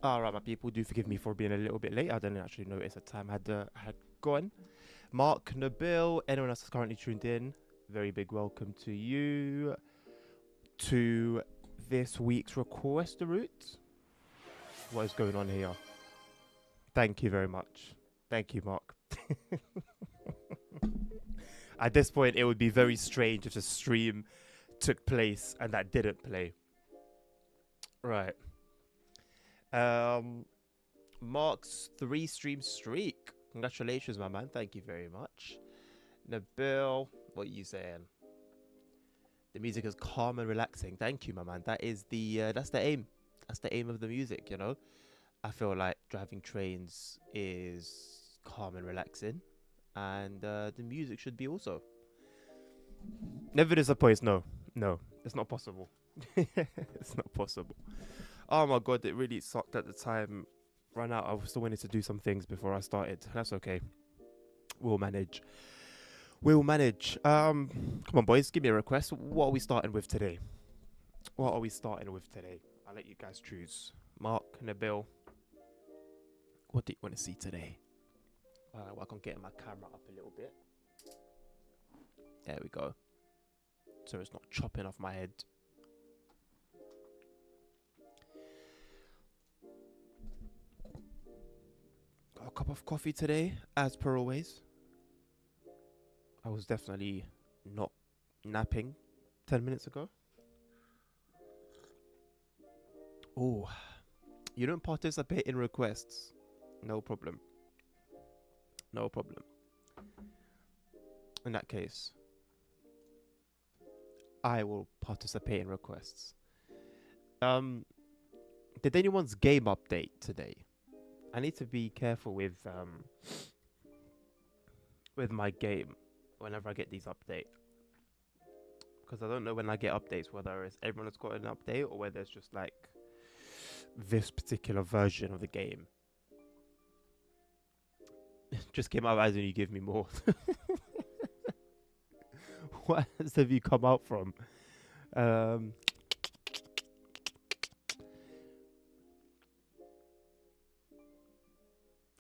All right, my people, do forgive me for being a little bit late. I didn't actually notice the time had gone. Mark, Nabil, anyone else that's currently tuned in, very big welcome to you to this week's Request the Root. What is going on here? Thank you very much. Thank you, Mark. At this point, it would be very strange if the stream took place and that didn't play. Right. Mark's 3-stream streak. Congratulations, my man. Thank you very much. Nabil, what are you saying? The music is calm and relaxing. Thank you, my man. That is that's the aim. That's the aim of the music, you know? I feel like driving trains is calm and relaxing. And the music should be also. Never disappoints. No, it's not possible. It's not possible. Oh my god, it really sucked at the time. Ran out. I still wanted to do some things before I started. That's okay. We'll manage. We'll manage. Come on, boys. Give me a request. What are we starting with today? What are we starting with today? I'll let you guys choose. Mark, Nabil. What do you want to see today? Work on getting my camera up a little bit. There we go. So it's not chopping off my head. Got a cup of coffee today, as per always. I was definitely not napping 10 minutes ago. Oh, you don't participate in requests. No problem. No problem. In that case, I will participate in requests. Did anyone's game update today? I need to be careful with my game whenever I get these updates, because I don't know when I get updates whether it's everyone has got an update or whether it's just like this particular version of the game. Just came out as in you give me more. What have you come out from? I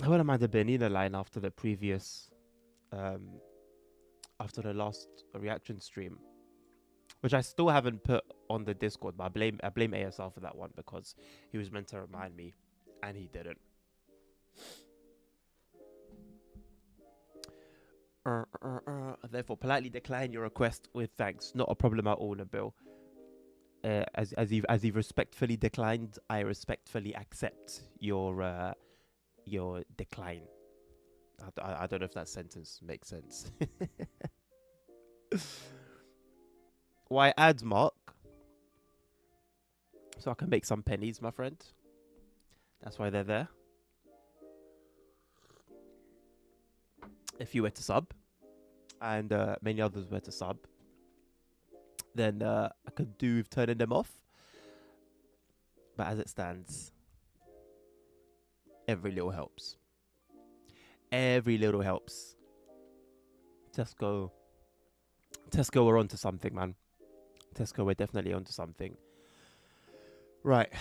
wouldn't mind the Benina line after the previous, after the last reaction stream, which I still haven't put on the Discord, but I blame ASL for that one because he was meant to remind me, and he didn't. Therefore, politely decline your request with thanks. Not a problem at all, Nabil. As you've respectfully declined, I respectfully accept your decline. I don't know if that sentence makes sense. Why ads, Mark? So I can make some pennies, my friend. That's why they're there. If you were to sub, and many others were to sub, then I could do with turning them off. But as it stands, every little helps. Every little helps. Tesco are onto something, man. Tesco, we're definitely onto something. Right.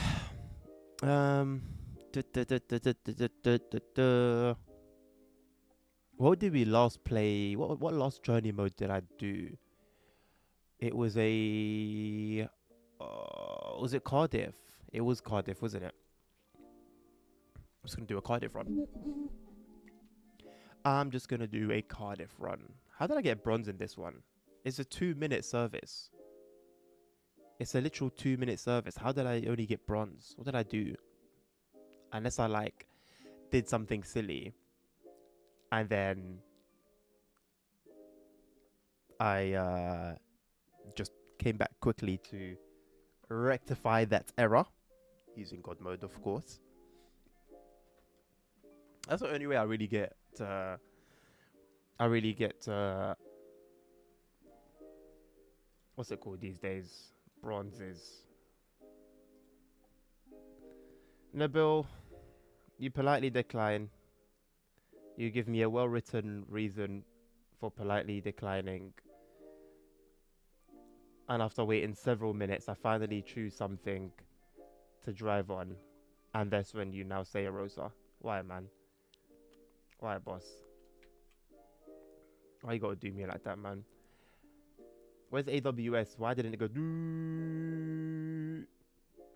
What did we last play? What last journey mode did I do? It was a... was it Cardiff? It was Cardiff, wasn't it? I'm just going to do a Cardiff run. I'm just going to do a Cardiff run. How did I get bronze in this one? It's a 2-minute service. It's a literal 2-minute service. How did I only get bronze? What did I do? Unless I, like, did something silly. And then I just came back quickly to rectify that error. Using God mode, of course. That's the only way I really get... what's it called these days? Bronzes. Nabil, you politely decline. You give me a well-written reason before politely declining. And after waiting several minutes, I finally choose something to drive on. And that's when you now say, Rosa. Why, man? Why, boss? Why you gotta do me like that, man? Where's AWS? Why didn't it go?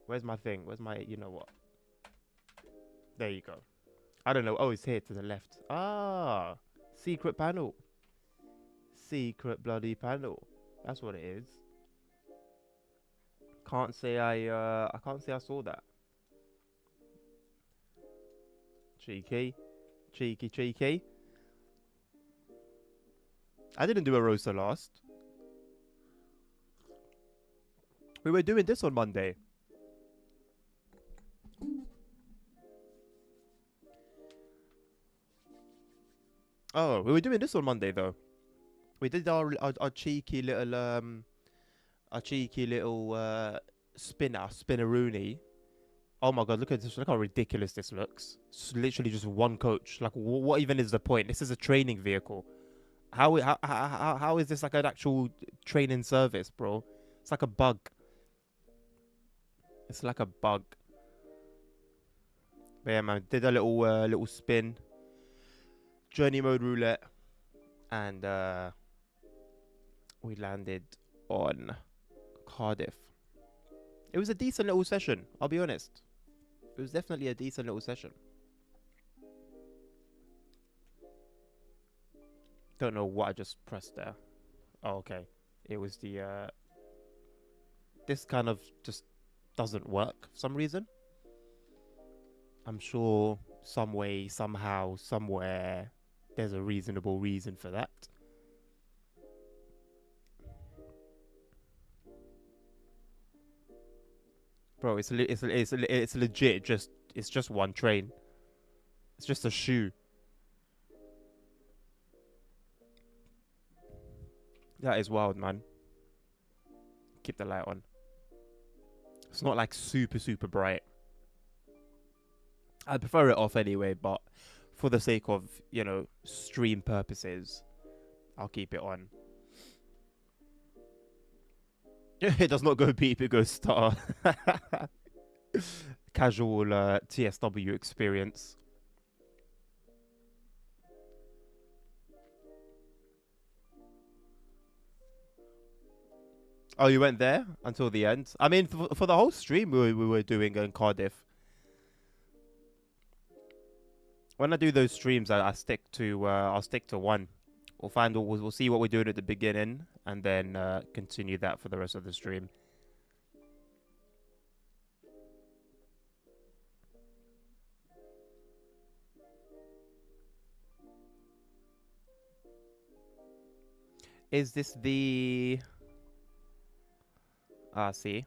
Where's my thing? Where's my, you know what? There you go. I don't know. Oh, it's here to the left. Ah, secret panel. Secret bloody panel. That's what it is. Can't say I can't say I saw that. Cheeky. Cheeky, cheeky. I didn't do a roaster last. We were doing this on Monday. Oh, we were doing this on Monday though. We did our cheeky little spinneroonie. Oh my god, look at this! Look how ridiculous this looks. It's literally just one coach. Like, what even is the point? This is a training vehicle. How is this like an actual training service, bro? It's like a bug. It's like a bug. But yeah, man, did a little spin, journey mode roulette, and we landed on Cardiff. It was a decent little session, I'll be honest. It was definitely a decent little session. Don't know what I just pressed there. Oh, okay. It was the this kind of just doesn't work for some reason. I'm sure some way, somehow, somewhere, there's a reasonable reason for that. Bro, it's legit. It's just one train. It's just a shoe. That is wild, man. Keep the light on. It's not like super bright. I'd prefer it off anyway, but for the sake of, you know, stream purposes, I'll keep it on. It does not go beep, it goes star. Casual TSW experience. Oh, you went there until the end? I mean, for the whole stream we were doing in Cardiff. When I do those streams, I'll stick to one. We'll see what we're doing at the beginning, and then continue that for the rest of the stream. Is this the... see.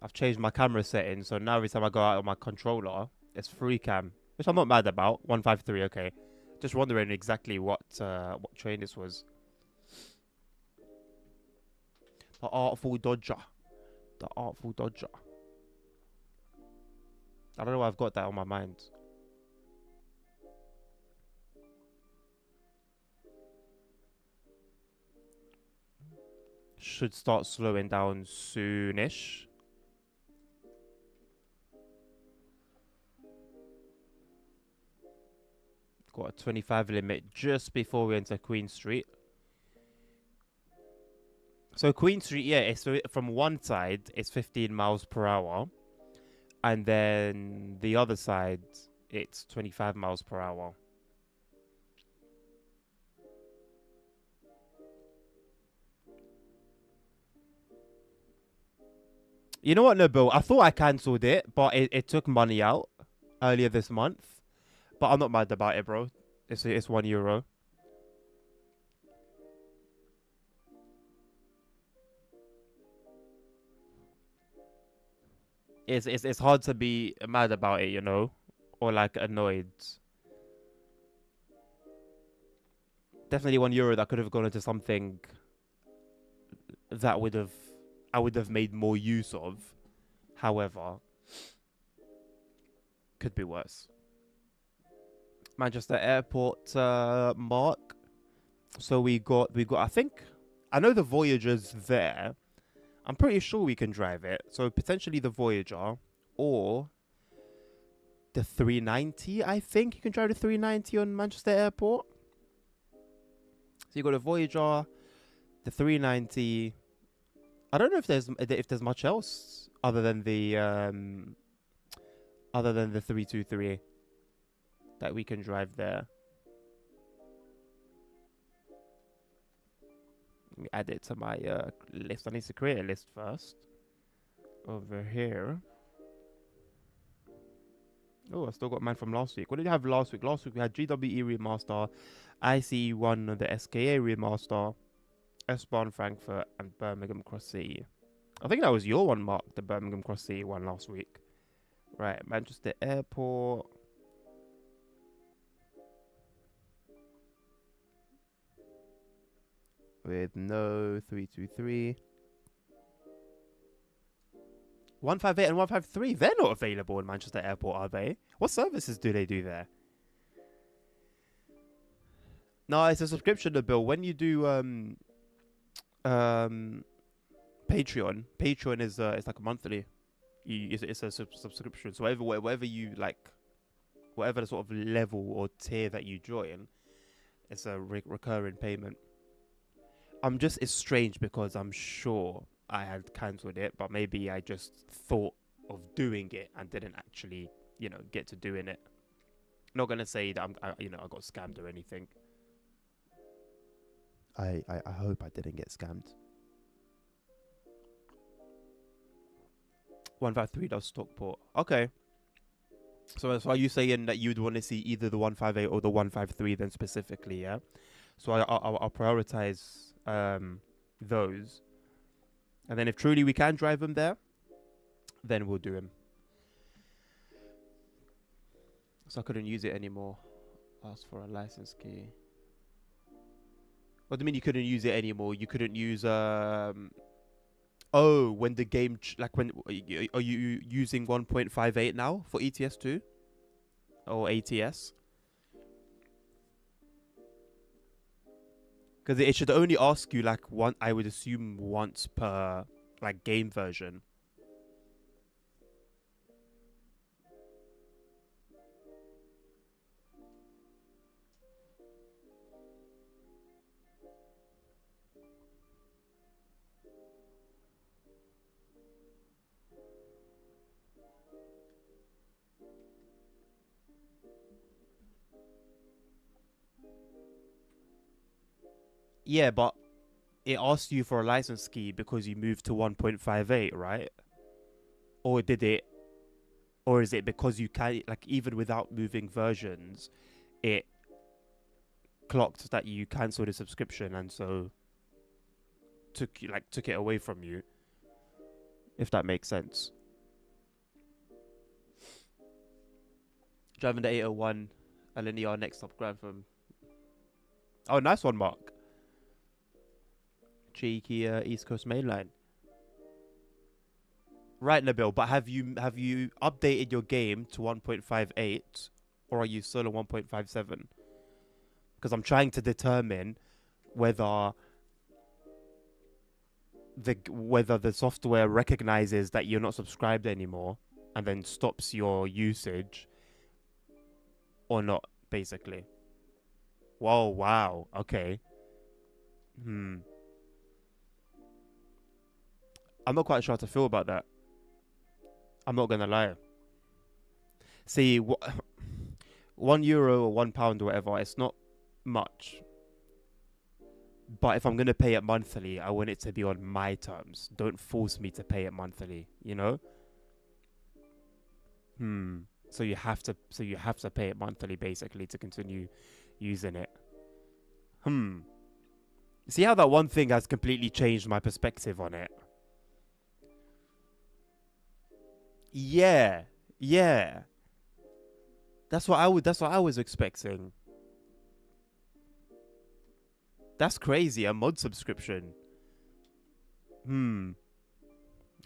I've changed my camera settings, so now every time I go out on my controller, it's free cam, which I'm not mad about. 153, okay. Just wondering exactly what train this was. The Artful Dodger. The Artful Dodger. I don't know why I've got that on my mind. Should start slowing down soonish. Got a 25 limit just before we enter Queen Street. So Queen Street, yeah, it's from one side it's 15 miles per hour, and then the other side it's 25 miles per hour. You know what, Nabil? I thought I cancelled it, but it took money out earlier this month. But I'm not mad about it, bro. It's €1. It's hard to be mad about it, you know, or like annoyed. Definitely €1 that could have gone into something that I would have made more use of. However, could be worse. Manchester Airport, Mark. So we got. I know the Voyager's there. I'm pretty sure we can drive it. So potentially the Voyager or the 390. I think you can drive the 390 on Manchester Airport. So you got the Voyager, the 390. I don't know if there's much else other than the 323 that we can drive there. Let me add it to my list. I need to create a list first. Over here. Oh, I still got mine from last week. What did you have last week? Last week we had GWE Remaster, ICE1, the SKA Remaster, S-Bahn Frankfurt, and Birmingham Cross City. I think that was your one, Mark, the Birmingham Cross City one last week. Right, Manchester Airport. With no 323. 158 and 153, they're not available in Manchester Airport, are they? What services do they do there? No, it's a subscription, Bill. When you do Patreon is it's like a monthly. It's a subscription. So whatever you like, whatever the sort of level or tier that you join, it's a recurring payment. It's strange because I'm sure I had cancelled it, but maybe I just thought of doing it and didn't actually, get to doing it. Not gonna say that I got scammed or anything. I hope I didn't get scammed. 153 does Stockport. Okay. So are you saying that you'd want to see either the 158 or the 153 then specifically, yeah? So I'll prioritize those. And then if truly we can drive them there, then we'll do them. So I couldn't use it anymore. Ask for a license key. What do you mean you couldn't use it anymore? You couldn't use when the game are you using 1.58 now for ETS2 or ATS? Because it should only ask you I would assume once per game version. Yeah, but it asked you for a license key because you moved to 1.58, right? Or is it because you can even without moving versions, it clocked that you cancelled a subscription and so took it away from you, if that makes sense. Driving the 801 Alinea next stop Grantham. Oh, nice one, Mark. Cheeky East Coast Mainline. Right, Nabil, but have you updated your game to 1.58 or are you still on 1.57? Because I'm trying to determine whether the software recognizes that you're not subscribed anymore and then stops your usage or not, basically. Whoa, wow, okay. I'm not quite sure how to feel about that. I'm not gonna lie. See, €1 or £1 or whatever, it's not much. But if I'm gonna pay it monthly, I want it to be on my terms. Don't force me to pay it monthly, you know? So you have to pay it monthly basically to continue using it. See how that one thing has completely changed my perspective on it? Yeah. That's what I was expecting. That's crazy, a mod subscription.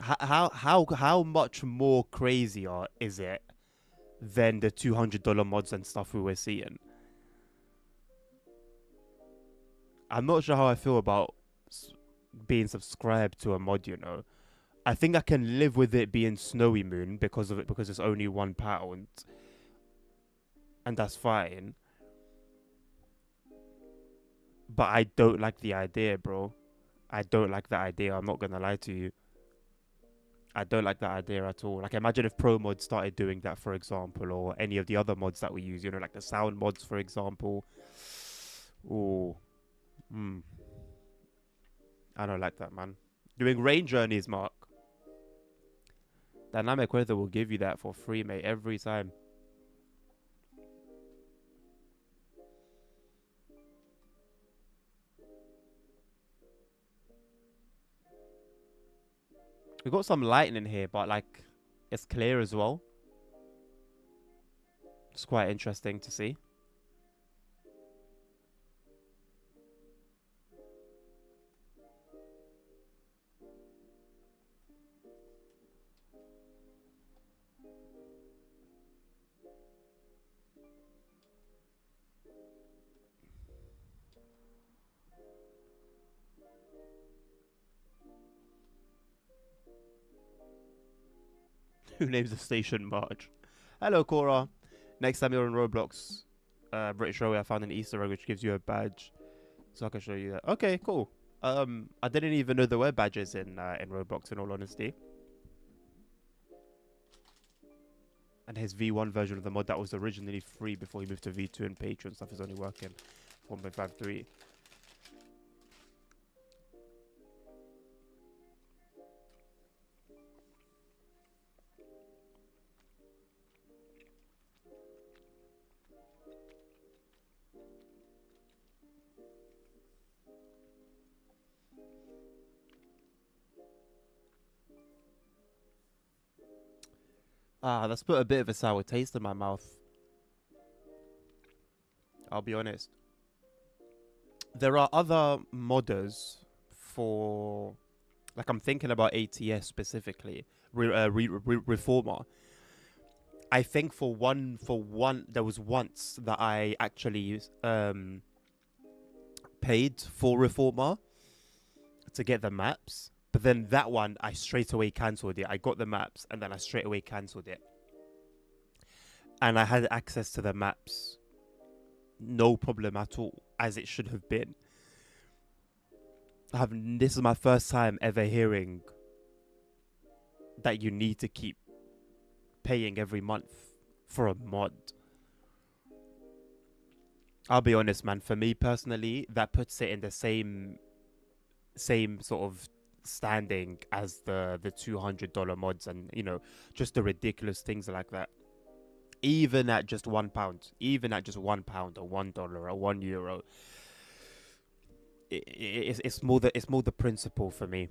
How much more crazier is it than the $200 mods and stuff we were seeing. I'm not sure how I feel about being subscribed to a mod, you know. I think I can live with it being Snowy Moon because of it, because it's only £1, and that's fine. But I don't like the idea, bro. I don't like that idea. I'm not gonna lie to you. I don't like that idea at all. Like, imagine if Pro Mod started doing that, for example, or any of the other mods that we use. You know, like the sound mods, for example. Ooh, hmm. I don't like that, man. Doing rain journeys, Mark. Dynamic Weather will give you that for free, mate, every time. We got some lightning here, but like, it's clear as well. It's quite interesting to see. Who names the station March? Hello, Cora. Next time you're on Roblox, British Railway, I found an Easter egg which gives you a badge, so I can show you that. Okay, cool. I didn't even know there were badges in Roblox. In all honesty, and his V1 version of the mod that was originally free before he moved to V2 and Patreon stuff is only working 1.53. Ah, that's put a bit of a sour taste in my mouth. I'll be honest. There are other modders for, like, I'm thinking about ATS specifically, Reformer. I think for one, there was once that I actually paid for Reformer to get the maps, but then that one I straight away cancelled it. I got the maps and then I straight away cancelled it, and I had access to the maps, no problem at all, as it should have been. This is my first time ever hearing that you need to keep paying every month for a mod. I'll be honest, man. For me personally, that puts it in the same sort of standing as the $200 mods, and just the ridiculous things like that. Even at just £1, even at just £1 or $1 or €1, it's more the principle for me.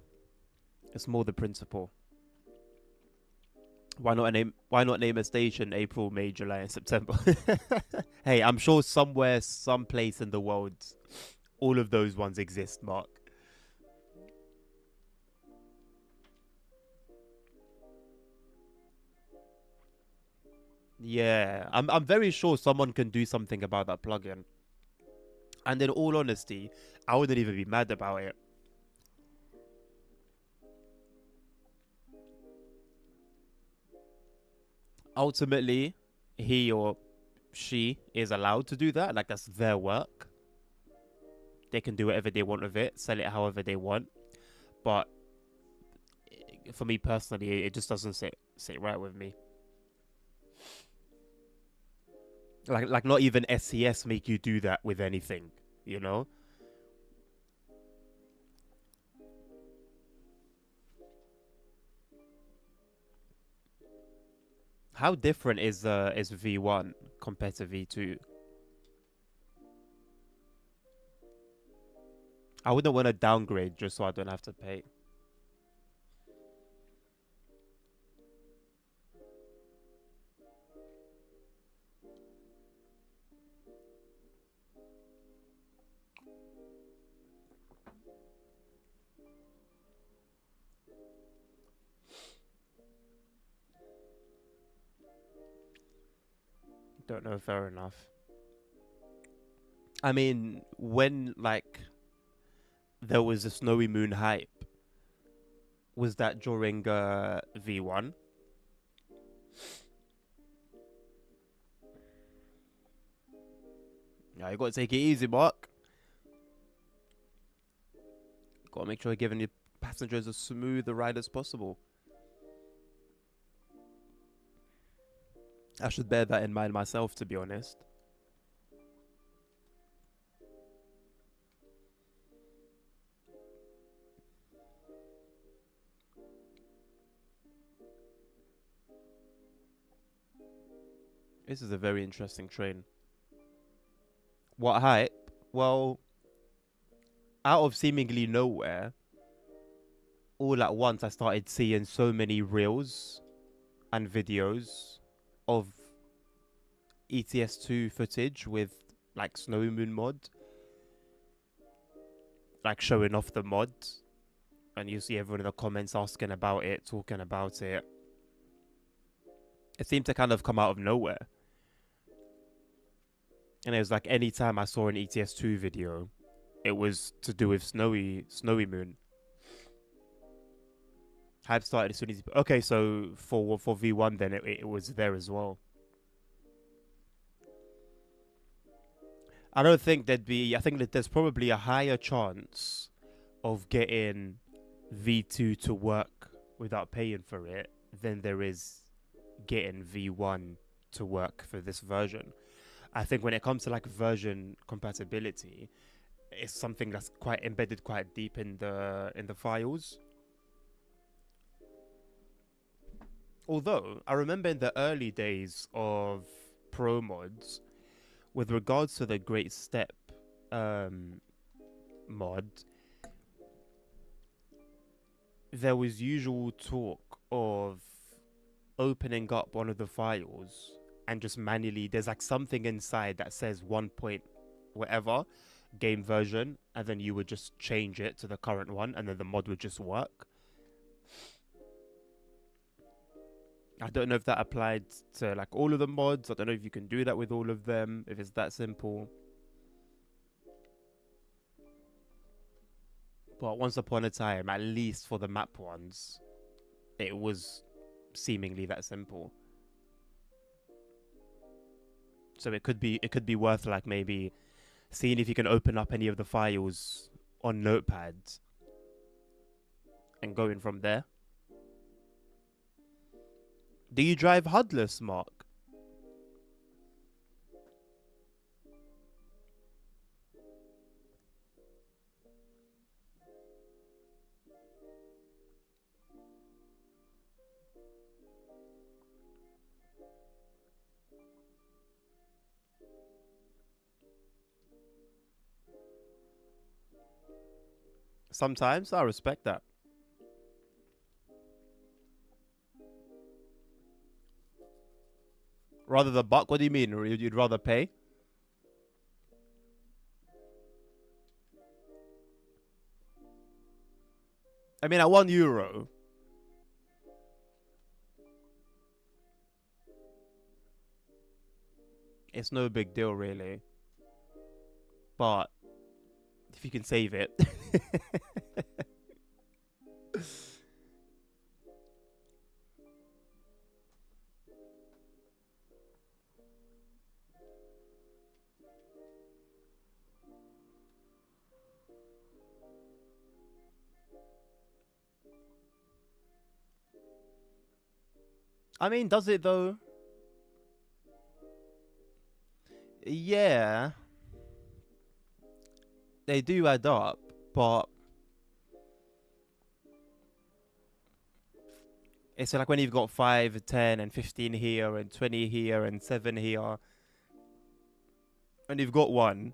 It's more the principle. Why not name a station April, May, July, and September? Hey, I'm sure somewhere, someplace in the world, all of those ones exist, Mark. Yeah, I'm very sure someone can do something about that plugin. And in all honesty, I wouldn't even be mad about it. Ultimately, he or she is allowed to do that. Like, that's their work. They can do whatever they want with it, sell it however they want. But for me personally, it just doesn't sit right with me. Like not even SCS make you do that with anything, you know? How different is V1 compared to V2? I wouldn't want to downgrade just so I don't have to pay. Don't know. Fair enough. I mean, when like there was a Snowy Moon hype, was that during V1? Yeah, you gotta take it easy, Mark. Gotta make sure you're giving your passengers as smooth a ride as possible. I should bear that in mind myself, to be honest. This is a very interesting train. What hype? Well, out of seemingly nowhere, all at once I started seeing so many reels and videos of ETS2 footage with like Snowy Moon mod, like showing off the mod, and you see everyone in the comments asking about it, talking about it. It seemed to kind of come out of nowhere. And it was like any time I saw an ETS2 video, it was to do with Snowy Moon. Hype started as soon as okay, so for V1 then it was there as well. I don't think there'd be. I think that there's probably a higher chance of getting V2 to work without paying for it than there is getting V1 to work for this version. I think when it comes to like version compatibility, it's something that's quite embedded quite deep in the files. Although I remember in the early days of Pro mods, with regards to the Great Step mod, there was usual talk of opening up one of the files and just manually, there's like something inside that says 1 point whatever game version, and then you would just change it to the current one, and then the mod would just work. I don't know if that applied to like all of the mods. I don't know if you can do that with all of them, if it's that simple. But once upon a time, at least for the map ones, it was seemingly that simple. So it could be worth like maybe seeing if you can open up any of the files on Notepad and going from there. Do you drive HUDless, Mark? Sometimes I respect that. Rather the buck? What do you mean? You'd rather pay? I mean, at €1, it's no big deal, really. But if you can save it. I mean, does it though? Yeah, they do add up, but it's like when you've got 5, 10, and 15 here, and 20 here, and 7 here, and you've got one,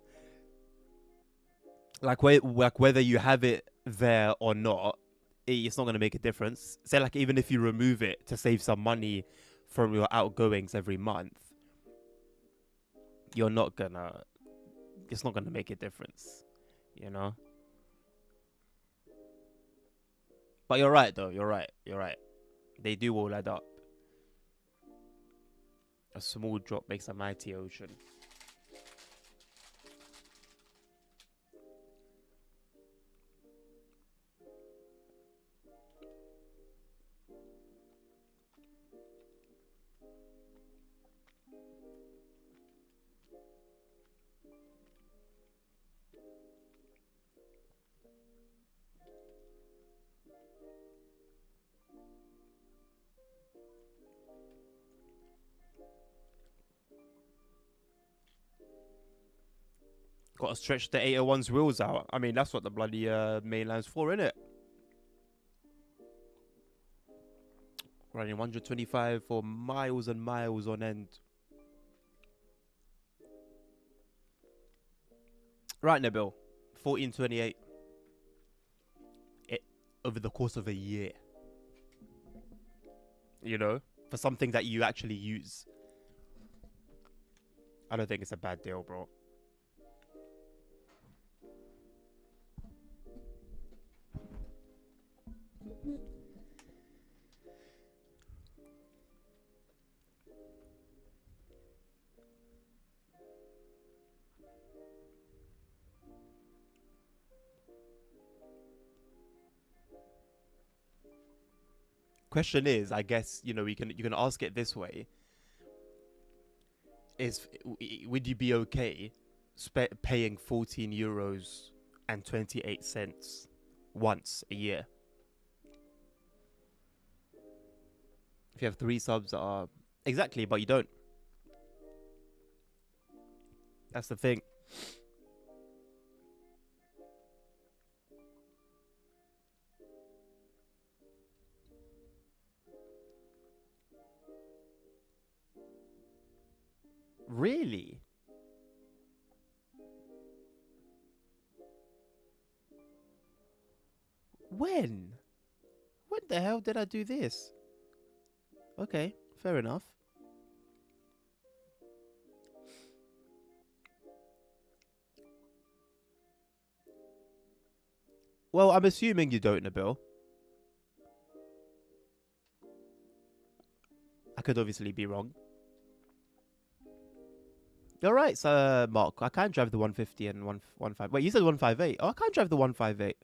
like whether you have it there or not, it's not gonna make a difference. Say like even if you remove it to save some money from your outgoings every month, you're not gonna. It's not gonna make a difference, you know. But you're right though. You're right. You're right. They do all add up. A small drop makes a mighty ocean. Got to stretch the 801's wheels out. I mean, that's what the bloody mainline's for, innit? Running 125 for miles and miles on end. Right, Nabil. 1428. Over the course of a year. You know? For something that you actually use. I don't think it's a bad deal, bro. Question is, I guess, you know, you can ask it this way. Would you be okay paying 14 euros and 28 cents once a year? If you have 3 subs that are exactly, but you don't. That's the thing. Really? When? When the hell did I do this? Okay, fair enough. Well, I'm assuming you don't, Nabil. I could obviously be wrong. You're right, so Mark. I can drive the 150 and 115. Wait, you said 158. Oh, I can't drive the 158.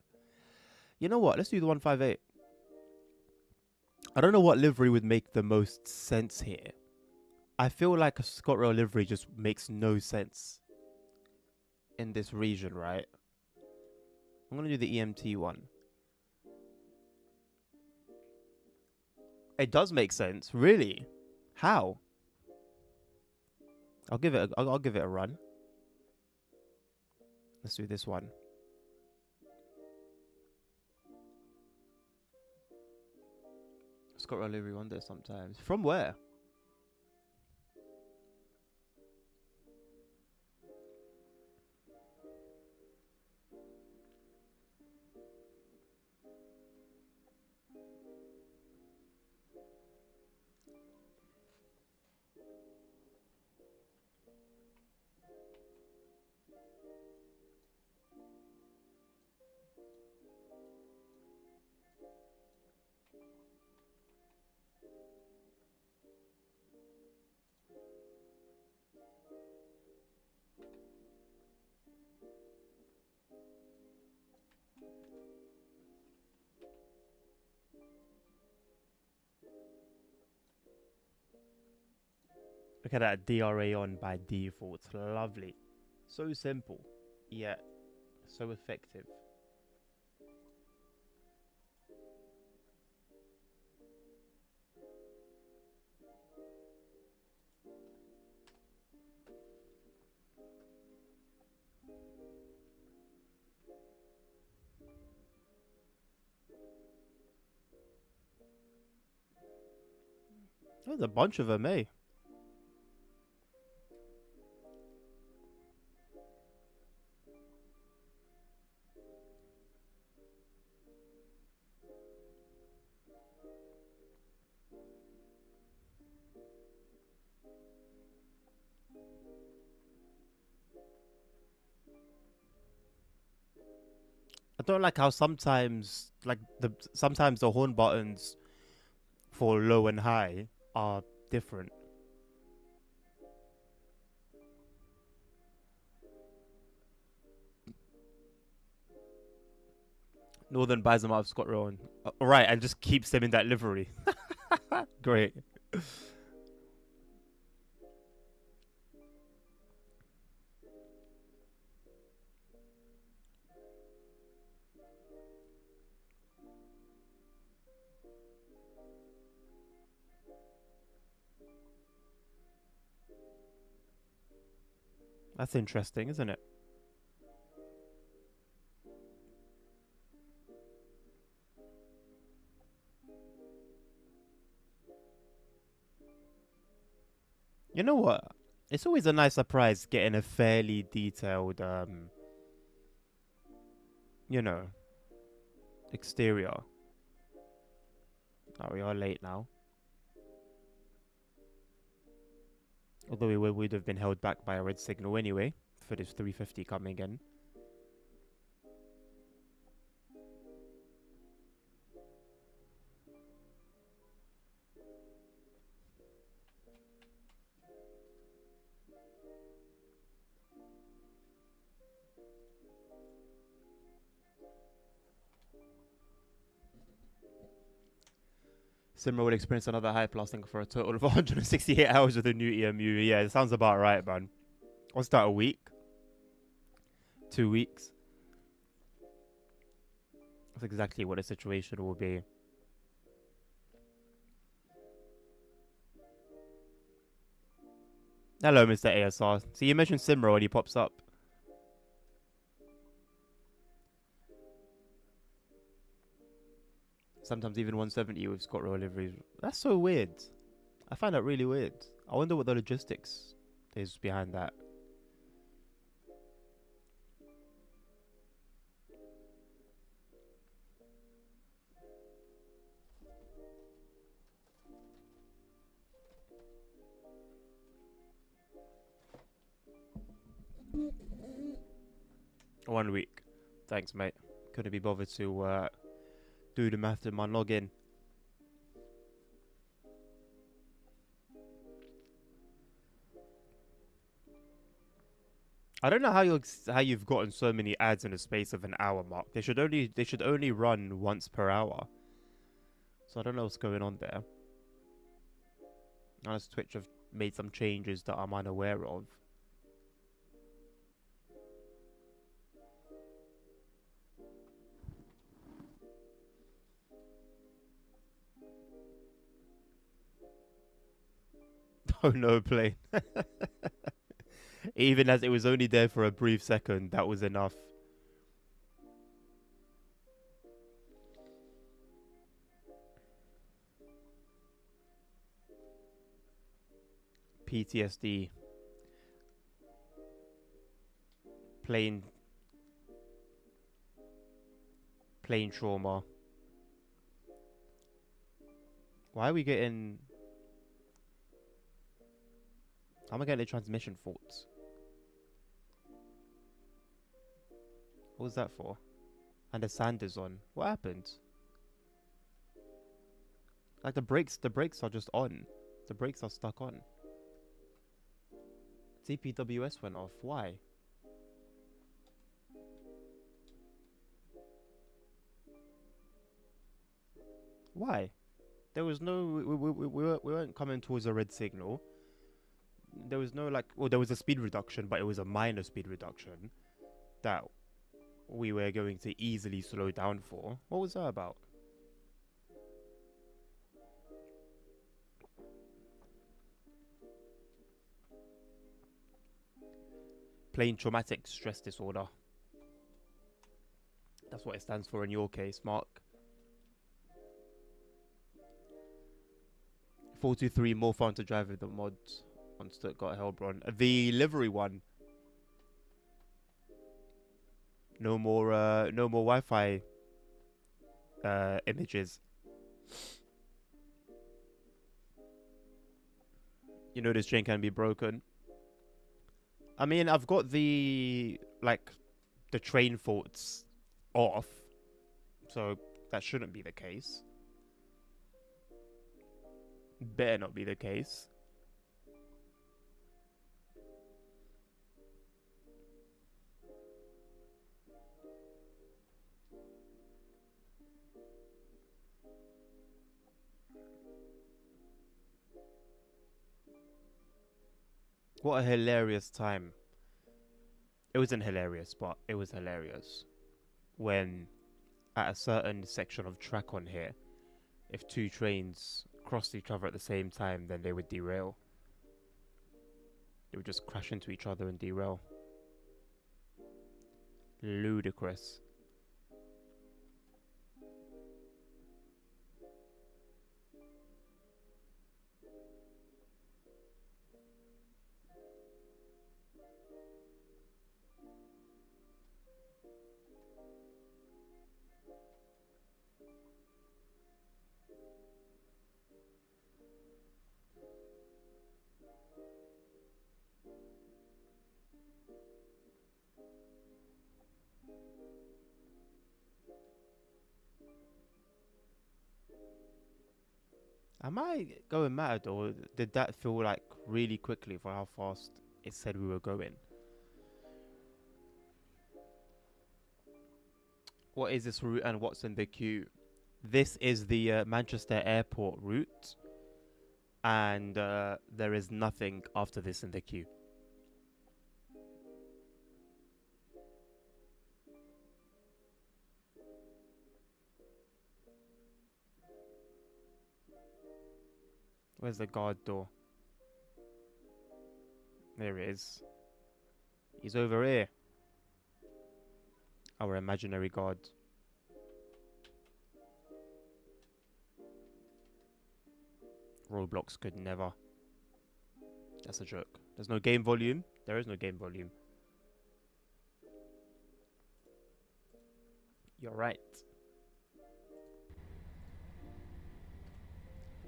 You know what? Let's do the 158. I don't know what livery would make the most sense here. I feel like a ScotRail livery just makes no sense in this region, right? I'm going to do the EMT one. It does make sense. Really? How? I'll give it a run. Let's do this one. ScotRail livery wonder sometimes. From where? Look at that DRA on by default. Lovely. So simple, yet so effective. There's a bunch of them, eh? I don't like how sometimes the horn buttons for low and high are different. Northern buys them out of Scott Rowan. Right, and just keeps them in that livery. Great. That's interesting, isn't it? You know what? It's always a nice surprise getting a fairly detailed, you know, exterior. Oh, we are late now. Although we would have been held back by a red signal anyway for this 350 coming in. Simra will experience another hype lasting for a total of 168 hours with the new EMU. Yeah, it sounds about right, man. What's that, a week? 2 weeks? That's exactly what the situation will be. Hello, Mr. ASR. See, you mentioned Simra when he pops up. Sometimes even 170 with Scott Rowe liveries. That's so weird. I find that really weird. I wonder what the logistics is behind that. One week. Thanks, mate. Couldn't be bothered to do the math in my login. I don't know how you've gotten so many ads in the space of an hour, Mark. They should only run once per hour. So I don't know what's going on there. Unless Twitch have made some changes that I'm unaware of. Oh no, plane. Even as it was only there for a brief second, that was enough. PTSD. Plane trauma. Why are we getting... How am I getting the transmission faults? What was that for? And the sand is on. What happened? Like the brakes are just on. The brakes are stuck on. TPWS went off. Why? Why? There was no... We weren't coming towards a red signal. There was no like... Well, there was a speed reduction, but it was a minor speed reduction that we were going to easily slow down for. What was that about? Plain traumatic stress disorder. That's what it stands for in your case, Mark. 423 more fun to drive with the mods on Stuttgart Hellbron. The livery one. No more Wi-Fi images. You know this chain can be broken. I mean, I've got the train faults off, so that shouldn't be the case. Better not be the case. What a hilarious time. It wasn't hilarious, but it was hilarious when at a certain section of track on here, if two trains crossed each other at the same time, then they would derail. They would just crash into each other and derail. Ludicrous. Am I going mad, or did that feel like really quickly for how fast it said we were going? What is this route and what's in the queue? This is the Manchester Airport route, and there is nothing after this in the queue. Where's the guard door? There it is. He's over here. Our imaginary guard. Roblox could never. That's a joke. There's no game volume. There is no game volume. You're right.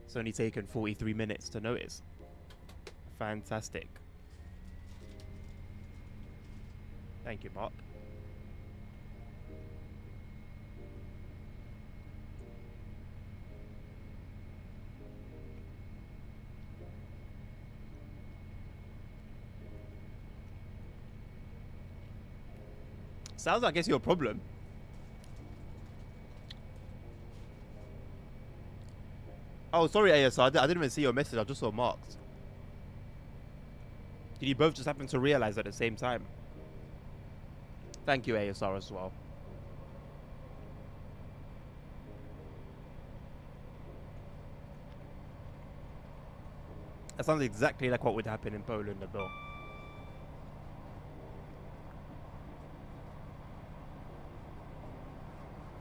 It's only taken 43 minutes to notice. Fantastic. Thank you, Mark. Sounds like it's your problem. Oh, sorry, ASR. I didn't even see your message. I just saw Mark's. Did you both just happen to realize at the same time? Thank you, ASR, as well. That sounds exactly like what would happen in Poland, Bill.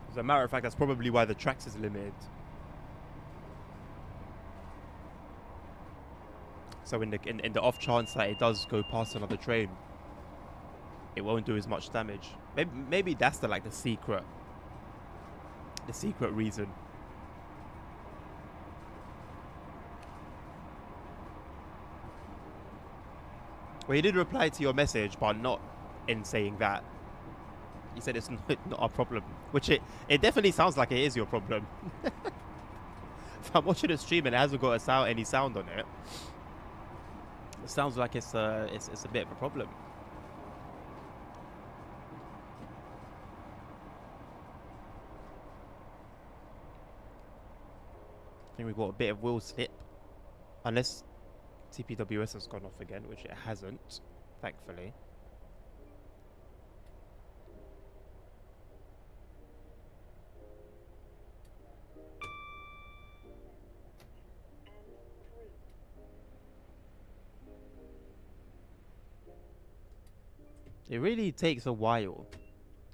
As a matter of fact, that's probably why the tracks is limited. So in the off chance that it does go past another train, it won't do as much damage. Maybe that's the secret reason. Well, he did reply to your message, but not in saying that. He said it's not our problem, which it definitely sounds like it is your problem. If I'm watching a stream and it hasn't got any sound on it, it sounds like it's a bit of a problem. I think we've got a bit of wheel slip, unless TPWS has gone off again, which it hasn't, thankfully. It really takes a while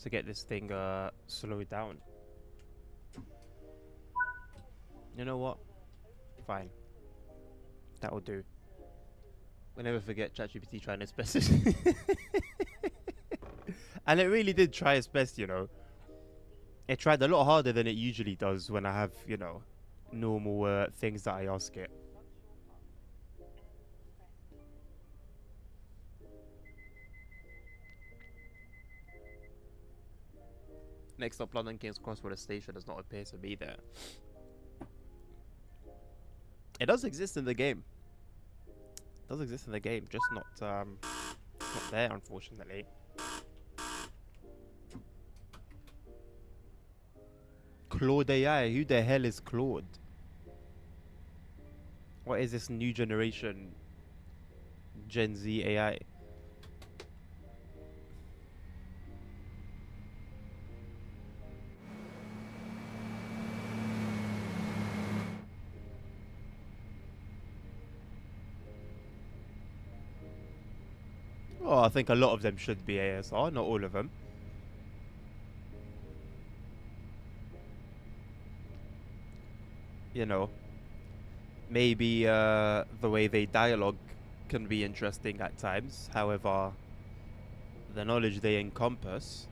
to get this thing slowed down. You know what? Fine. That will do. We'll never forget ChatGPT trying its best. And it really did try its best, you know. It tried a lot harder than it usually does when I have, you know, normal things that I ask it. Next up, London King's Cross Border Station does not appear to be there. It does exist in the game. It does exist in the game, just not there, unfortunately. Claude AI, who the hell is Claude? What is this new generation Gen Z AI. Oh, I think a lot of them should be ASR, not all of them. You know, maybe the way they dialogue can be interesting at times. However, the knowledge they encompass,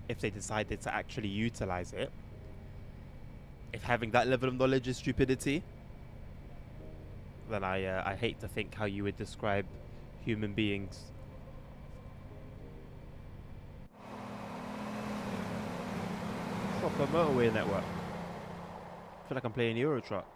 if they decided to actually utilize it, if having that level of knowledge is stupidity, then I hate to think how you would describe human beings. Proper motorway network. I feel like I'm playing Euro Truck.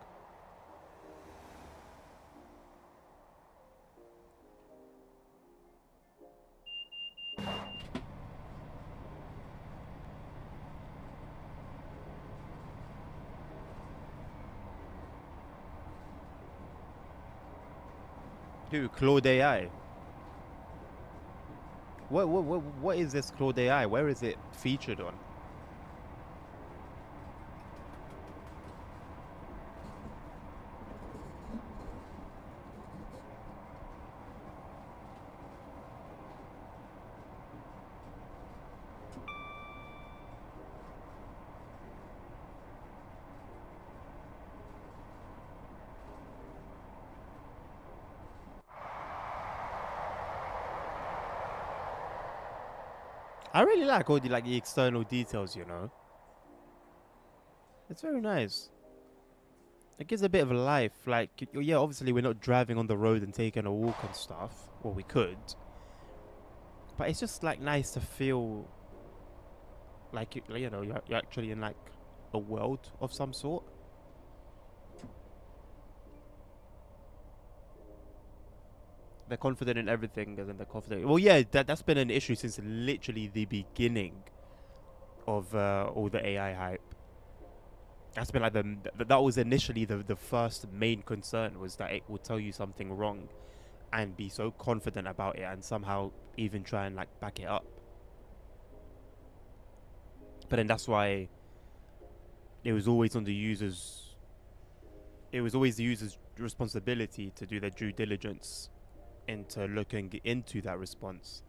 Who? Claude AI. What is this Claude AI? Where is it featured on? I really like all the external details, you know. It's very nice. It gives a bit of a life. Like, yeah, obviously we're not driving on the road and taking a walk and stuff. Well, we could, but it's just like nice to feel like you know you're actually in like a world of some sort. They're confident in everything, and then they're confident. Well, yeah, that's been an issue since literally the beginning of all the AI hype. That's been like that was initially the first main concern, was that it will tell you something wrong and be so confident about it and somehow even try and like back it up. But then that's why it was always on the users. It was always the user's responsibility to do their due diligence into looking into that response.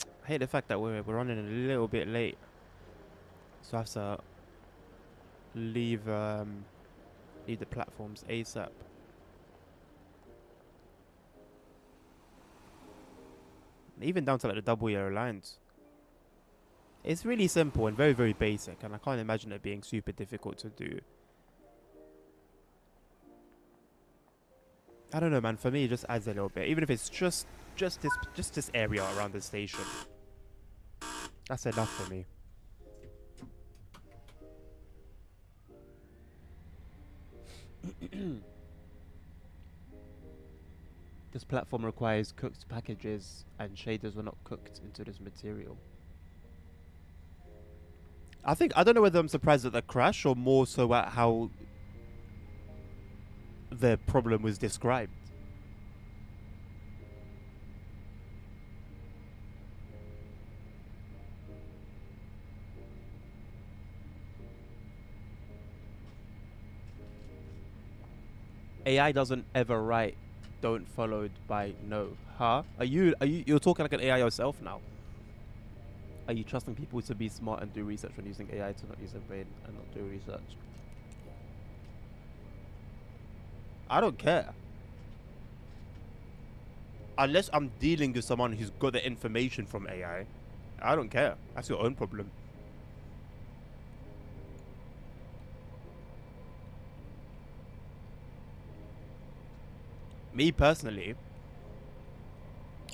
I hate the fact that we're running a little bit late, so I have to leave leave the platforms ASAP. Even down to like the double yellow lines. It's really simple and very, very basic, and I can't imagine it being super difficult to do. I don't know, man. For me, it just adds a little bit, even if it's just this area around the station. That's enough for me. This platform requires cooked packages, and shaders were not cooked into this material. I don't know whether I'm surprised at the crash or more so at how the problem was described. AI doesn't ever write "don't" followed by "no." Huh? You're talking like an AI yourself now? Are you trusting people to be smart and do research when using AI to not use their brain and not do research? I don't care. Unless I'm dealing with someone who's got the information from AI, I don't care. That's your own problem. Me personally,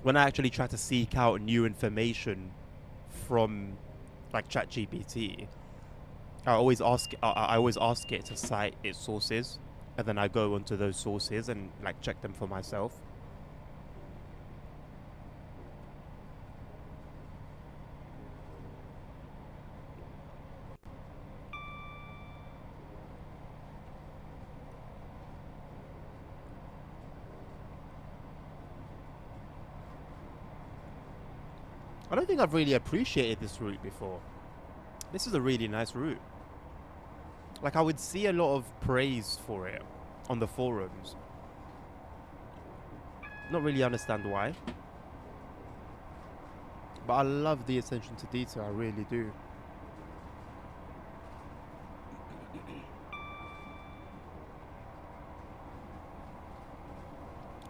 when I actually try to seek out new information from like ChatGPT, I always ask it to cite its sources, and then I go onto those sources and like check them for myself. I don't think I've really appreciated this route before. This is a really nice route. Like, I would see a lot of praise for it on the forums. Not really understand why. But I love the attention to detail, I really do.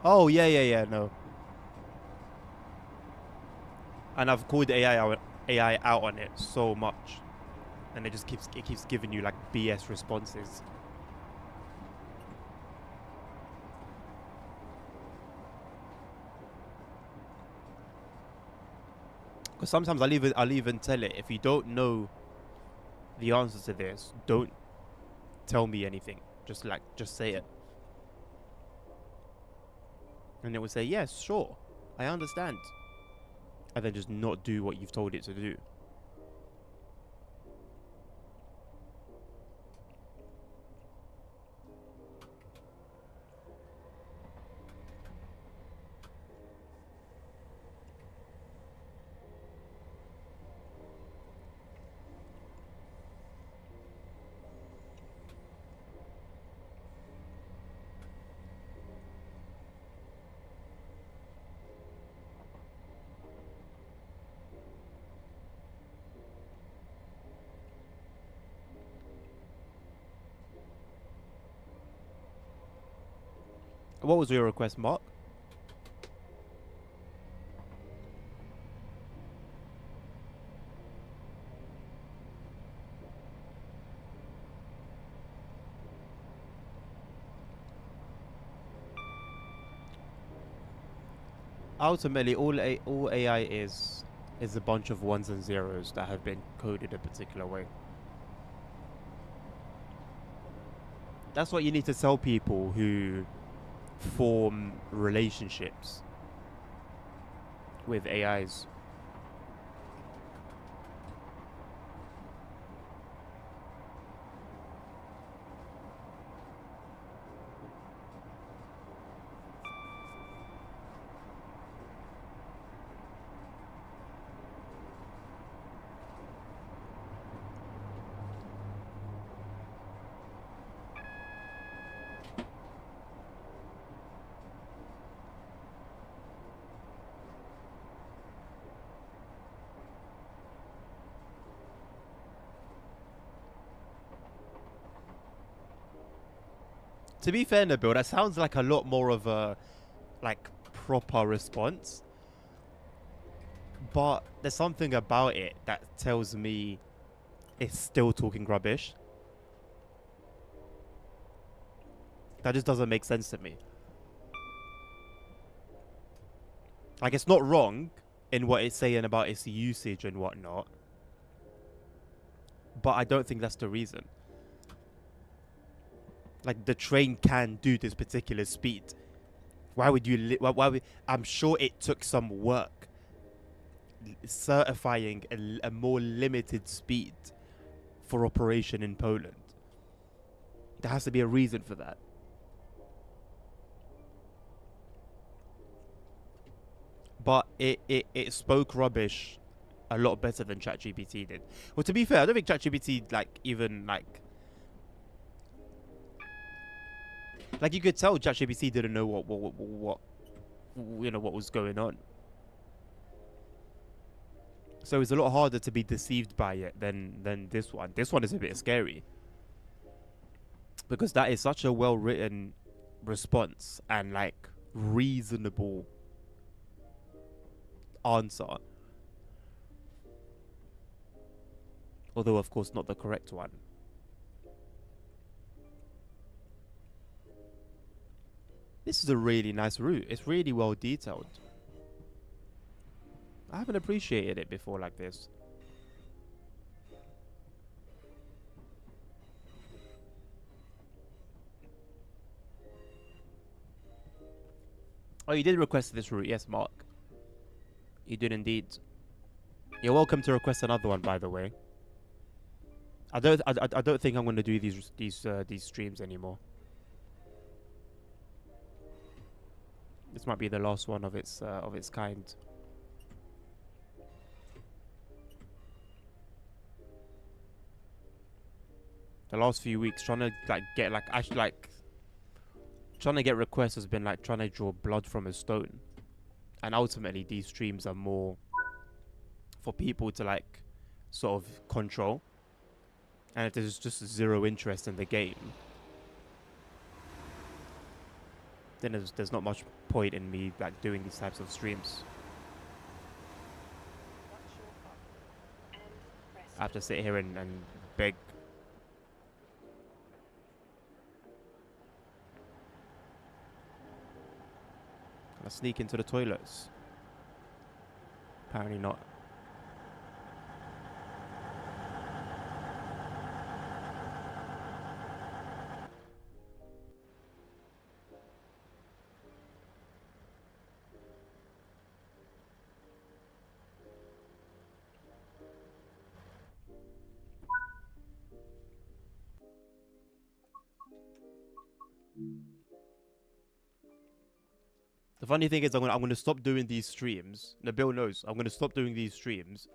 Oh, yeah, no. And I've called AI out on it so much. And it keeps giving you like BS responses. Because sometimes I'll even tell it, if you don't know the answer to this, don't tell me anything. Just say it. And it will say, yes, sure, I understand. And then just not do what you've told it to do. What was your request, Mark? Ultimately, all AI is a bunch of ones and zeros that have been coded a particular way. That's what you need to tell people who form relationships with AIs. To be fair, Nabil, that sounds like a lot more of a like proper response. But there's something about it that tells me it's still talking rubbish. That just doesn't make sense to me. Like, it's not wrong in what it's saying about its usage and whatnot, but I don't think that's the reason. Like, the train can do this particular speed. Why would you? Why would? I'm sure it took some work certifying a more limited speed for operation in Poland. There has to be a reason for that. But it spoke rubbish a lot better than ChatGPT did. Well, to be fair, I don't think ChatGPT like you could tell ChatGPT didn't know what what was going on. So it's a lot harder to be deceived by it than this one. This one is a bit scary because that is such a well written response and like reasonable answer. Although, of course, not the correct one. This is a really nice route. It's really well detailed. I haven't appreciated it before like this. Oh, you did request this route, yes, Mark. You did indeed. You're welcome to request another one, by the way. I don't think I'm gonna do these streams anymore. This might be the last one of its kind. The last few weeks, trying to trying to get requests has been like trying to draw blood from a stone, and ultimately these streams are more for people to like sort of control. And if there's just zero interest in the game, then there's not much point in me like doing these types of streams. I have to sit here and beg. Can I sneak into the toilets? Apparently not. The funny thing is, I'm gonna stop doing these streams. Nabil knows I'm gonna stop doing these streams,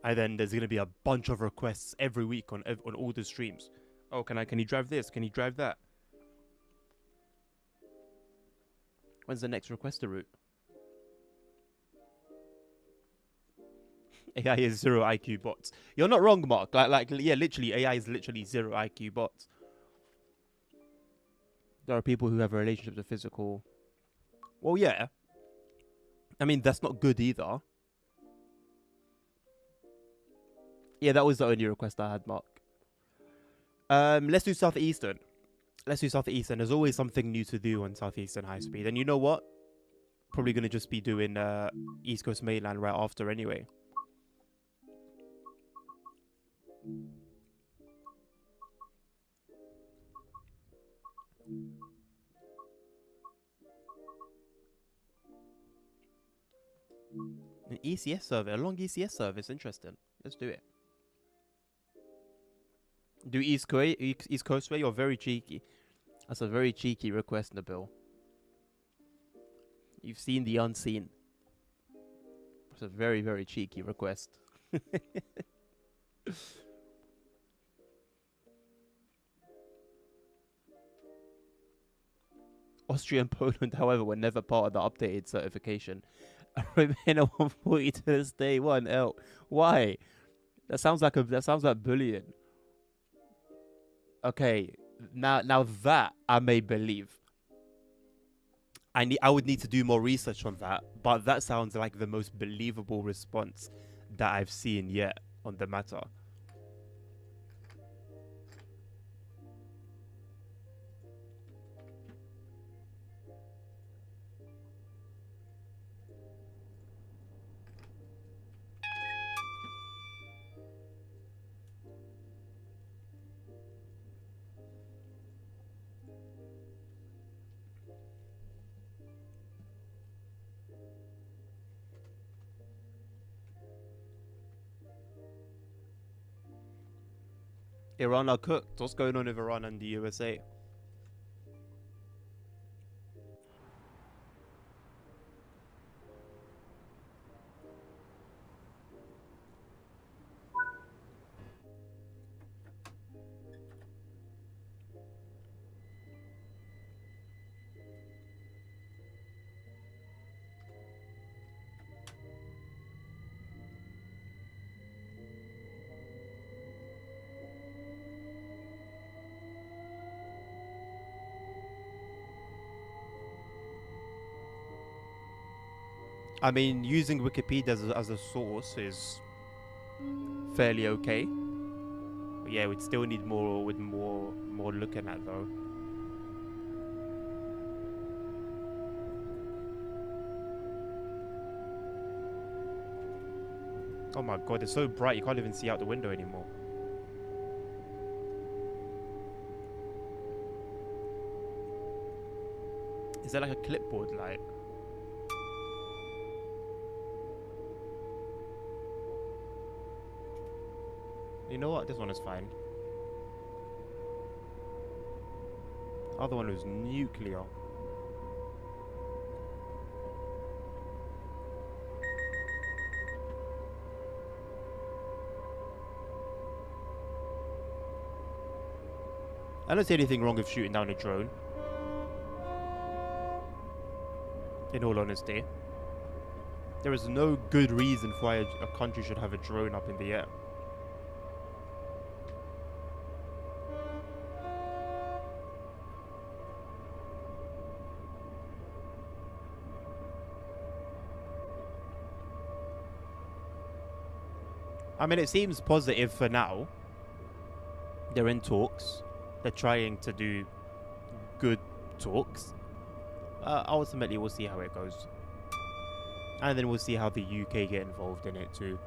and then there's gonna be a bunch of requests every week on all the streams. Oh, can you drive this? Can you drive that? When's the next requester route? AI is zero IQ bots. You're not wrong, Mark. Yeah, literally, AI is literally zero IQ bots. There are people who have a relationship to physical. Well, yeah. I mean, that's not good either. Yeah, that was the only request I had, Mark. Let's do Southeastern. Let's do Southeastern. There's always something new to do on Southeastern High Speed. And you know what? Probably going to just be doing East Coast Mainland right after anyway. An ECS server, a long ECS service, interesting. Let's do it. Do East Coast way? You're very cheeky. That's a very cheeky request, Nabil. You've seen the unseen. It's a very, very cheeky request. Austria and Poland, however, were never part of the updated certification. I remain at 140 to this day. 1L. Why? That sounds like bullying. Okay, now that I may believe. I would need to do more research on that, but that sounds like the most believable response that I've seen yet on the matter. Iran are cooked. What's going on with Iran and the USA? I mean, using Wikipedia as a source is fairly okay. But yeah, we'd still need more looking at though. Oh my god, it's so bright you can't even see out the window anymore. Is that like a clipboard light? You know what? This one is fine. Other one was nuclear. I don't see anything wrong with shooting down a drone. In all honesty. There is no good reason why a country should have a drone up in the air. I mean, it seems positive for now. They're in talks. They're trying to do good talks. Ultimately, we'll see how it goes. And then we'll see how the UK get involved in it too.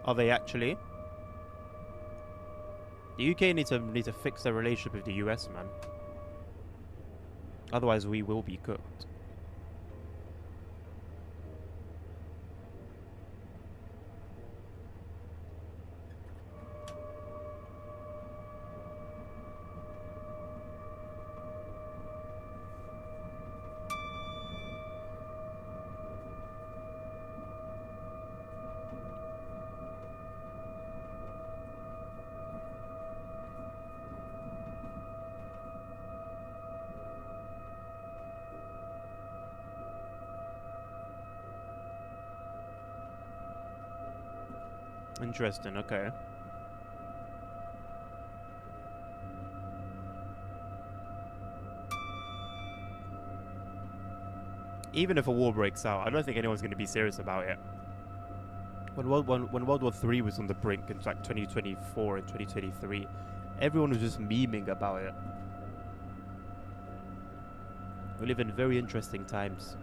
Are they actually? The UK needs to fix their relationship with the US, man. Otherwise, we will be cooked. Interesting, okay. Even if a war breaks out, I don't think anyone's going to be serious about it. When World War III was on the brink in like 2024 and 2023, everyone was just memeing about it. We live in very interesting times.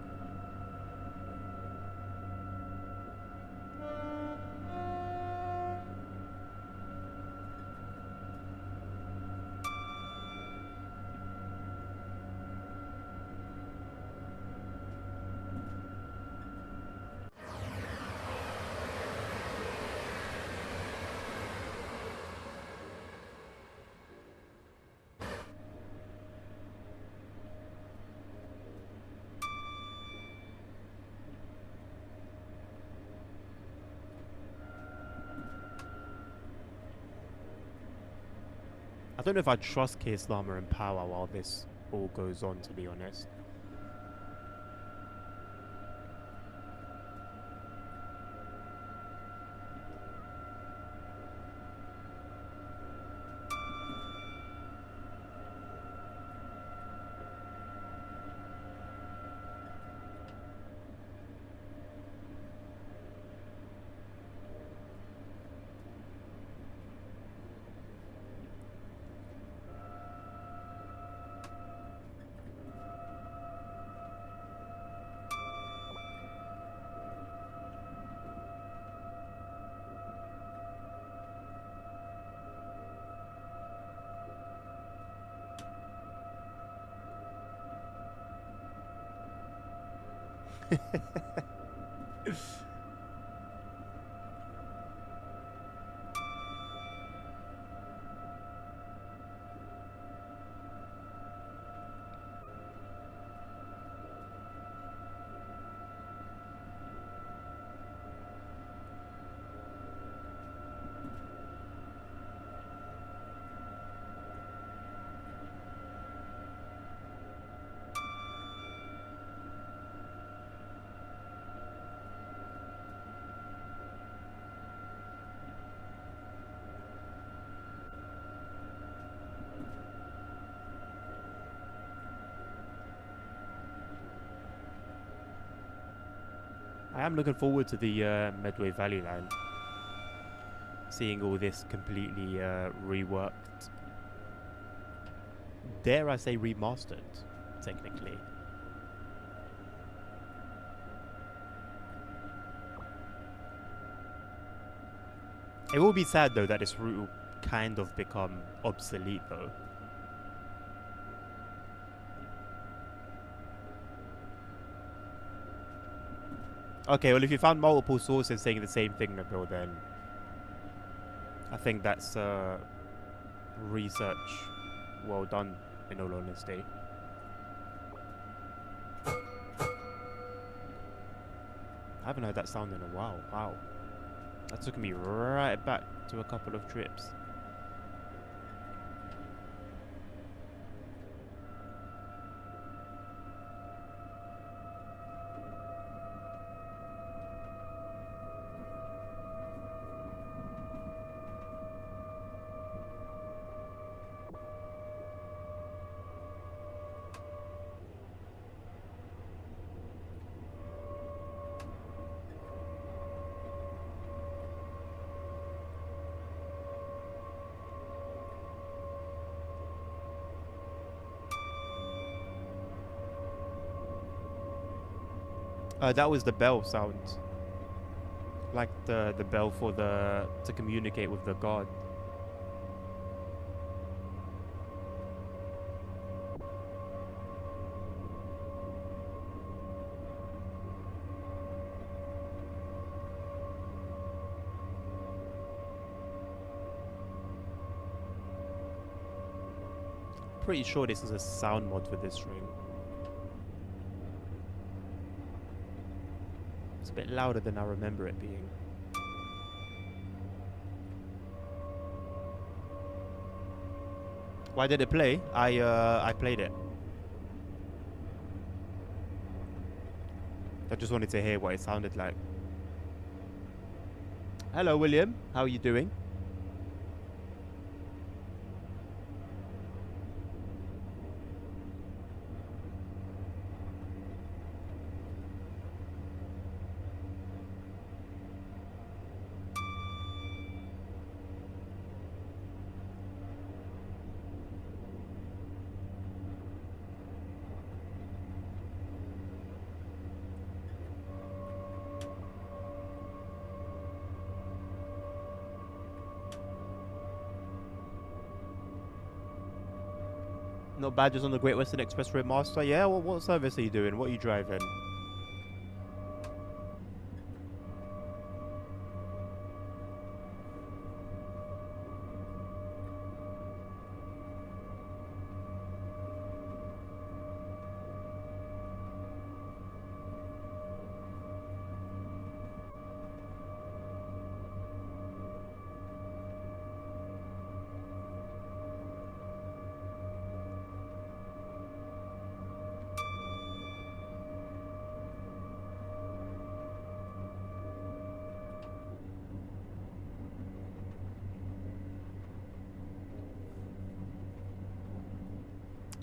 I don't know if I trust Keir Starmer in power while this all goes on, to be honest. I am looking forward to the Medway Valley line. Seeing all this completely reworked. Dare I say remastered, technically. It will be sad though that this route will kind of become obsolete though. Okay, well if you found multiple sources saying the same thing, Nabil, then I think that's research well done, in all honesty. I haven't heard that sound in a while. Wow. That took me right back to a couple of trips. That was the bell sound. Like the bell for to communicate with the god. Pretty sure this is a sound mod for this ring. It's a bit louder than I remember it being. Why did it play? I played it. I just wanted to hear what it sounded like. Hello, William. How are you doing? No badges on the Great Western Expressway Master? Yeah, well, what service are you doing? What are you driving?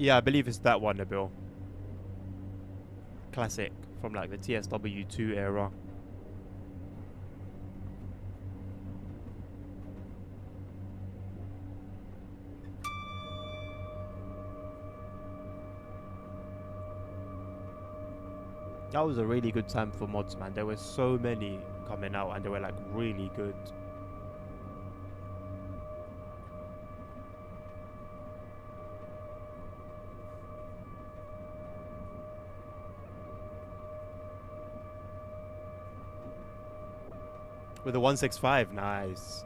Yeah, I believe it's that one, Nabil. Classic from like the TSW2 era. That was a really good time for mods, man. There were so many coming out and they were like really good. With the 165, nice.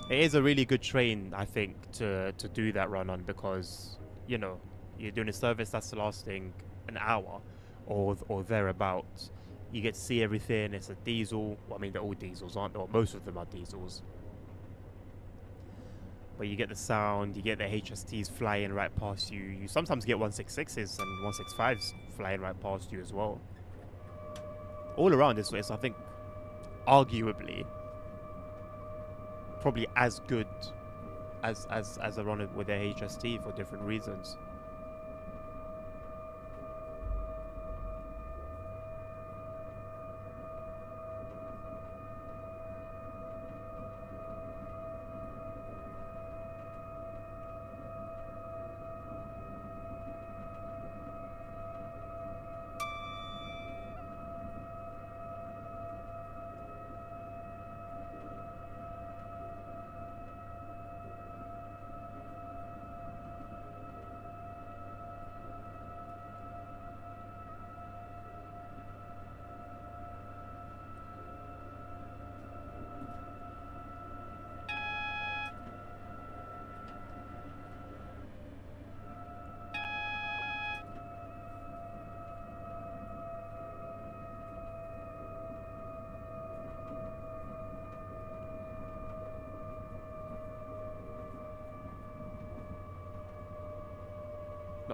It is a really good train, I think, to do that run on because, you know, you're doing a service that's lasting an hour or thereabouts. You get to see everything. It's a diesel. Well, I mean, they're all diesels, aren't they? Well, most of them are diesels. But you get the sound, you get the HSTs flying right past you. You sometimes get 166s and 165s flying right past you as well. All around this place, I think, arguably, probably as good as a run with their HST for different reasons.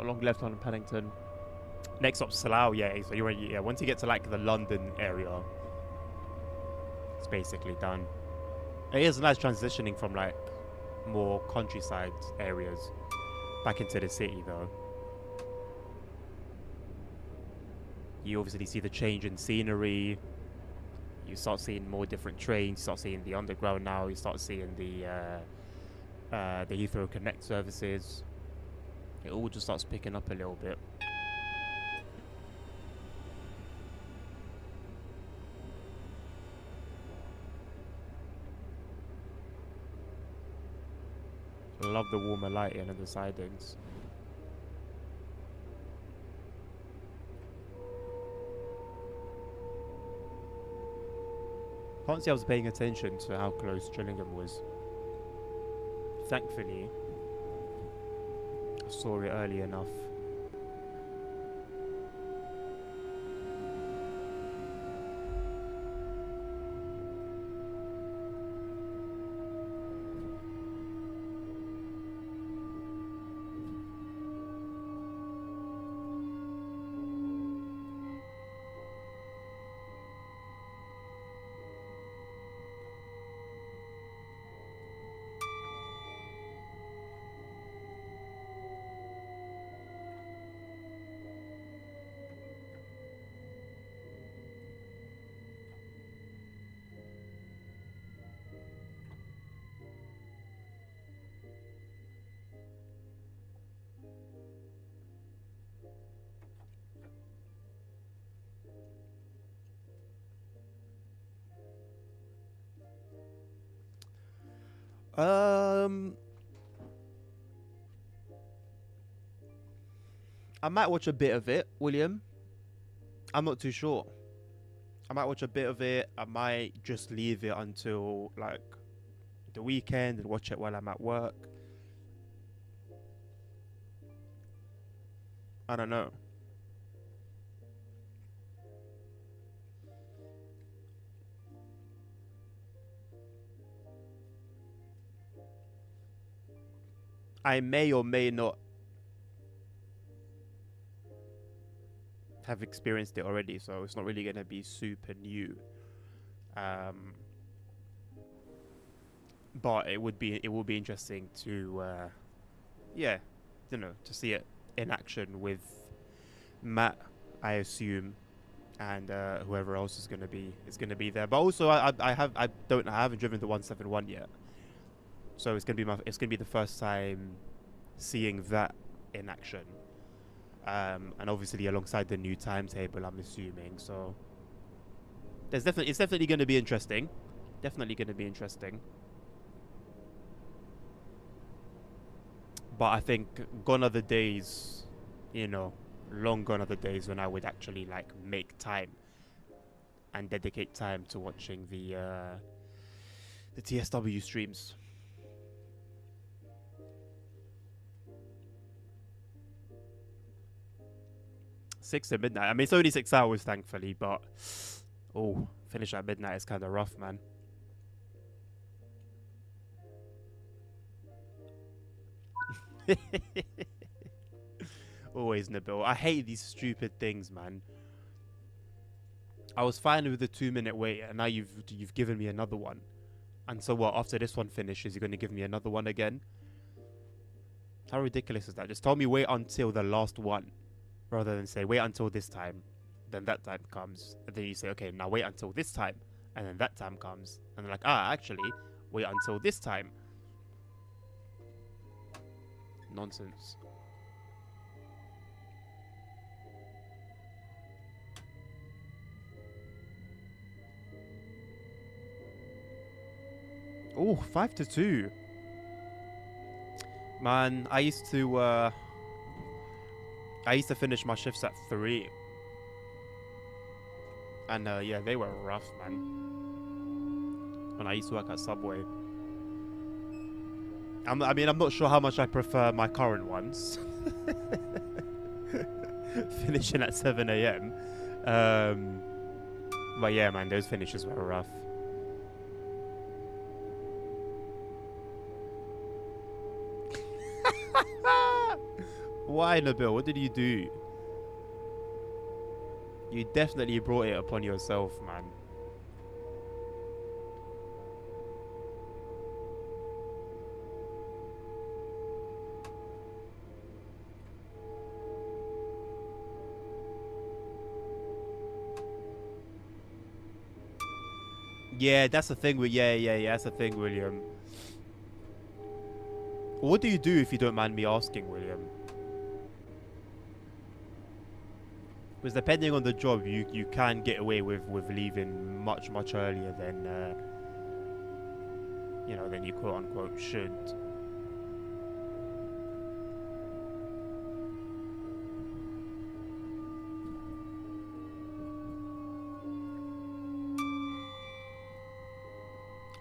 not long left on Paddington. Next stop, Slough. Yeah, so you're yeah. Once you get to like the London area, it's basically done. It is nice transitioning from like more countryside areas back into the city, though. You obviously see the change in scenery. You start seeing more different trains. You start seeing the underground now. You start seeing the Heathrow Connect services. It all just starts picking up a little bit. I love the warmer lighting and the sidings. Can't say I was paying attention to how close Gillingham was. Thankfully, I saw it early enough. I might watch a bit of it, William. I'm not too sure. I might watch a bit of it. I might just leave it until like the weekend and watch it while I'm at work. I don't know. I may or may not have experienced it already, so it's not really going to be super new. But it will be interesting to yeah, you know, to see it in action with Matt, I assume, and whoever else is going to be there. But also I haven't driven the 171 yet. So it's gonna be the first time seeing that in action, and obviously alongside the new timetable, I'm assuming. So it's definitely going to be interesting. Definitely going to be interesting. But I think gone are the days, you know, long gone are the days when I would actually like make time and dedicate time to watching the TSW streams. 6 to midnight. I mean, it's only 6 hours, thankfully, but finish at midnight is kind of rough, man. Always, Nabil. I hate these stupid things, man. I was fine with the 2-minute wait, and now you've given me another one. And so what? After this one finishes, you're going to give me another one again? How ridiculous is that? Just tell me wait until the last one, rather than say wait until this time, then that time comes, and then you say okay, now wait until this time, and then that time comes, and they're like, actually wait until this time. Nonsense. Oh, 5-2. Man, I used to finish my shifts at 3. And yeah, they were rough, man. When I used to work at Subway. I'm not sure how much I prefer my current ones. Finishing at 7 a.m. But yeah, man, those finishes were rough. Why, Nabil? What did you do? You definitely brought it upon yourself, man. Yeah, that's the thing with yeah. That's the thing, William. What do you do if you don't mind me asking, William? Because depending on the job, you can get away with leaving much earlier than than you quote unquote should.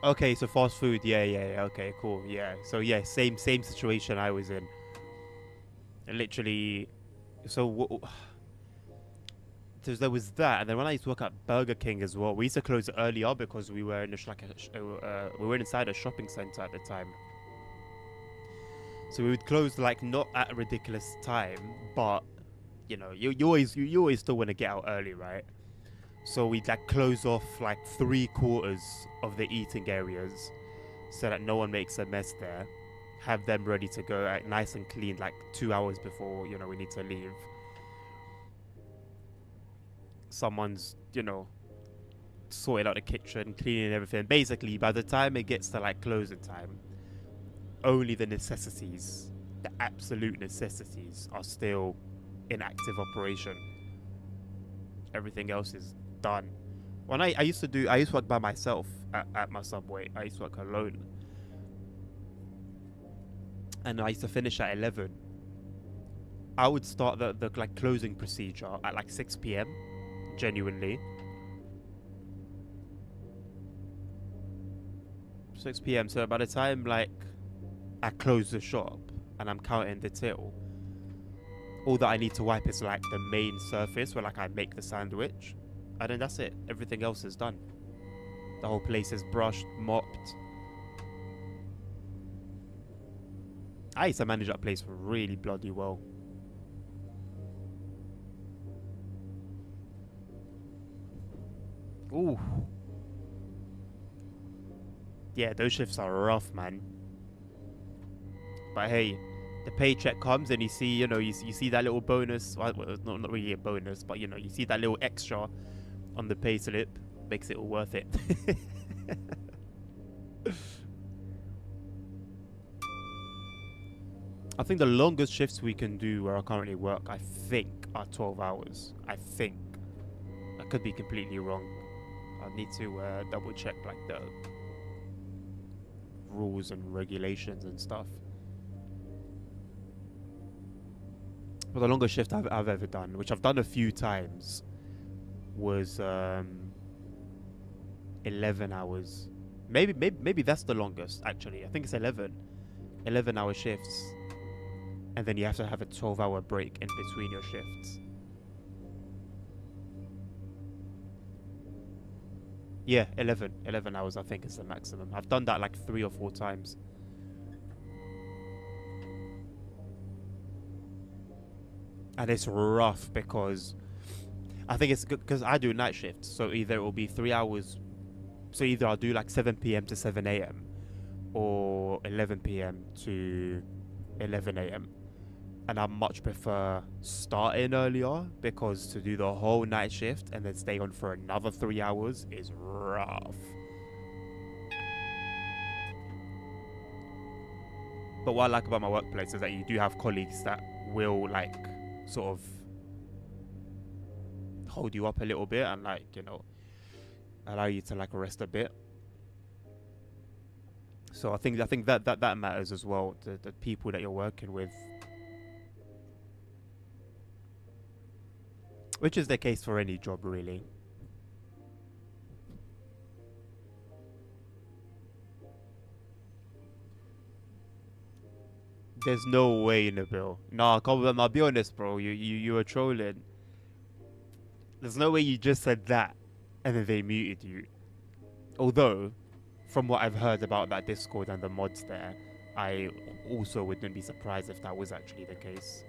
Okay, so fast food, yeah. Okay, cool, yeah. So yeah, same situation I was in. Literally, so there was that, and then when I used to work at Burger King as well, we used to close earlier because we were in we were inside a shopping center at the time. So we would close like not at a ridiculous time, but you always still want to get out early, right? So we'd like close off like 3/4 of the eating areas so that no one makes a mess there. Have them ready to go, like, nice and clean, like 2 hours before we need to leave. Someone's sorting out the kitchen, cleaning everything. Basically, by the time it gets to like closing time, only the necessities, the absolute necessities, are still in active operation. Everything else is done. When I used to work by myself at my Subway. I used to work alone, and I used to finish at 11. I would start the like closing procedure at like 6 p.m. Genuinely, 6 p.m. So by the time like I close the shop and I'm counting the till, all that I need to wipe is like the main surface where like I make the sandwich, and then that's it. Everything else is done. The whole place is brushed, mopped. I used to manage that place really bloody well. Ooh. Yeah, those shifts are rough, man. But hey, the paycheck comes and you see, you see that little bonus. Well, not really a bonus, but you see that little extra on the pay slip. Makes it all worth it. I think the longest shifts we can do where I currently work, I think, are 12 hours. I think. I could be completely wrong. I need to double check like the rules and regulations and stuff. But the longest shift I've ever done, which I've done a few times, was 11 hours. Maybe that's the longest actually. I think it's 11 hour shifts, and then you have to have a 12-hour break in between your shifts. Yeah, 11 hours I think is the maximum. I've done that like 3 or 4 times. And it's rough because I think it's good because I do night shifts. So either it will be 3 hours. So either I'll do like 7 p.m. to 7 a.m. or 11 p.m. to 11 a.m. And I much prefer starting earlier because to do the whole night shift and then stay on for another 3 hours is rough. But what I like about my workplace is that you do have colleagues that will like sort of hold you up a little bit and like allow you to like rest a bit. So I think that matters as well. The people that you're working with, which is the case for any job really. There's no way, Nabil. Nah, come on, I'll be honest, bro. You were trolling. There's no way you just said that and then they muted you. Although, from what I've heard about that Discord and the mods there, I also wouldn't be surprised if that was actually the case.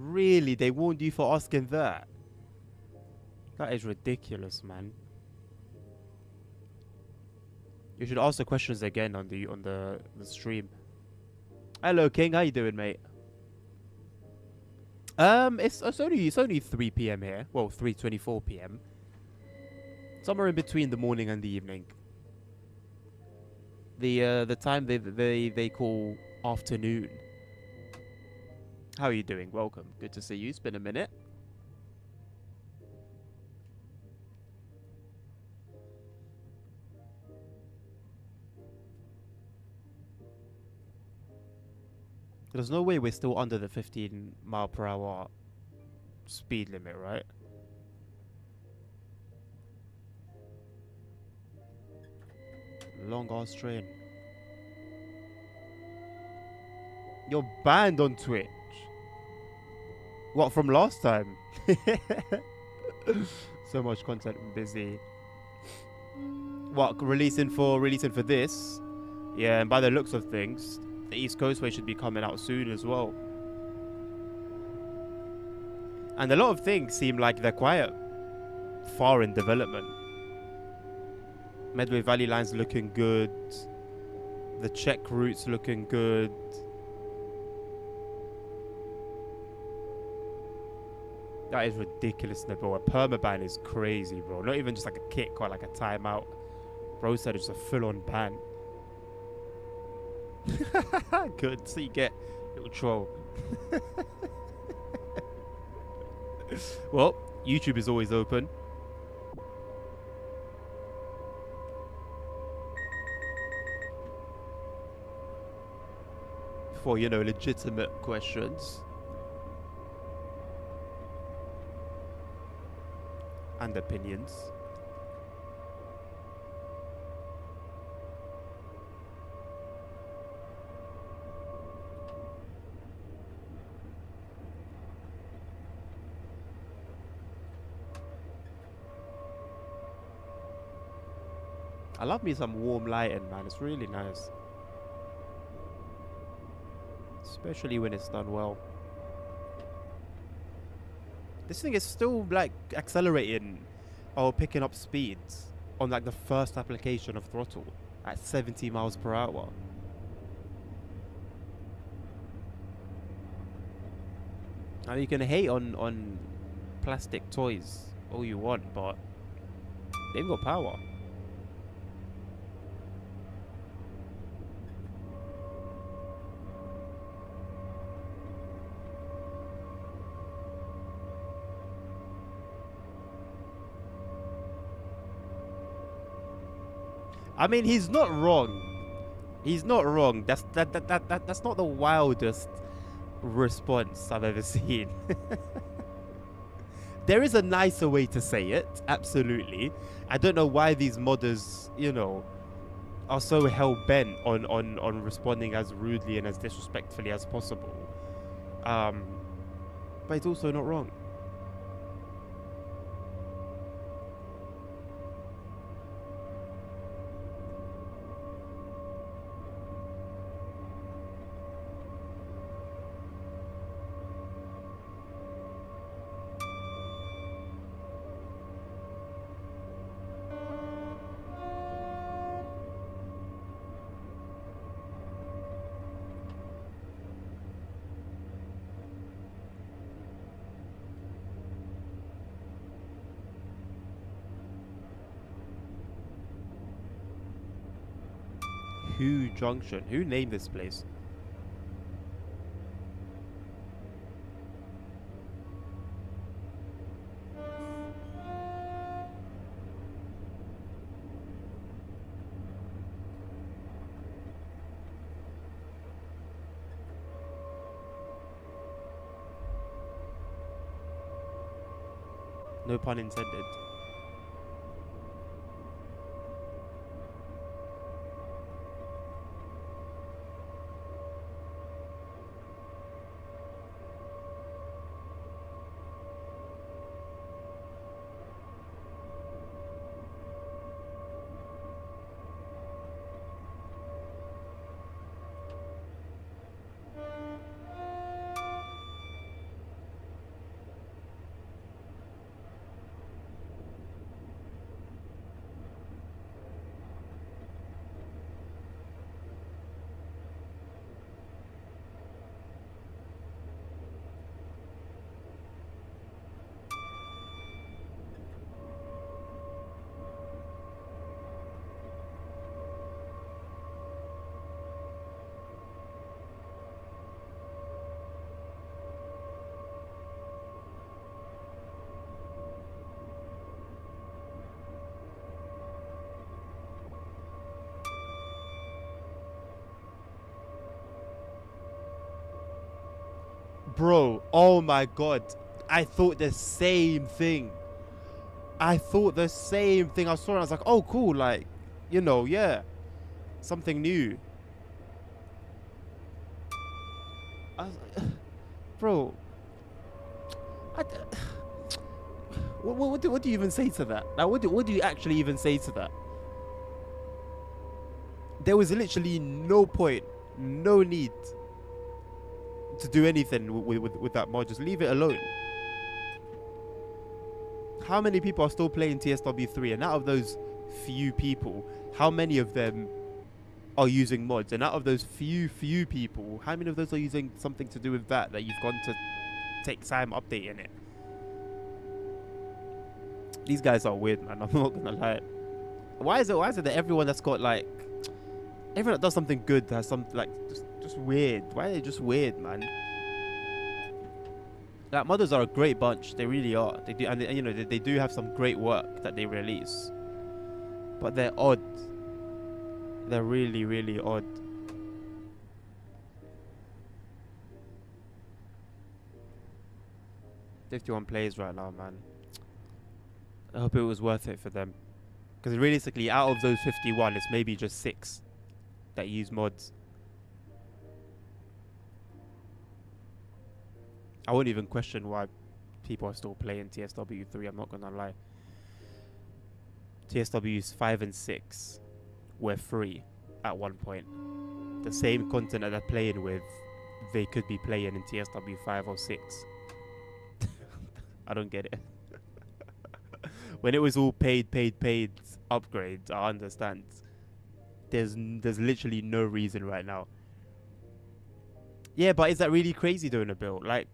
Really? They warned you for asking that? That is ridiculous, man. You should ask the questions again on the stream. Hello, King. How you doing, mate? It's only 3 p.m. here. Well, 3:24 p.m. Somewhere in between the morning and the evening. The time they call afternoon. How are you doing? Welcome. Good to see you. It's been a minute. There's no way we're still under the 15 mile per hour speed limit, right? Long ass train. You're banned on Twitch. What, from last time? So much content, I'm busy. What, releasing for this? Yeah, and by the looks of things, the East Coastway should be coming out soon as well. And a lot of things seem like they're quite far in development. Medway Valley Line's looking good. The Czech route's looking good. That is ridiculous, bro. A permaban is crazy, bro. Not even just like a kick or like a timeout. Bro said it's a full-on ban. Good. So you get little troll. Well, YouTube is always open. For, you know, legitimate questions. And opinions. I love me some warm lighting, man. It's really nice. Especially when it's done well. This thing is still like accelerating or picking up speeds on like the first application of throttle at 70 miles per hour. Now you can hate on plastic toys all you want, but they've got power. I mean, he's not wrong. He's not wrong. That's not the wildest response I've ever seen. There is a nicer way to say it, absolutely. I don't know why these modders, you know, are so hell-bent on responding as rudely and as disrespectfully as possible. But it's also not wrong. Who Junction? Who named this place? No pun intended. Bro, oh my god. I thought the same thing. I thought the same thing. I saw it, I was like, oh, cool. Like, you know, yeah. Something new. I was like, bro. What do you even say to that? Like, what do you actually even say to that? There was literally no point, no need to do anything with that mod. Just leave it alone. How many people are still playing TSW3? And out of those few people, how many of them are using mods? And out of those few people, how many of those are using something to do with that you've gone to take time updating it? These guys are weird, man. I'm not gonna lie. Why is it that everyone that's got like, everyone that does something good has something like just weird? Why are they just weird, man? Like, modders are a great bunch. They really are. They do, and you know, they do have some great work that they release. But they're odd. They're really, really odd. $51 plays right now, man. I hope it was worth it for them. Because realistically, out of those 51, it's maybe just 6 that use mods. I won't even question why people are still playing TSW3, I'm not gonna lie. TSWs 5 and 6 were free at one point. The same content that they're playing with, they could be playing in TSW 5 or 6. I don't get it. When it was all paid upgrades, I understand. There's literally no reason right now. Yeah, but is that really crazy doing a build? Like,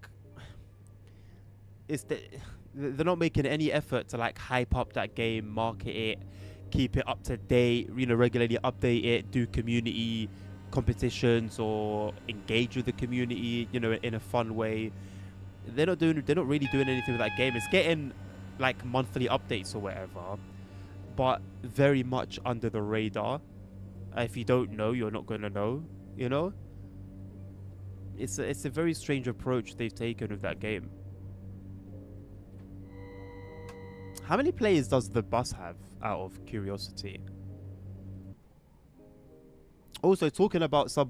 they're not making any effort to like hype up that game, market it, keep it up to date, you know, regularly update it, do community competitions or engage with the community, you know, in a fun way. They're not really doing anything with that game. It's getting like monthly updates or whatever, but very much under the radar. If you don't know, you're not gonna know, you know. It's a very strange approach they've taken with that game. How many players does the bus have, out of curiosity? Also, talking about the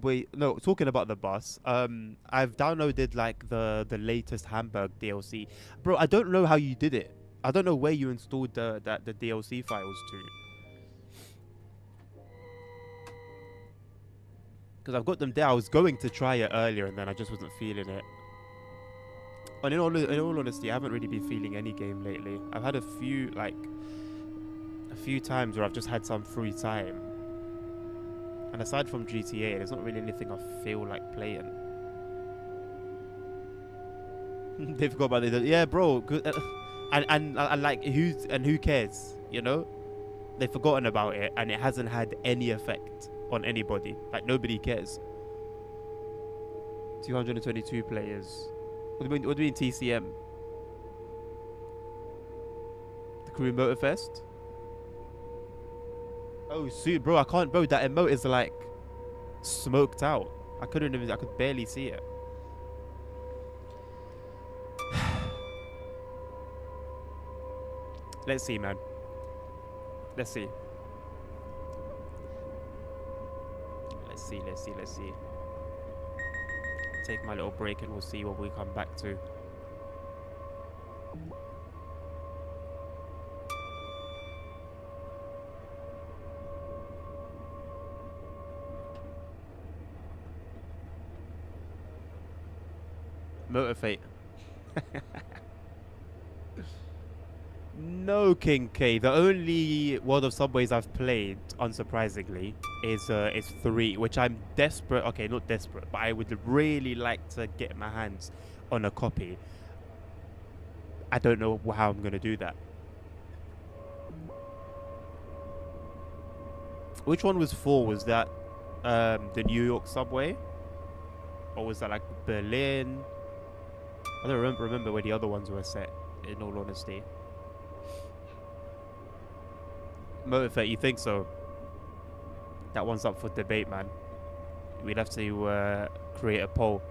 bus, I've downloaded like the latest Hamburg DLC. Bro, I don't know how you did it. I don't know where you installed the DLC files to. Because I've got them there. I was going to try it earlier and then I just wasn't feeling it. And in all honesty, I haven't really been feeling any game lately. I've had a few times where I've just had some free time. And aside from GTA, there's not really anything I feel like playing. They forgot about it. Yeah, bro. Good. And like, who cares? You know, they've forgotten about it, and it hasn't had any effect on anybody. Like, nobody cares. 222 players. What do you mean TCM? The Crew Motorfest? Oh, sweet, bro. I can't, bro. That emote is like smoked out. I could barely see it. Let's see, man. Let's see. Let's see. Take my little break and we'll see what we come back to. Motivate. No, King K. The only World of Subways I've played, unsurprisingly, is 3, which I'm desperate. Okay, not desperate, but I would really like to get my hands on a copy. I don't know how I'm gonna do that. Which one was 4? Was that the New York subway, or was that like Berlin? I don't remember where the other ones were set, in all honesty. Motivate, you think so? That one's up for debate, man. We'd have to create a poll.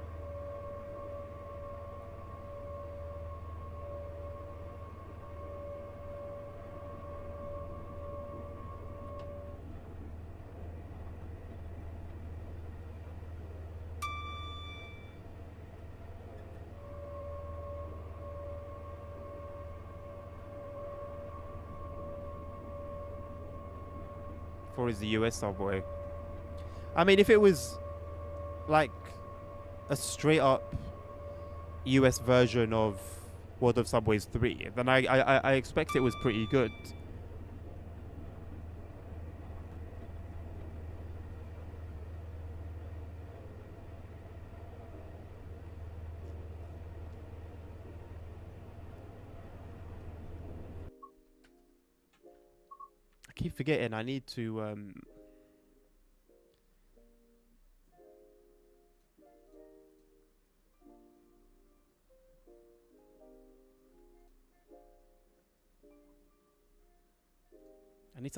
4 is the US subway. I mean, if it was like a straight up US version of World of Subways 3, then I expect it was pretty good. I keep forgetting I need to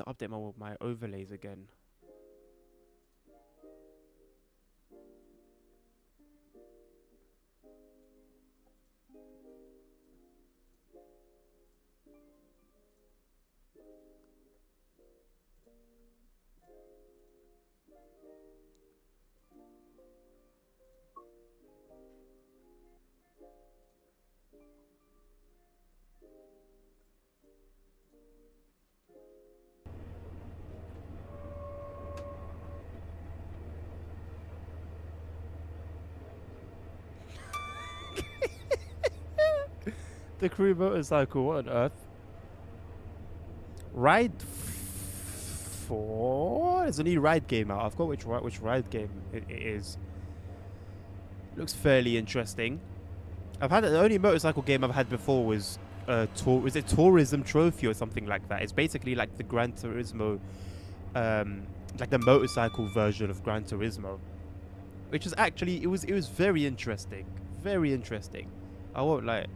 update my overlays again. The crew motorcycle, what on earth? Ride 4? There's a new ride game out. I forgot which ride game it is. Looks fairly interesting. The only motorcycle game I've had before was is it Tourism Trophy or something like that? It's basically like the Gran Turismo, like the motorcycle version of Gran Turismo, which is actually it was very interesting, very interesting. I won't lie.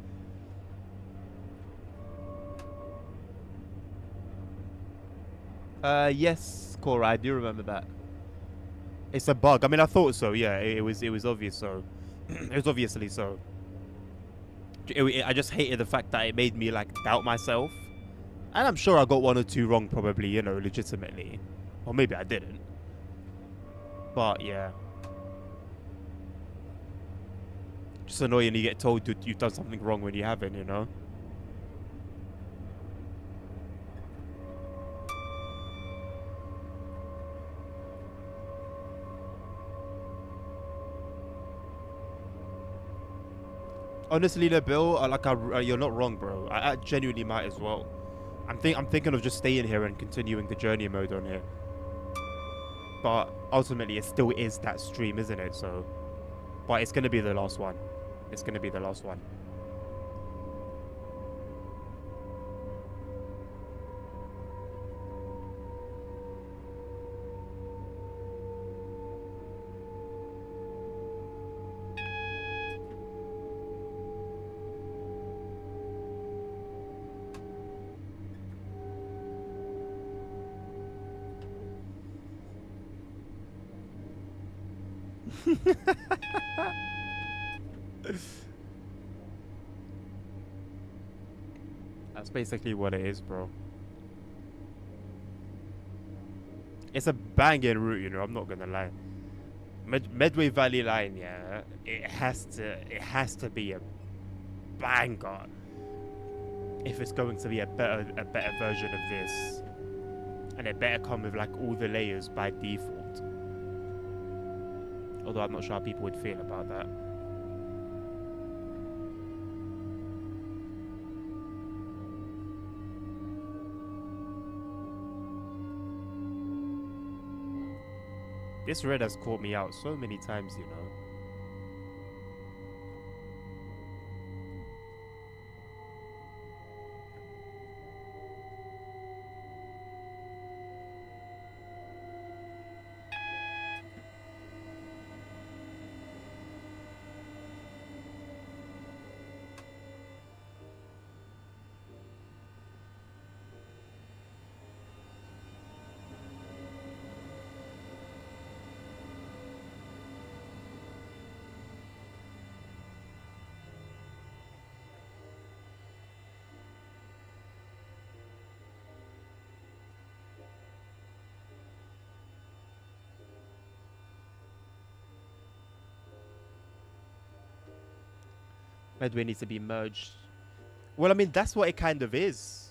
Yes, Cora, I do remember that. It's a bug. I mean, I thought so. Yeah, it was obvious. So it was obviously so. I just hated the fact that it made me like doubt myself, and I'm sure I got 1 or 2 wrong, probably, you know, legitimately, or maybe I didn't. But yeah, just annoying. You get told you've done something wrong when you haven't, you know. Honestly, Nabil, you're not wrong, bro. I genuinely might as well. I'm thinking of just staying here and continuing the journey mode on here. But ultimately, it still is that stream, isn't it? So, but it's gonna be the last one. It's gonna be the last one. That's basically what it is, bro. It's a banging route, you know. I'm not gonna lie. Medway Valley Line, yeah. It has to be a banger if it's going to be a better version of this, and it better come with like all the layers by default. Although I'm not sure how people would feel about that. This red has caught me out so many times, you know. Medway needs to be merged. Well, I mean, that's what it kind of is.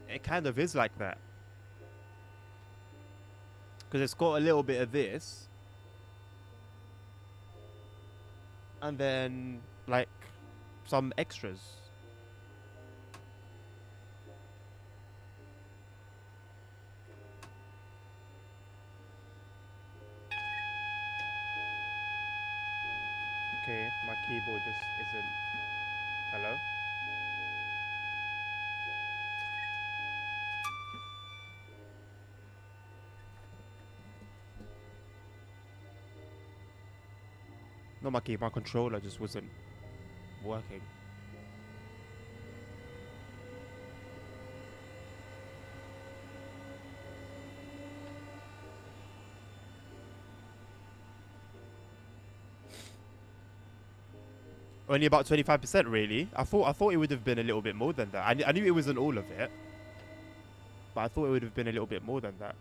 It kind of is like that. Because it's got a little bit of this. And then, like, some extras. Okay, my keyboard just isn't... Hello? Not my key, my controller just wasn't working. Only about 25%, really. I thought it would have been a little bit more than that. I knew it wasn't all of it, but I thought it would have been a little bit more than that.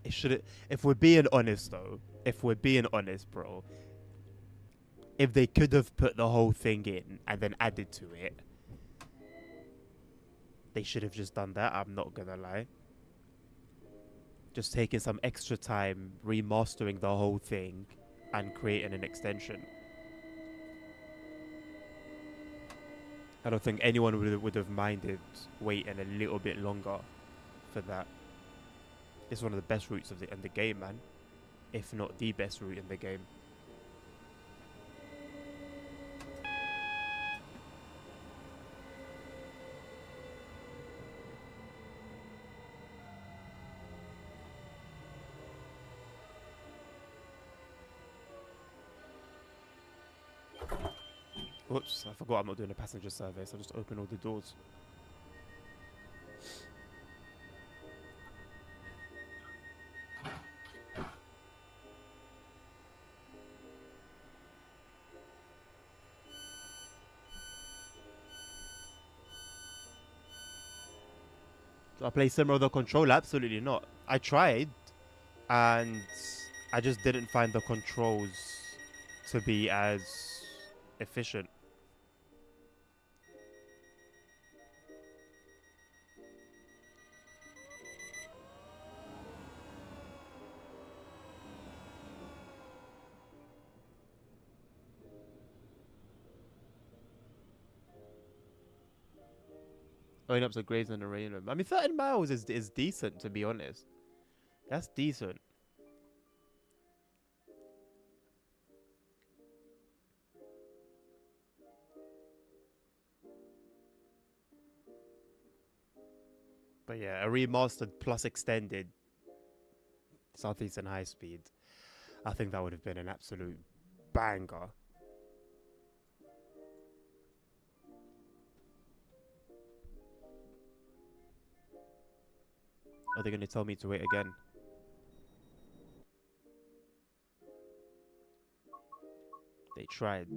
It should. If we're being honest, though, if we're being honest, bro, if they could have put the whole thing in and then added to it, they should have just done that. I'm not gonna lie. Just taking some extra time remastering the whole thing and creating an extension. I don't think anyone would have minded waiting a little bit longer for that. It's one of the best routes in the game, man. If not the best route in the game. Whoops, I forgot I'm not doing a passenger survey, so I'll just open all the doors. Do I play Simmer with the controller? Absolutely not. I tried, and I just didn't find the controls to be as efficient. Going up to Graves and Arena. I mean, 13 miles is decent, to be honest. That's decent. But yeah, a remastered plus extended Southeastern High Speed. I think that would have been an absolute banger. Are they going to tell me to wait again? They tried.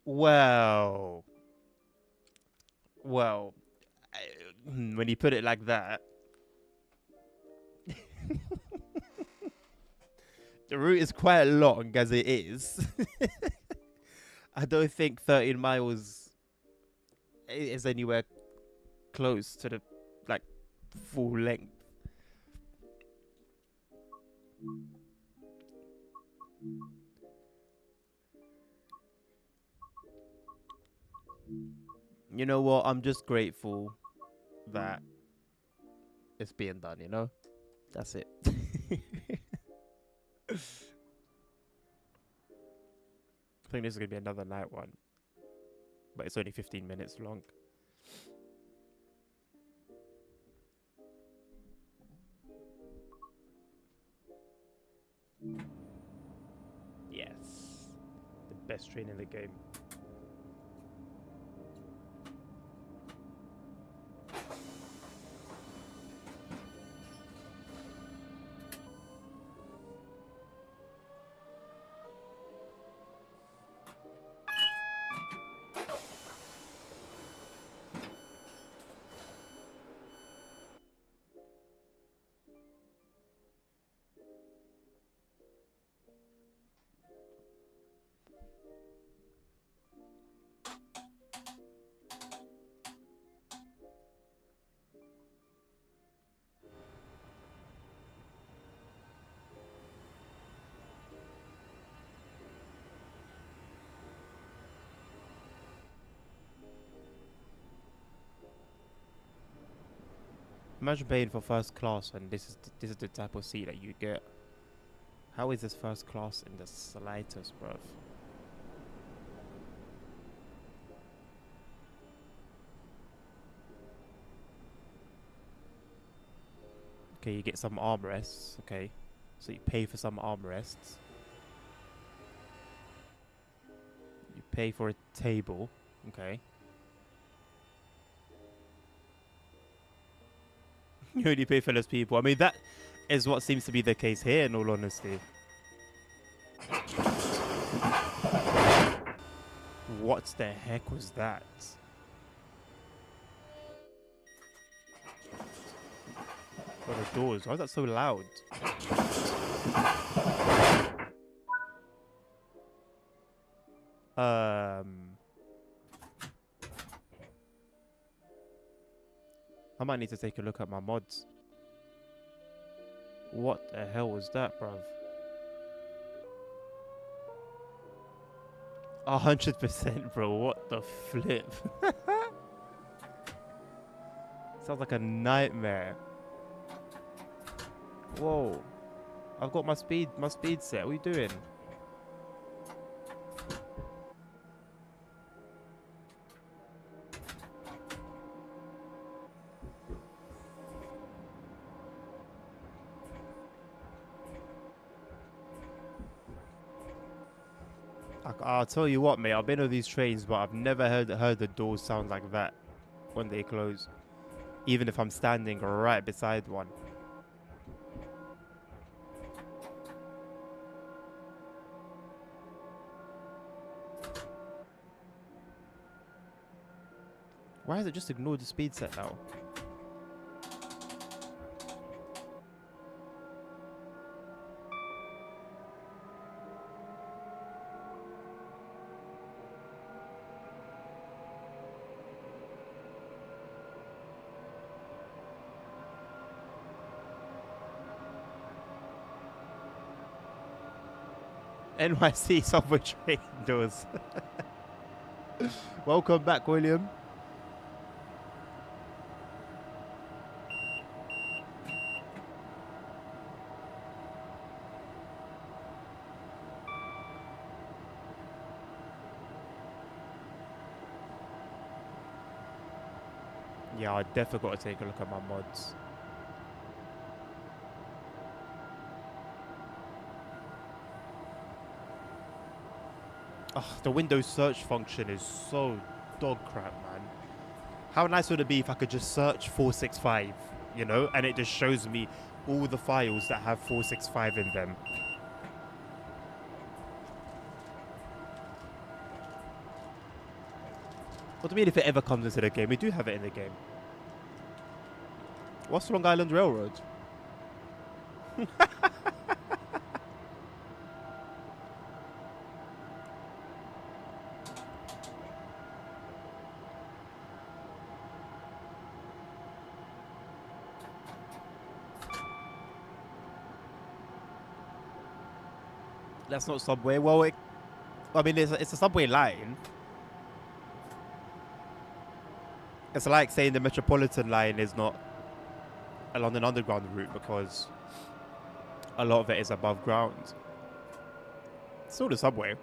Well, when you put it like that, the route is quite long as it is. I don't think 13 miles is anywhere close to the like full length. You know what? I'm just grateful that it's being done, you know? That's it. I think this is going to be another night one. But it's only 15 minutes long. Yes. The best train in the game. imagine paying for first class and this is the type of seat that you get. How is this first class in the slightest, bruv? Okay, you get some armrests. Okay, so you pay for some armrests. You pay for a table. Okay. You only pay for those people. I mean, that is what seems to be the case here, in all honesty. What the heck was that? Oh, the doors. Why is that so loud? I might need to take a look at my mods. What the hell was that, bruv? 100%, bro. What the flip? Sounds like a nightmare. Whoa. I've got my speed set. What are you doing? I'll tell you what, mate. I've been on these trains, but I've never heard the doors sound like that when they close. Even if I'm standing right beside one. Why has it just ignored the speed set now? NYC subway train doors. Welcome back, William. Yeah, I definitely got to take a look at my mods. Oh, the Windows search function is so dog crap, man. How nice would it be if I could just search 465, you know, and it just shows me all the files that have 465 in them. What do you mean if it ever comes into the game? We do have it in the game. What's Long Island Railroad? That's not subway. Well, I mean, it's a subway line. It's like saying the Metropolitan line is not a London Underground route because a lot of it is above ground. It's still the subway.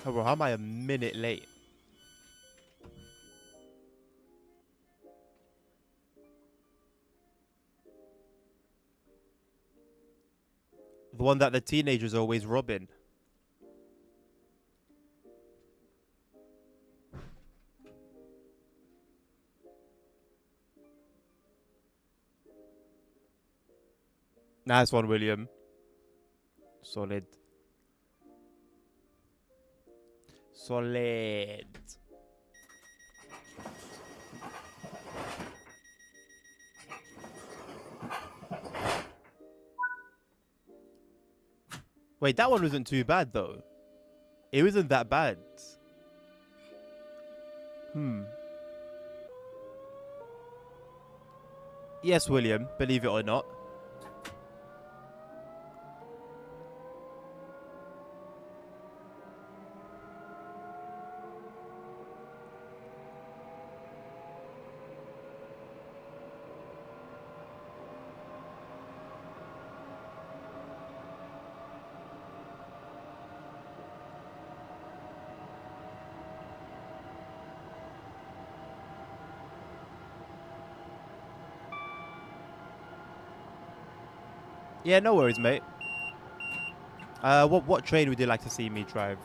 Oh, bro, how am I a minute late? The one that the teenagers are always robbing. Nice one, William. Solid. Solid. Wait, that one wasn't too bad though. It wasn't that bad. Yes, William, believe it or not. Yeah, no worries, mate. What train would you like to see me drive?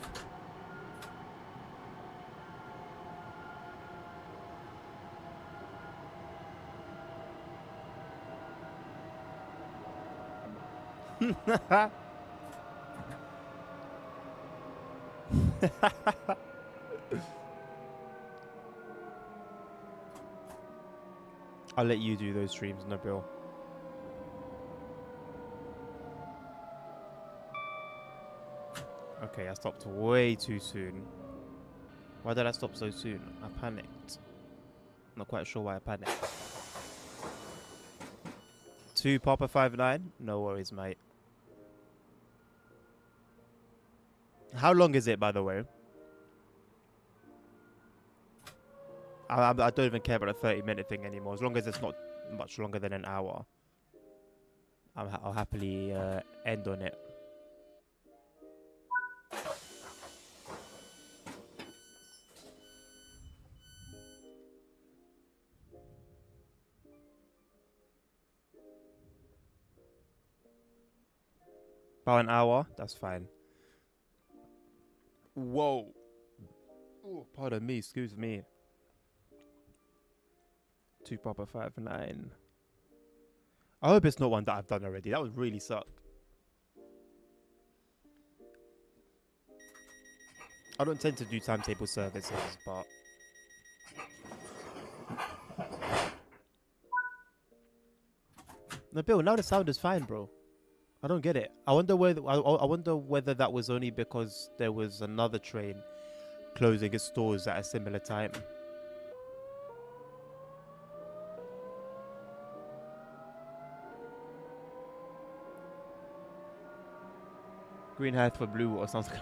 I'll let you do those streams, Nabil. Okay, I stopped way too soon. Why did I stop so soon? I panicked. Not quite sure why I panicked. 2 Papa 59? No worries, mate. How long is it, by the way? I don't even care about the 30-minute thing anymore. As long as it's not much longer than an hour, I'll happily end on it. About an hour? That's fine. Whoa. Oh, pardon me. Excuse me. 2 Papa 59. I hope it's not one that I've done already. That would really suck. I don't tend to do timetable services, but... No, Bill, now the sound is fine, bro. I don't get it. I wonder whether that was only because there was another train closing its doors at a similar time. Green hat for blue or something.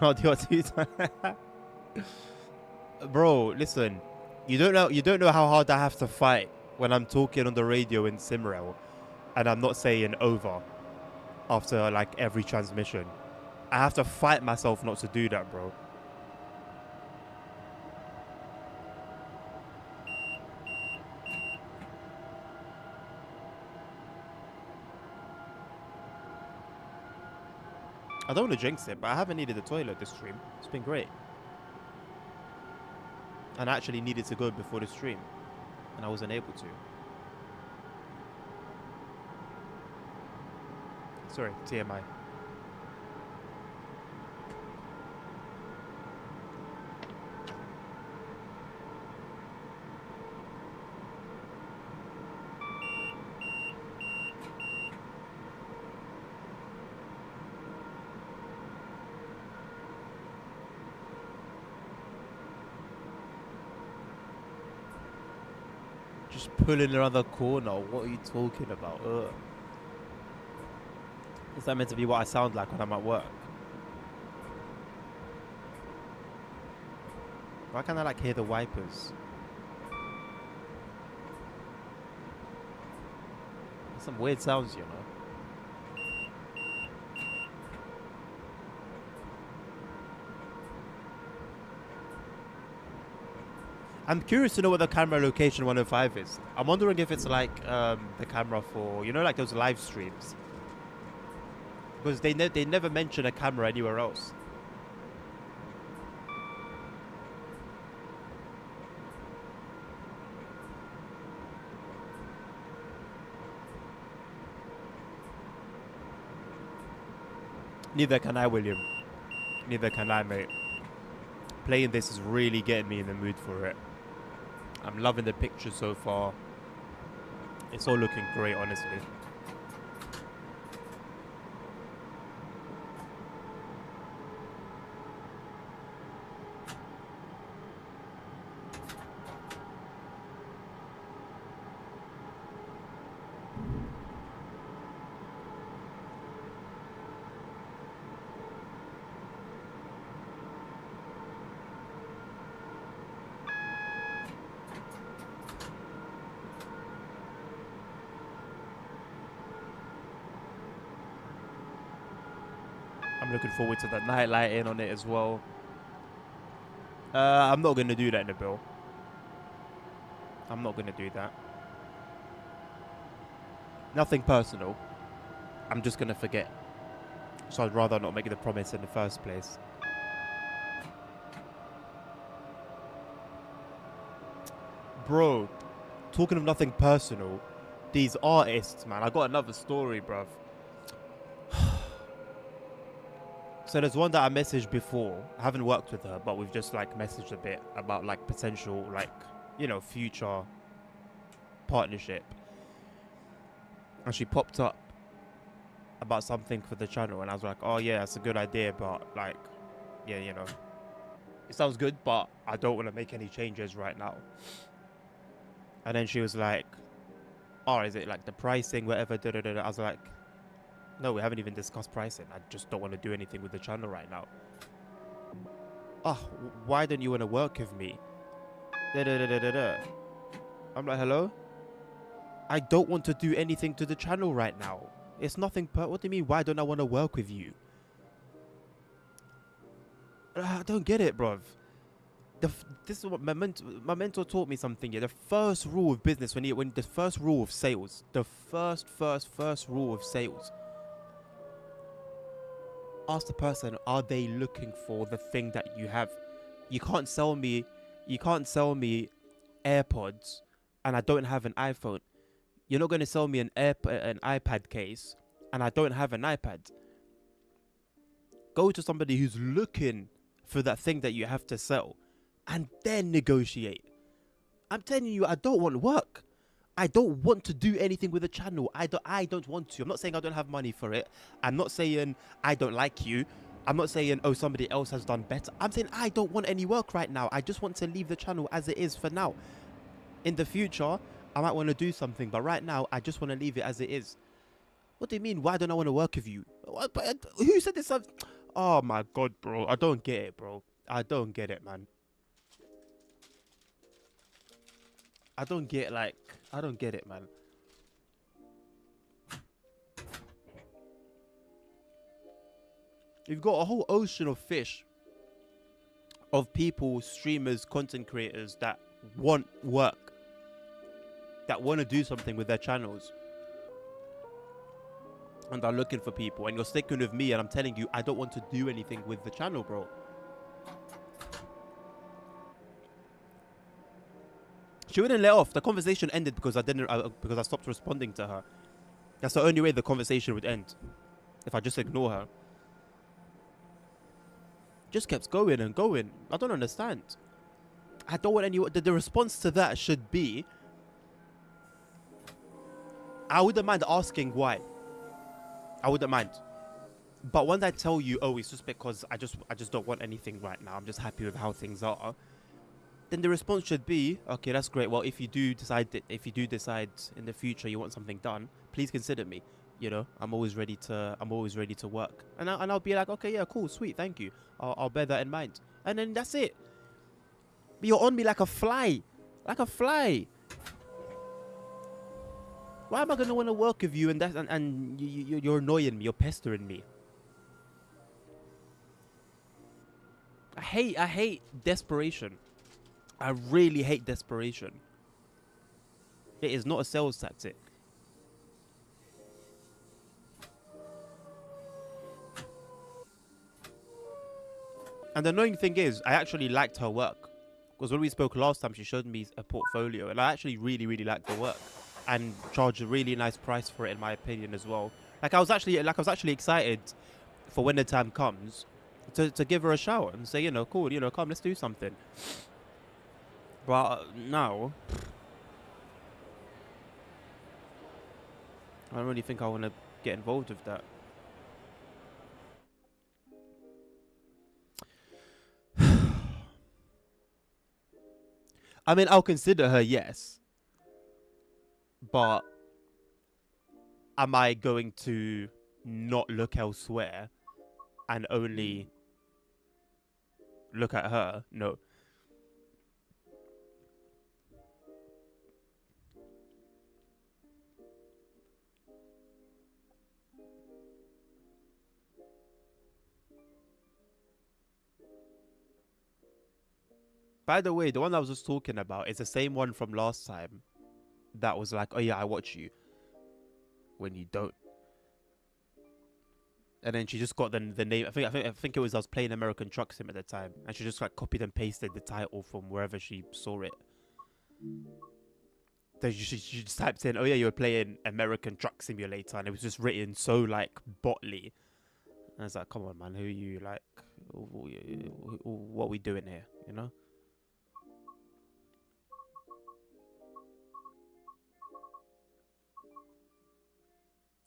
Bro, listen. You don't know how hard I have to fight when I'm talking on the radio in Simrel and I'm not saying over after like every transmission. I have to fight myself not to do that, bro. I don't want to jinx it, but I haven't needed the toilet this stream. It's been great. And I actually needed to go before the stream, and I wasn't able to. Sorry, TMI. Just pulling around the corner. What are you talking about? Ugh. Is that meant to be what I sound like when I'm at work? Why can't I like hear the wipers? Some weird sounds, you know. I'm curious to know what the camera location 105 is. I'm wondering if it's like the camera for, you know, like those live streams. Because they never mention a camera anywhere else. Neither can I, William. Neither can I, mate. Playing this is really getting me in the mood for it. I'm loving the pictures so far. It's all looking great, honestly. I'm looking forward to that night lighting on it as well. I'm not going to do that, Nabil. I'm not going to do that. Nothing personal. I'm just going to forget. So I'd rather not make the promise in the first place. Bro, talking of nothing personal, these artists, man. I got another story, bruv. So there's one that I messaged before. I haven't worked with her, but we've just like messaged a bit about like potential, like, you know, future partnership. And she popped up about something for the channel, and I was like, oh yeah, that's a good idea, but like, yeah, you know, it sounds good, but I don't want to make any changes right now. And then she was like, oh, is it like the pricing, whatever, da da da. I was like, no, we haven't even discussed pricing. I just don't want to do anything with the channel right now. Oh, why don't you want to work with me? Da da da da da da. I'm like, hello? I don't want to do anything to the channel right now. It's nothing what do you mean, why don't I want to work with you? I don't get it, bruv. This is what my mentor taught me something. Yeah, the first rule of business, when the first rule of sales, the first rule of sales. Ask the person, are they looking for the thing that you have? You can't sell me AirPods and I don't have an iPhone. You're not going to sell me an iPad case and I don't have an iPad. Go to somebody who's looking for that thing that you have to sell and then negotiate. I'm telling you, I don't want work. I don't want to do anything with the channel. I don't want to. I'm not saying I don't have money for it. I'm not saying I don't like you. I'm not saying, oh, somebody else has done better. I'm saying I don't want any work right now. I just want to leave the channel as it is for now. In the future, I might want to do something, but right now, I just want to leave it as it is. What do you mean? Why don't I want to work with you? Who said this? Oh my God, bro. I don't get it, bro. I don't get it, man. I don't get it, man. You've got a whole ocean of fish, of people, streamers, content creators that want work, that want to do something with their channels, and are looking for people, and you're sticking with me, and I'm telling you, I don't want to do anything with the channel, bro. She wouldn't let off. The conversation ended because because I stopped responding to her. That's the only way the conversation would end, if I just ignore her. Just kept going and going. I don't understand. I don't want anyone. The response to that should be, I wouldn't mind asking why. I wouldn't mind. But when I tell you, oh, it's just because I just don't want anything right now, I'm just happy with how things are, then the response should be, okay, that's great. Well, if you do decide in the future you want something done, please consider me. You know, I'm always ready to work. And I'll be like, okay, yeah, cool, sweet, thank you. I'll bear that in mind. And then that's it. But you're on me like a fly. Like a fly. Why am I gonna want to work with you and you're annoying me, you're pestering me? I hate desperation. I really hate desperation. It is not a sales tactic. And the annoying thing is, I actually liked her work. Because when we spoke last time, she showed me a portfolio. And I actually really, really liked the work. And charged a really nice price for it, in my opinion, as well. I was actually excited for when the time comes to give her a shout and say, cool, come, let's do something. But now, I don't really think I want to get involved with that. I mean, I'll consider her, yes. But am I going to not look elsewhere and only look at her? No. By the way, the one I was just talking about is the same one from last time. That was like, oh yeah, I watch you when you don't. And then she just got the name. I think it was I was playing American Truck Sim at the time, and she just like copied and pasted the title from wherever she saw it. Then she just typed in, oh yeah, you were playing American Truck Simulator, and it was just written so like botly. And I was like, come on, man, who are you, like, what are we doing here, you know?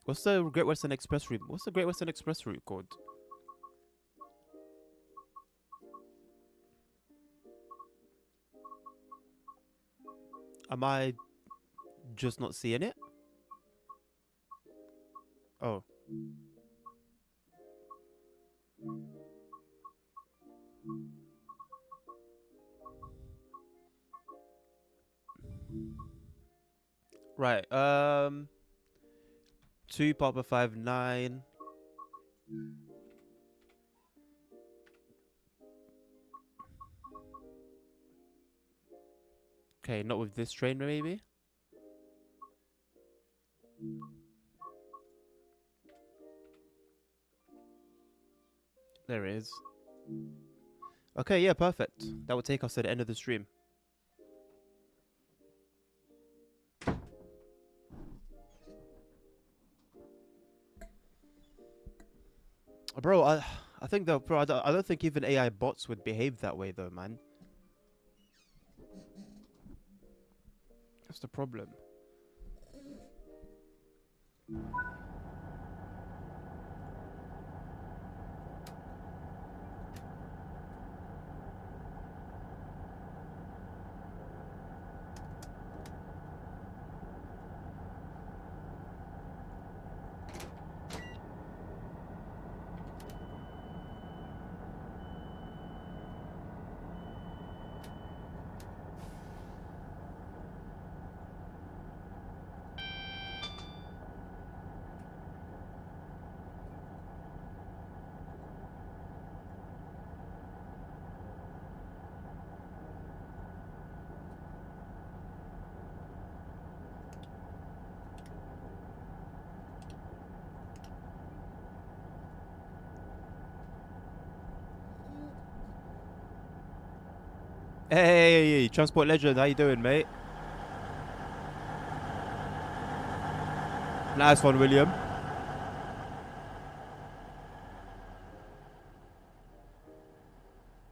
What's the Great Western Express route? What's the Great Western Express route called? Am I just not seeing it? Oh. Right. 2 Papa 5 9. Okay, not with this train, maybe. There it is. Okay, yeah, perfect. That would take us to the end of the stream. Bro, I think though, bro, I don't think even AI bots would behave that way though, man. That's the problem. Hey, Transport Legend, how you doing, mate? Nice one, William.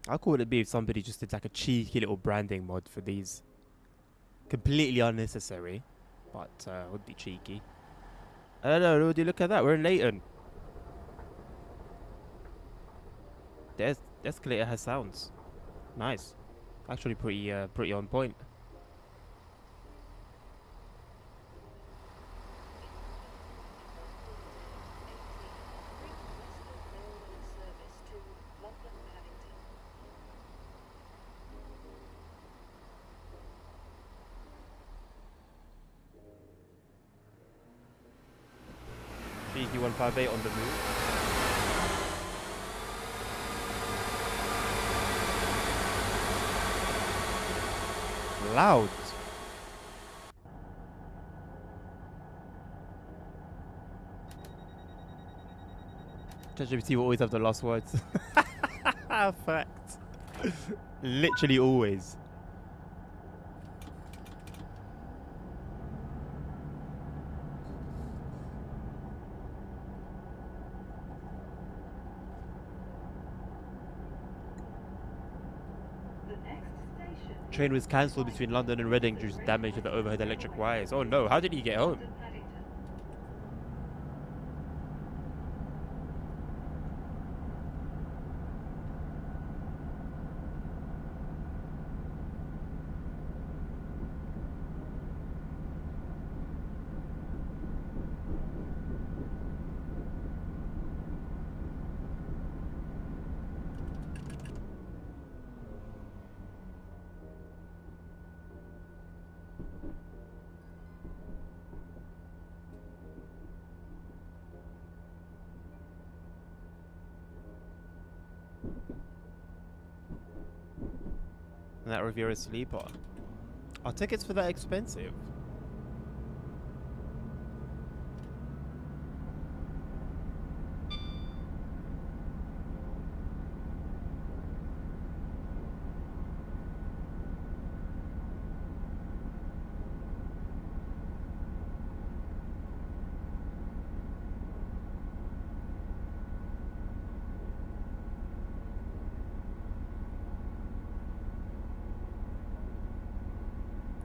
How cool would it be if somebody just did like a cheeky little branding mod for these? Completely unnecessary, but would be cheeky. I don't know, would you look at that? We're in Leighton. The escalator has sounds. Nice. Actually pretty on point. Cheeky 158 on the move. Loud. ChatGPT will always have the last words. Fact. Literally always. Train was cancelled between London and Reading due to damage to the overhead electric wires. Oh no, how did he get home? And that Riviera sleeper. Are tickets for that expensive?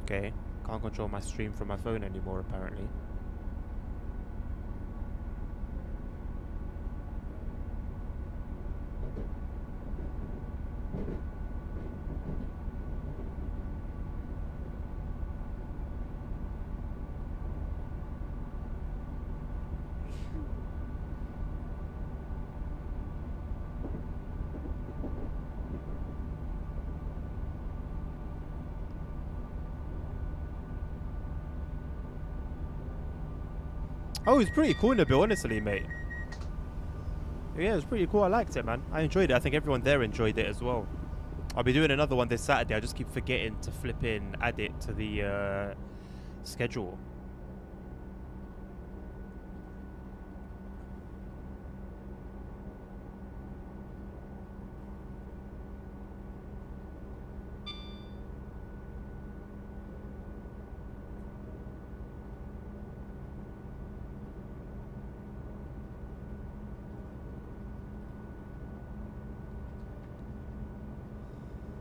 Okay, can't control my stream from my phone anymore apparently. Oh, it's pretty cool in the bill, honestly, mate. Yeah, it was pretty cool. I liked it, man. I enjoyed it. I think everyone there enjoyed it as well. I'll be doing another one this Saturday. I just keep forgetting to flip in, add it to the schedule.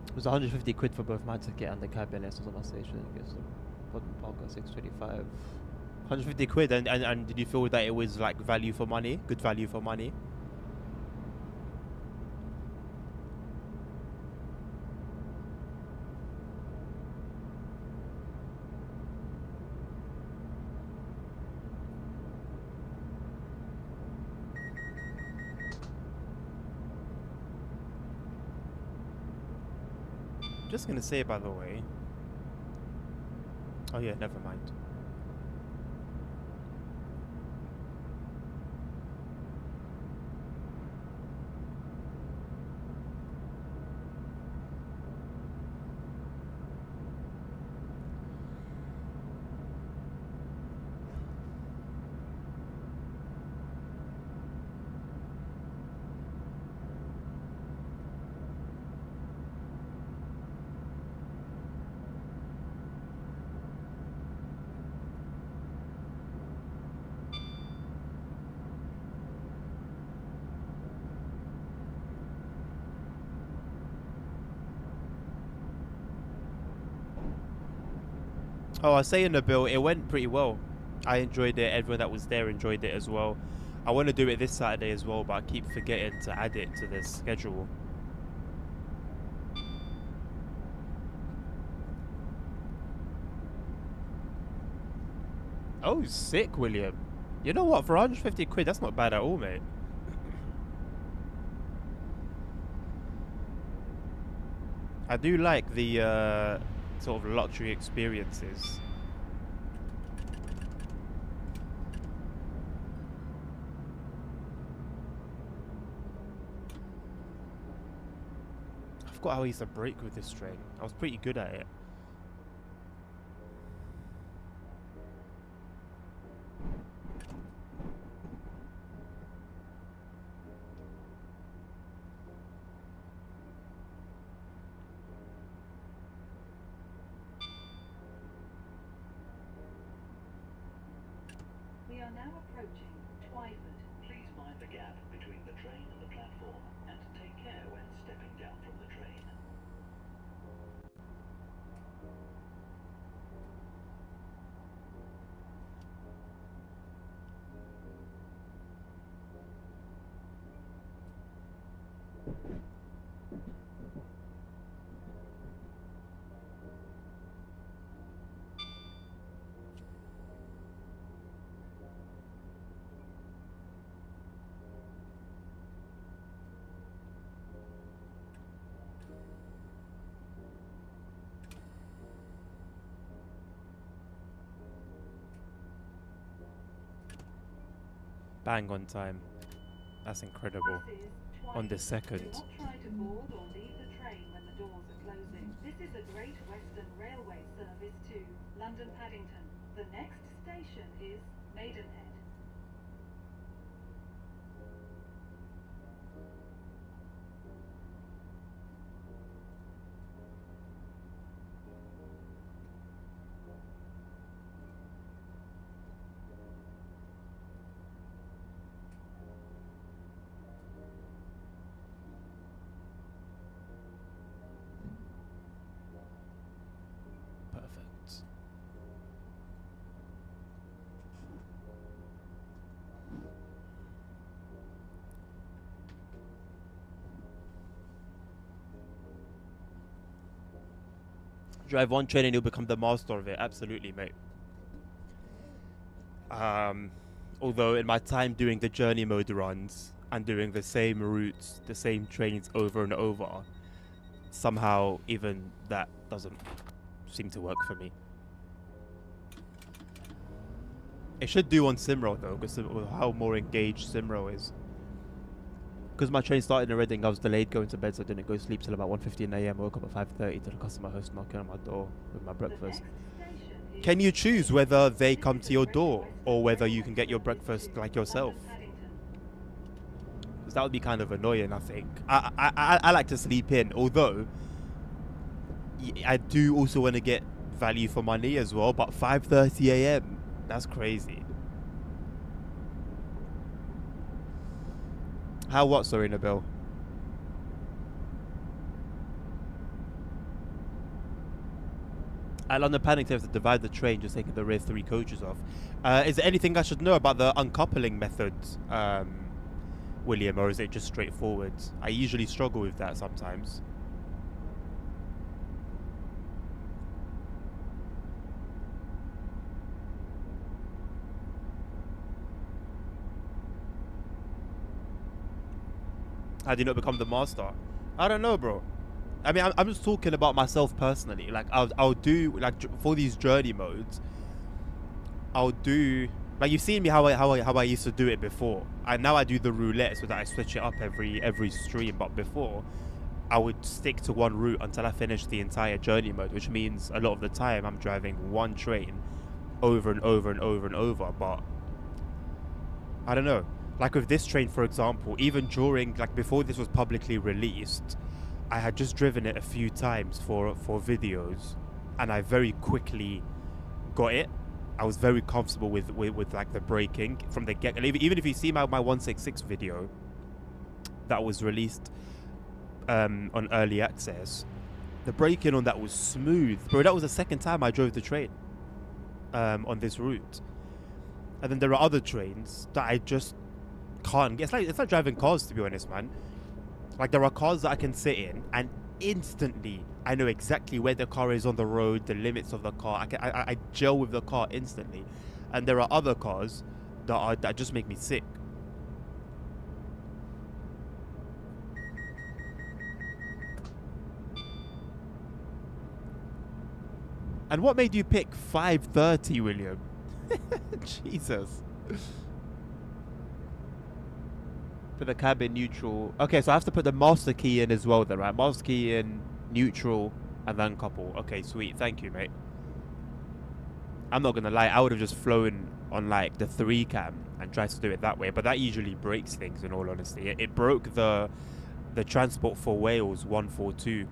It was 150 quid for both my ticket and the cabin lessons on my station. I guess Parker 625. 150 quid, and did you feel that it was like value for money? Good value for money? Just gonna say, by the way. Oh yeah, never mind. Oh, I say in the bill, it went pretty well. I enjoyed it. Everyone that was there enjoyed it as well. I want to do it this Saturday as well, but I keep forgetting to add it to the schedule. Oh, sick, William. You know what? For 150 quid, that's not bad at all, mate. I do like the sort of luxury experiences. I forgot how I used to brake with this train. I was pretty good at it. We are now approaching Twyford. Please mind the gap between the train and the platform and take care when stepping down from the train. Bang on time. That's incredible. This is On the Twyford. second. Do not try to board or leave the train when the doors are closing. This is a Great Western Railway service to London Paddington. The next station is Maidenhead. Perfect. Drive one train and you'll become the master of it. Absolutely, mate. Although in my time doing the journey mode runs and doing the same routes, the same trains over and over, somehow even that doesn't seem to work for me. It should do on Simro though, because how more engaged Simro is. Because my train started in Reading, I was delayed going to bed, so I didn't go to sleep till about 1:15 a.m. Woke up at 5:30 to the customer host knocking on my door with my breakfast. Can you choose whether they come to your door or whether you can get your breakfast like yourself? Because that would be kind of annoying, I think. I like to sleep in, although I do also want to get value for money as well. But 5:30 a.m. that's crazy. How what, sorry, Nabil? At London Paddington, you have to divide the train, just taking the rear 3 coaches off. Is there anything I should know about the uncoupling method, William, or is it just straightforward? I usually struggle with that sometimes. How do you not become the master? I don't know, bro. I mean, I'm just talking about myself personally. Like, I'll do, like, for these journey modes, I'll do, like, you've seen me how I used to do it before. And now I do the roulette so that I switch it up every stream. But before, I would stick to one route until I finished the entire journey mode, which means a lot of the time I'm driving one train over and over and over and over. But I don't know. Like with this train, for example, even during, like, before this was publicly released, I had just driven it a few times for videos, and I very quickly got it. I was very comfortable with like the braking from the get. Even if you see my 166 video that was released on early access, the braking on that was smooth, bro. That was the second time I drove the train on this route. And then there are other trains that I just can't get. It's like driving cars, to be honest, man. Like, there are cars that I can sit in and instantly I know exactly where the car is on the road, the limits of the car. I gel with the car instantly. And there are other cars that just make me sick. And what made you pick 5:30, William? Jesus. Put the cabin neutral. Okay, so I have to put the master key in as well then, right? Master key in, neutral, and then couple. Okay, sweet. Thank you, mate. I'm not gonna lie, I would have just flown on like the 3 cam and tried to do it that way, but that usually breaks things, in all honesty. It broke the Transport for Wales 142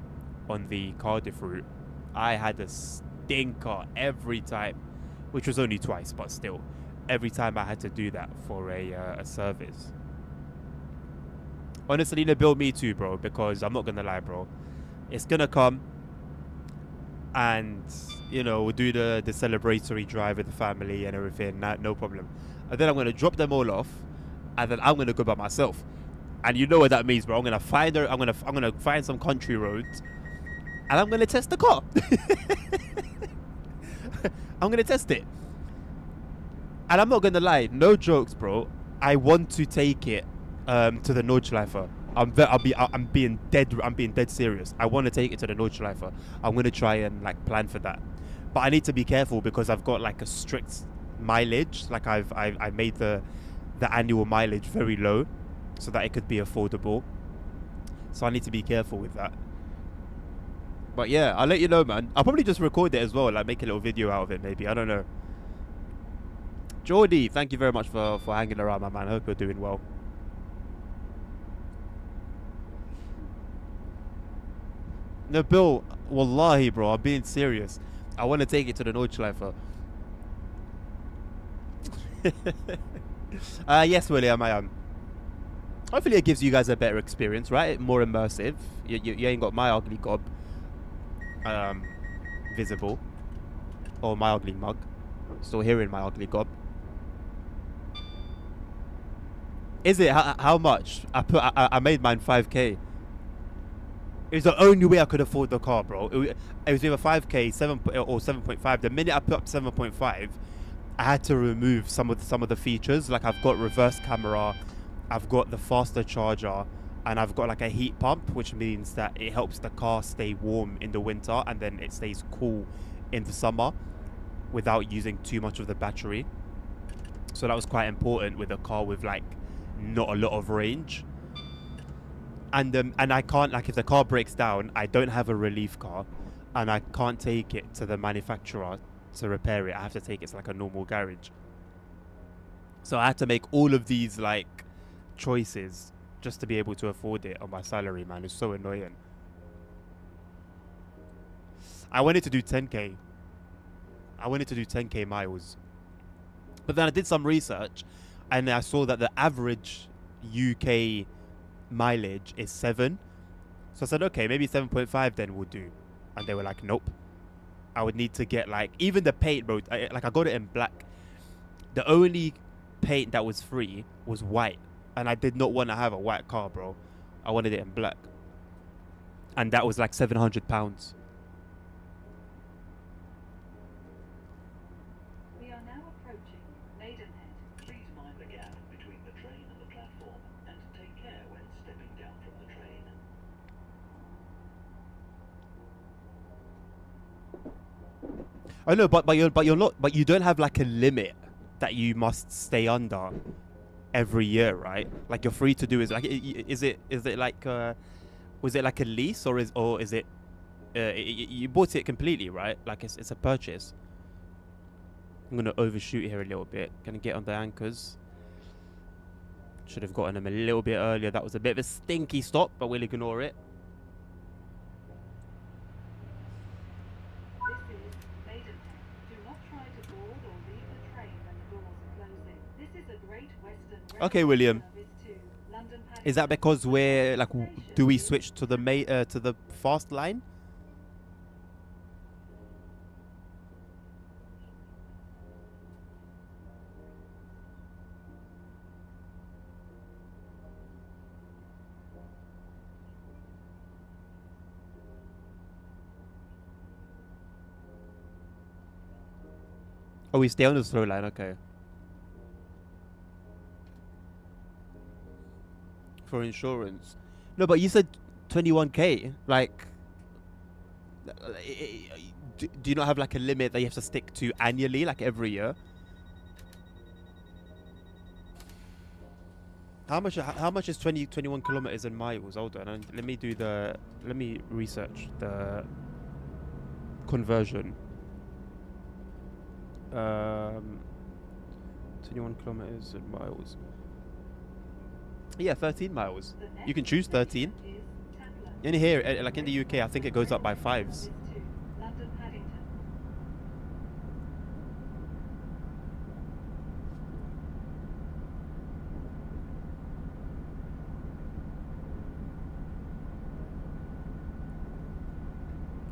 on the Cardiff route. I had a stinker every time, which was only twice, but still, every time I had to do that for a service. Honestly, Nabil, me too, bro, because I'm not gonna lie, bro. It's gonna come, and, you know, we'll do the celebratory drive with the family and everything, no problem. And then I'm gonna drop them all off, and then I'm gonna go by myself. And you know what that means, bro. I'm gonna find some country roads, and I'm gonna test the car. I'm gonna test it. And I'm not gonna lie, no jokes, bro. I want to take it to the Nordschleife. I'm being dead serious. I want to take it to the Nordschleife. I'm gonna try and like plan for that, but I need to be careful because I've got like a strict mileage. Like I made the the annual mileage very low so that it could be affordable. So I need to be careful with that. But yeah, I'll let you know, man. I'll probably just record it as well, like make a little video out of it maybe. I don't know. Jordy, thank you very much for hanging around, my man. I hope you're doing well. No, Bill, wallahi, bro, I'm being serious. I want to take it to the Nordschleifer. Yes, William, I am. Hopefully it gives you guys a better experience, right? More immersive. You ain't got my ugly gob visible. Or my ugly mug. Still hearing my ugly gob. Is it? How much? I made mine 5k. It was the only way I could afford the car, bro. It was either 5k, 7 or 7.5. The minute I put up 7.5, I had to remove some of the features. Like I've got reverse camera, I've got the faster charger, and I've got like a heat pump, which means that it helps the car stay warm in the winter and then it stays cool in the summer without using too much of the battery. So that was quite important with a car with like not a lot of range. And I can't, like, if the car breaks down, I don't have a relief car, and I can't take it to the manufacturer to repair it. I have to take it to like a normal garage. So I had to make all of these like choices just to be able to afford it on my salary, man. It's so annoying. I wanted to do 10k. I wanted to do 10k miles. But then I did some research and I saw that the average UK mileage is 7. So I said, okay, maybe 7.5 then will do. And they were like, nope. I would need to get like, even the paint, bro. I got it in black. The only paint that was free was white. And I did not want to have a white car, bro. I wanted it in black. And that was like £700. We are now approaching Maidenhead. Please mind the gap between the train and the platform, and take care when stepping down from the train. I know, but you're not. But you don't have like a limit that you must stay under every year, right? Like you're free to do. Is like, is it like was it like a lease or is it you bought it completely, right? Like it's a purchase. I'm gonna overshoot here a little bit. Gonna get on the anchors. Should have gotten them a little bit earlier. That was a bit of a stinky stop, but we'll ignore it. This is Maidenhead. Do not try to board or leave the train when the doors are closing. This is a Great Western Railway Okay, William. service to London Paddington. Is that because we're like, do we switch to the fast line? Oh, we stay on the slow line, okay. For insurance. No, but you said 21k. Like, do you not have like a limit that you have to stick to annually, like every year? How much is 21 kilometers in miles? Hold on, let me research the conversion. 21 kilometers in miles. Yeah, 13 miles. You can choose 13. In here, like in the UK, I think it goes up by 5s. London Paddington.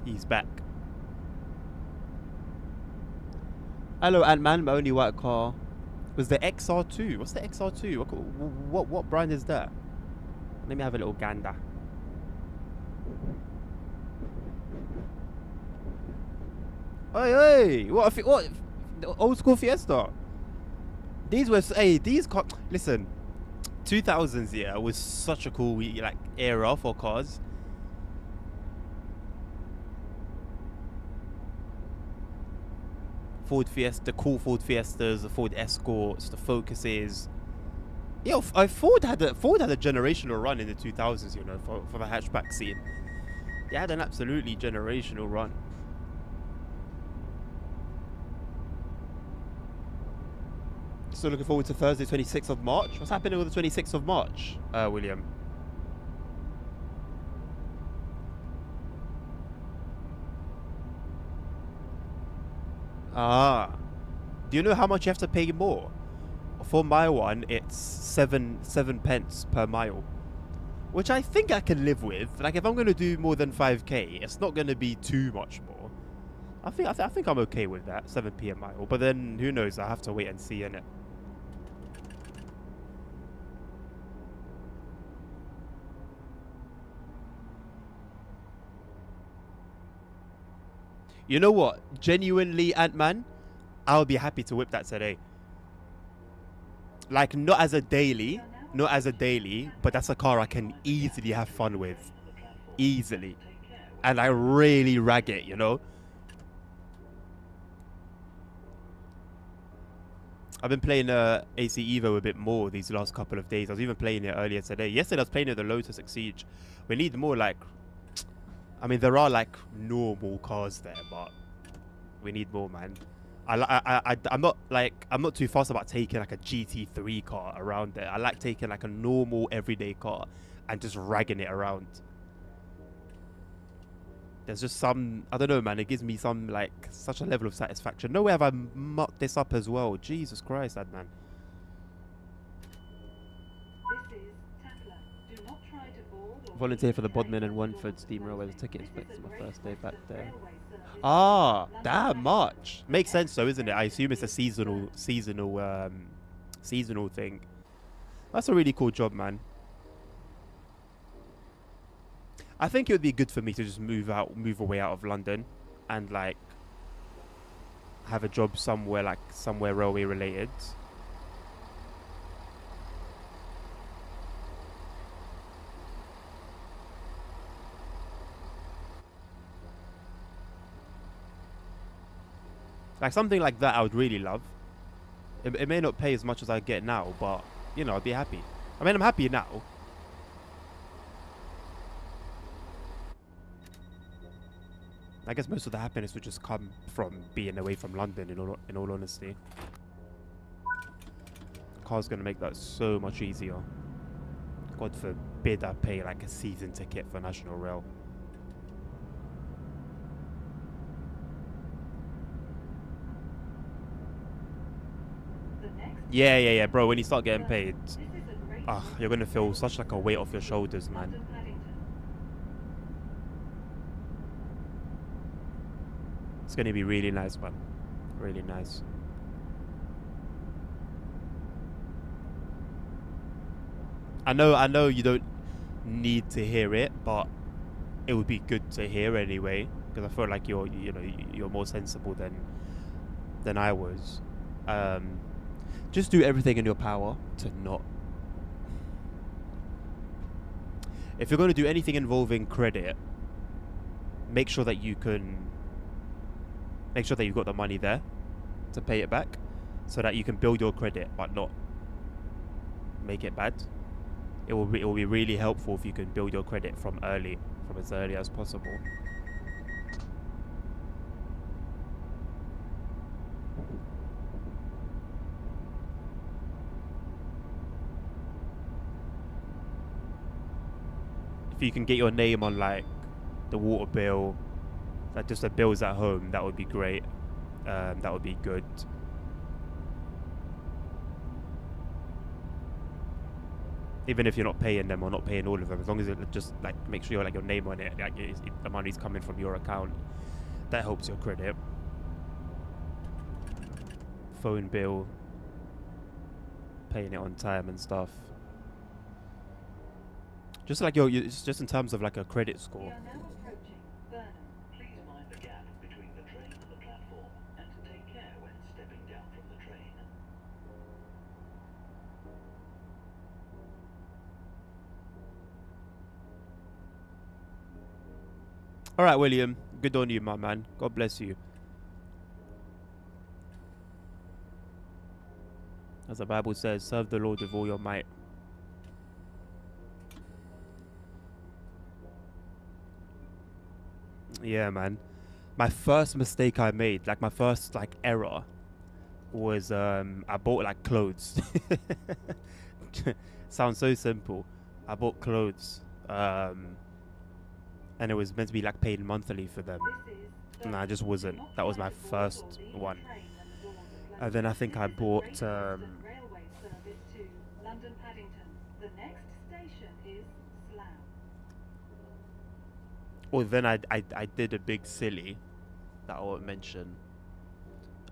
He's back. Hello, Ant-Man. My only white car was the XR2. What's the XR2? What brand is that? Let me have a little gander. Hey, what the old school Fiesta? These were these cars. Listen, 2000s, yeah, was such a cool like era for cars. Ford Fiesta, the cool Ford Fiestas, the Ford Escorts, the Focuses. Yo, Ford had a generational run in the 2000s, you know, for the hatchback scene. They had an absolutely generational run. So looking forward to Thursday, 26th of March. What's happening on the 26th of March, William? Ah. Do you know how much you have to pay more? For my one, it's seven pence per mile, which I think I can live with. Like if I'm gonna do more than 5k, it's not gonna be too much more. I think I'm okay with that, 7p a mile. But then who knows? I have to wait and see, innit? You know what? Genuinely, Ant-Man, I'll be happy to whip that today. Like not as a daily, but that's a car I can easily have fun with, easily, and I really rag it, you know. I've been playing AC Evo a bit more these last couple of days. I was even playing it earlier today. Yesterday I was playing it the Lotus Exige. We need more like, I mean there are like normal cars there, but we need more, man. I'm not too fussed about taking like a GT3 car around there. I like taking like a normal everyday car and just ragging it around. There's just some, I don't know, man, it gives me some like such a level of satisfaction. No way have I mucked this up as well. Jesus Christ, that man. This is Tapler. Do not try to board or Volunteer for the Bodmin and Wanford Steam Railways ticket inspector my first day back there. Ah, that much makes sense though, isn't it? I assume it's a seasonal thing. That's a really cool job, man. I think it would be good for me to just move away out of London, and like have a job somewhere railway related. Like something like that I would really love. It may not pay as much as I get now, but you know, I'd be happy. I mean, I'm happy now. I guess most of the happiness would just come from being away from London, in all honesty. Car's gonna make that so much easier. God forbid I pay like a season ticket for National Rail. Yeah, bro, when you start getting paid, you're gonna feel such like a weight off your shoulders, man. It's gonna be really nice, man. Really nice. I know you don't need to hear it, but it would be good to hear anyway, because I feel like you're more sensible than I was. Just do everything in your power to not. If you're going to do anything involving credit, make sure that you've got the money there to pay it back, so that you can build your credit but not make it bad. It will be really helpful if you can build your credit from as early as possible. If you can get your name on like the water bill, like just the bills at home, that would be great. That would be good. Even if you're not paying them or not paying all of them, as long as it just like make sure you're like your name on it, like the money's coming from your account, that helps your credit. Phone bill, paying it on time and stuff. Just like just in terms of like a credit score. We are now approaching Burnham. Please mind the gap between the train and the platform, and take care when stepping down from the train. All right, William. Good on you, my man. God bless you. As the Bible says, serve the Lord with all your might. Yeah, man. My first mistake I made, like my first like error, was I bought like clothes. Sounds so simple. I bought clothes, and it was meant to be like paid monthly for them. And I just wasn't. That was my first one. And then I think I bought Railway service to London Paddington. The next station is Slough. well then I did a big silly that I won't mention.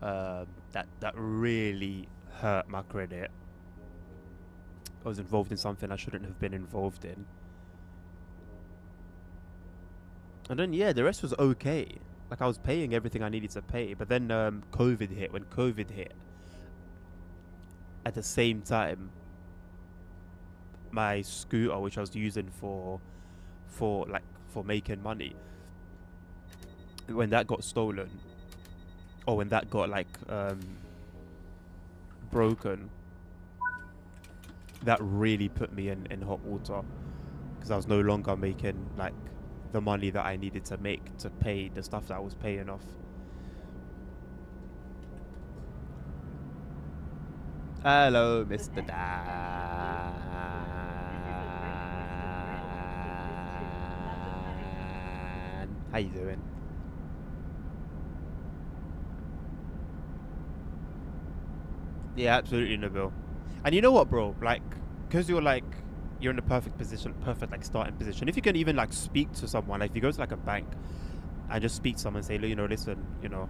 That really hurt my credit. I was involved in something I shouldn't have been involved in. And then yeah, the rest was okay. Like I was paying everything I needed to pay, but then COVID hit. When COVID hit, at the same time, my scooter, which I was using for making money, when that got stolen, or when that got like broken, that really put me in hot water, because I was no longer making like the money that I needed to make to pay the stuff that I was paying off. Hello, Mr. Dan. How you doing? Yeah, absolutely, Nabil. And you know what, bro? Like, because you're in the perfect position, perfect like starting position. If you can even like speak to someone, like if you go to like a bank and just speak to someone and say, you know, listen, you know,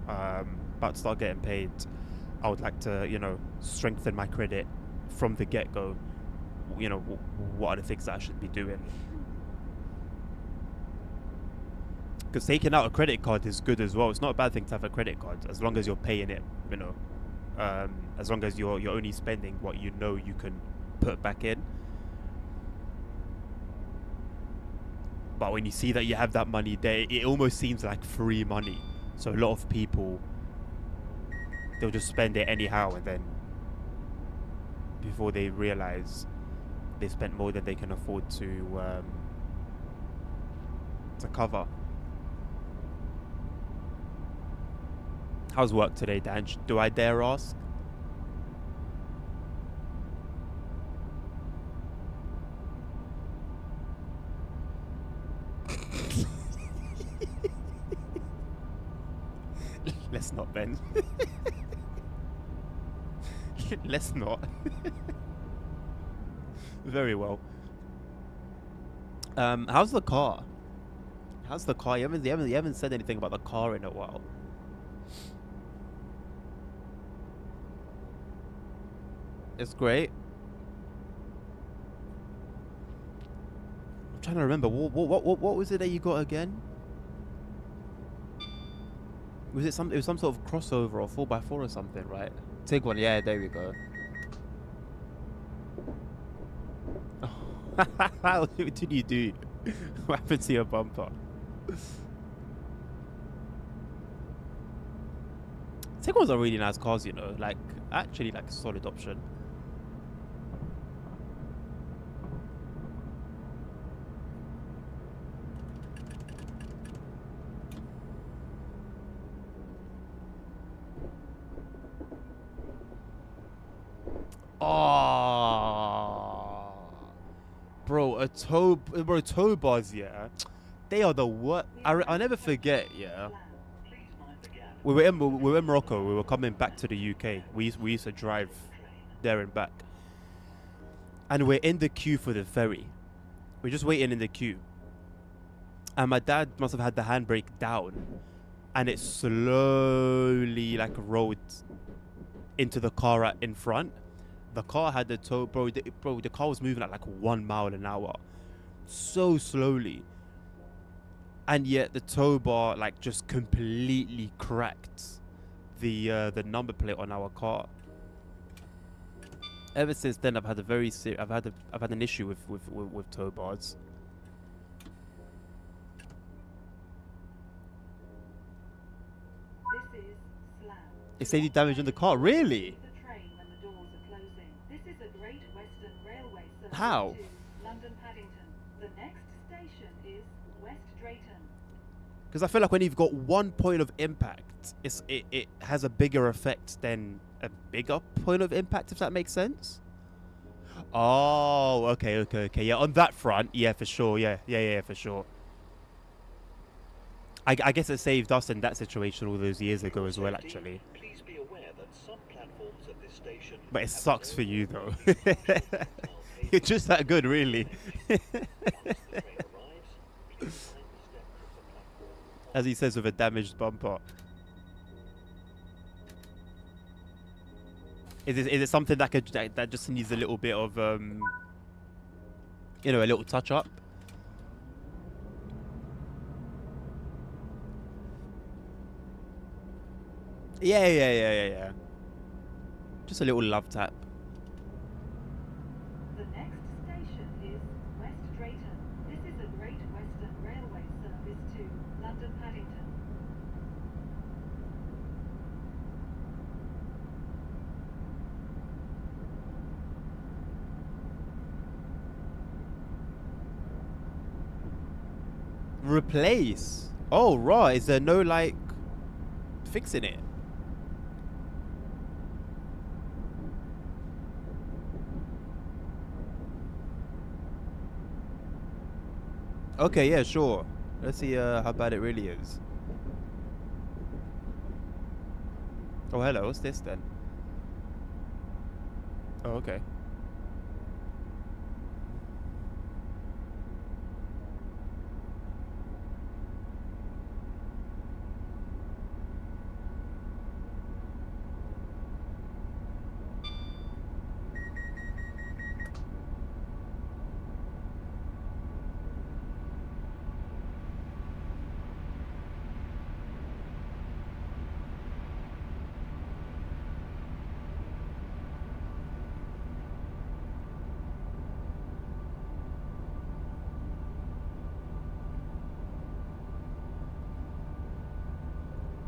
about to start getting paid, I would like to, you know, strengthen my credit from the get-go. You know, what are the things that I should be doing? Because taking out a credit card is good as well. It's not a bad thing to have a credit card as long as you're paying it, you know. As long as you're only spending what you know you can put back in. But when you see that you have that money there, it almost seems like free money. So a lot of people, they'll just spend it anyhow, and then before they realize they spent more than they can afford to cover. How's work today, Dan? Do I dare ask? Let's not, Ben. Let's not. Very well. How's the car? How's the car? You haven't said anything about the car in a while. It's great. I'm trying to remember. What was it that you got again? Was it some? It was some sort of crossover or 4x4 or something, right? Take one. Yeah, there we go. What did you do? What happened to your bumper? Tiguan's are really nice cars, you know. Like, actually, like a solid option. Oh, bro, tow bars, yeah. They are the worst. I'll never forget, yeah. We were in Morocco. We were coming back to the UK. We used to drive there and back, and we're in the queue for the ferry. We're just waiting in the queue, and my dad must have had the handbrake down, and it slowly like rolled into the car in front. The car had the tow, bro. The car was moving at like 1 mile an hour, so slowly. And yet the tow bar like just completely cracked the number plate on our car. Ever since then, I've had an issue with tow bars. This is Slough. It said you damage on the car, really? The train when the doors are How? London Paddington. The next station is West Drayton. Because I feel like when you've got one point of impact, it has a bigger effect than a bigger point of impact, if that makes sense. Oh, okay. Yeah, on that front, yeah, for sure. Yeah, for sure. I guess it saved us in that situation all those years ago as well, actually. Please be aware that some platforms at this station But it have sucks no for you, though. tactile You're just that good, really. Once the train arrives, please mind the steps of the platform. As he says with a damaged bumper. Is it something that just needs a little bit of you know, a little touch up? Yeah. Just a little love tap. The next station is West Drayton. This is a Great Western Railway service to London Paddington. Replace? Oh, right. Is there no, like, fixing it? Okay, yeah, sure. Let's see how bad it really is. Oh, hello. What's this then? Oh, okay.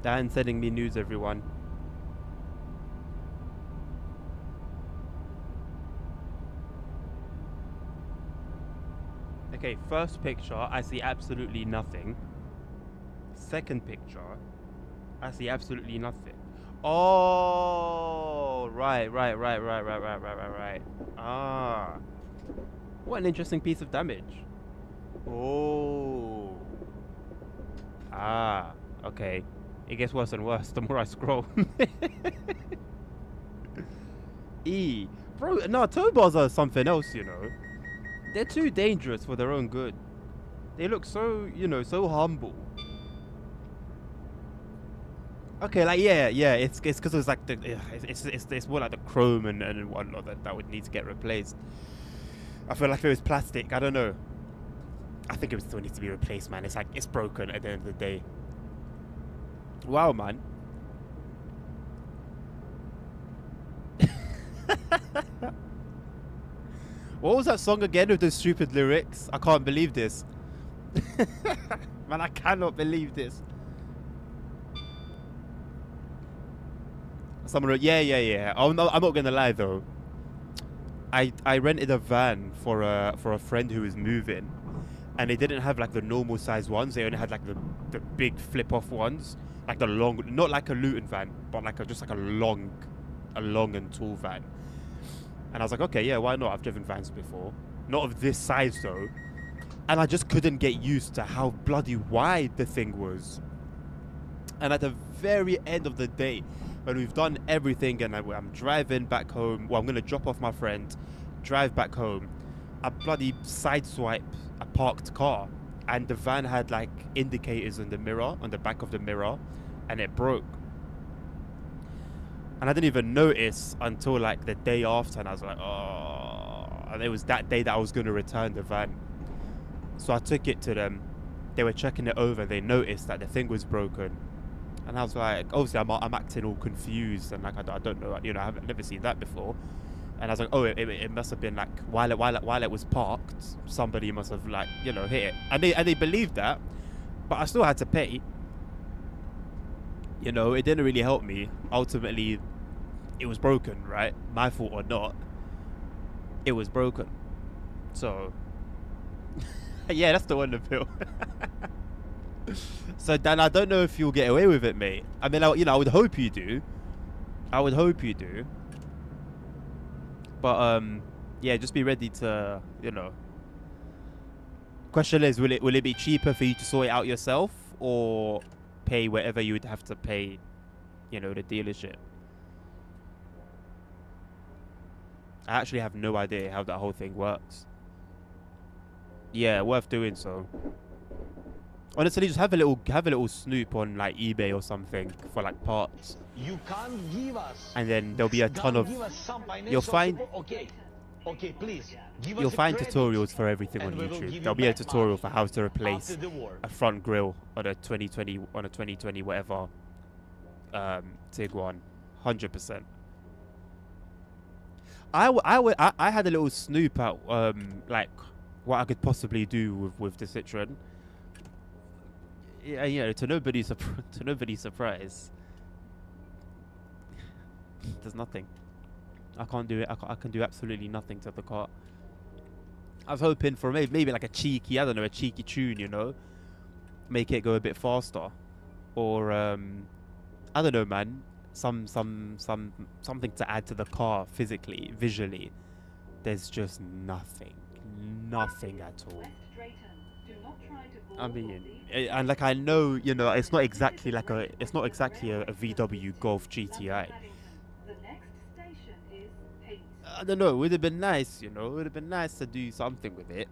Dan sending me news, everyone. Okay, first picture, I see absolutely nothing. Second picture, I see absolutely nothing. Oh, right. Ah, what an interesting piece of damage. Oh. Ah, okay. It gets worse and worse the more I scroll. Bro, no, tow bars are something else, you know. They're too dangerous for their own good. They look so, you know, so humble. Okay, like, yeah, it's because it's like, it's more like the chrome and whatnot that would need to get replaced. I feel like if it was plastic, I don't know. I think it would still need to be replaced, man. It's like, it's broken at the end of the day. Wow, man. What was that song again with those stupid lyrics? I can't believe this. Man, I cannot believe this. Someone wrote, yeah. I'm not gonna lie though. I rented a van for a friend who was moving, and they didn't have like the normal size ones. They only had like the big flip off ones, like the long, not like a Luton van, but like just like a long and tall van. And I was like, okay, yeah, why not? I've driven vans before, not of this size though. And I just couldn't get used to how bloody wide the thing was. And at the very end of the day, when we've done everything and I'm driving back home, well, I'm going to drop off my friend, drive back home, I bloody sideswipe a parked car, and the van had like indicators on the mirror, on the back of the mirror, and it broke. And I didn't even notice until like the day after, and I was like, oh, and it was that day that I was going to return the van. So I took it to them. They were checking it over. They noticed that the thing was broken. And I was like, obviously I'm acting all confused and like I don't know, you know, I've never seen that before. And I was like, oh, it must have been like while it was parked, somebody must have like, you know, hit it. And they believed that, but I still had to pay. You know, it didn't really help me. Ultimately, it was broken, right? My fault or not, it was broken. So yeah, that's the one, Nabil. So Dan, I don't know if you'll get away with it, mate. I mean, I would hope you do. I would hope you do. But yeah, just be ready to, Question is, will it be cheaper for you to sort it out yourself, or pay whatever you would have to pay, the dealership? I actually have no idea how that whole thing works. Yeah, worth doing so. Honestly, just have a little snoop on like eBay or something for like parts. You can't give us. And then there'll be a ton of. You'll find. Okay, please. You'll find tutorials for everything on YouTube. There'll be a tutorial for how to replace a front grille on a 2020 whatever Tiguan, 100%. I had a little snoop at like what I could possibly do with the Citroen. Yeah, to nobody's surprise, there's nothing. I can't do it. I can do absolutely nothing to the car. I was hoping for maybe like a cheeky tune, make it go a bit faster, or I don't know, man. Something to add to the car physically, visually. There's just nothing at all. I mean, and like I know, it's not exactly a VW Golf GTI. I don't know. It would have been nice, It would have been nice to do something with it.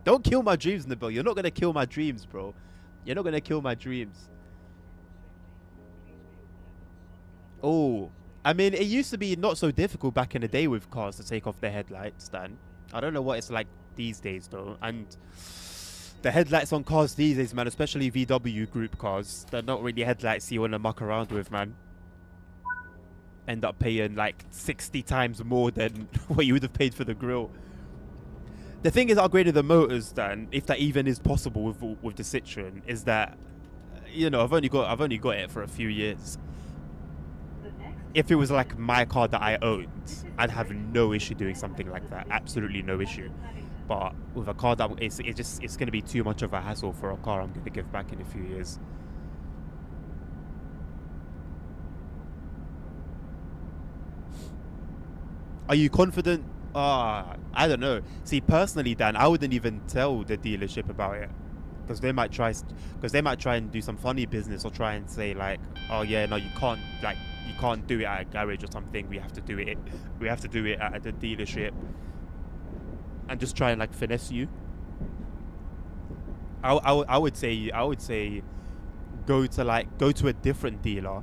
Don't kill my dreams, Nabil. You're not gonna kill my dreams, bro. You're not gonna kill my dreams. Oh, I mean, it used to be not so difficult back in the day with cars to take off their headlights, Dan. I don't know what it's like these days, though. And the headlights on cars these days, man, especially VW group cars, they're not really headlights you want to muck around with, man. End up paying like 60 times more than what you would have paid for the grille. The thing is, upgrading the motors, Dan, if that even is possible with the Citroen, is that, I've only got it for a few years. If it was like my car that I owned, I'd have no issue doing something like that. Absolutely no issue. But with a car that it's going to be too much of a hassle for a car I'm going to give back in a few years. Are you confident? I don't know. See, personally, Dan, I wouldn't even tell the dealership about it, because they might try and do some funny business, or try and say like, oh yeah, no, you can't do it at a garage or something. We have to do it at the dealership, and just try and like finesse you. I would say go to a different dealer,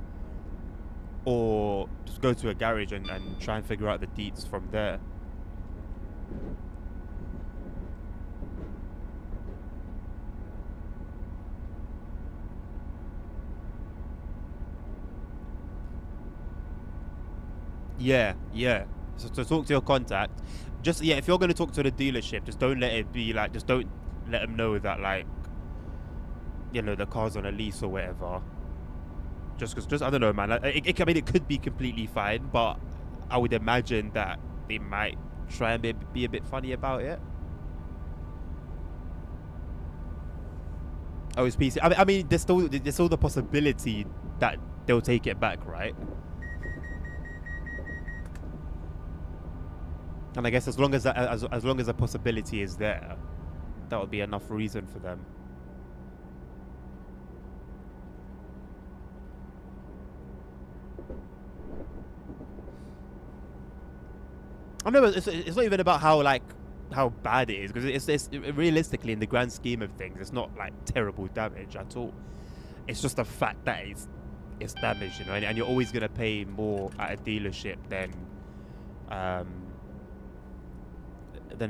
or just go to a garage and try and figure out the deets from there. Yeah. So to talk to your contact, if you're going to talk to the dealership, just don't let it be like, just don't let them know that like, the car's on a lease or whatever. Just I don't know, man. Like, it could be completely fine, but I would imagine that they might try and be a bit funny about it. Oh, it's PC. I mean, there's still the possibility that they'll take it back, right? And I guess as long as a possibility is there, that would be enough reason for them. I know it's not even about how bad it is, because it's realistically, in the grand scheme of things, it's not like terrible damage at all. It's just the fact that it's damaged, and you're always gonna pay more at a dealership than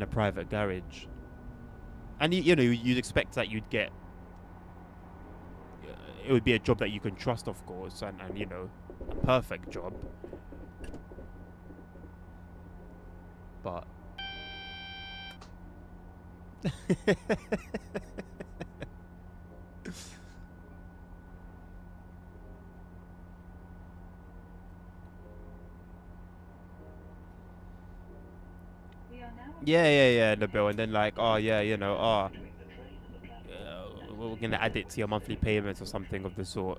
a private garage. And you'd expect that you'd get, it would be a job that you can trust, of course, and a perfect job. But now Yeah, the bill, and then like, oh yeah, you know, oh, between the train and the platform. we're gonna add it to your monthly payments or something of the sort.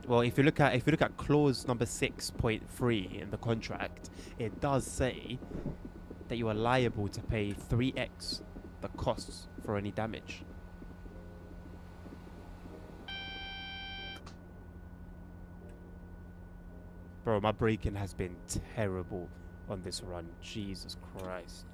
Well, if you look at clause number 6.3 in the contract, it does say that you are liable to pay 3x the costs for any damage. Bro, my braking has been terrible on this run. Jesus Christ.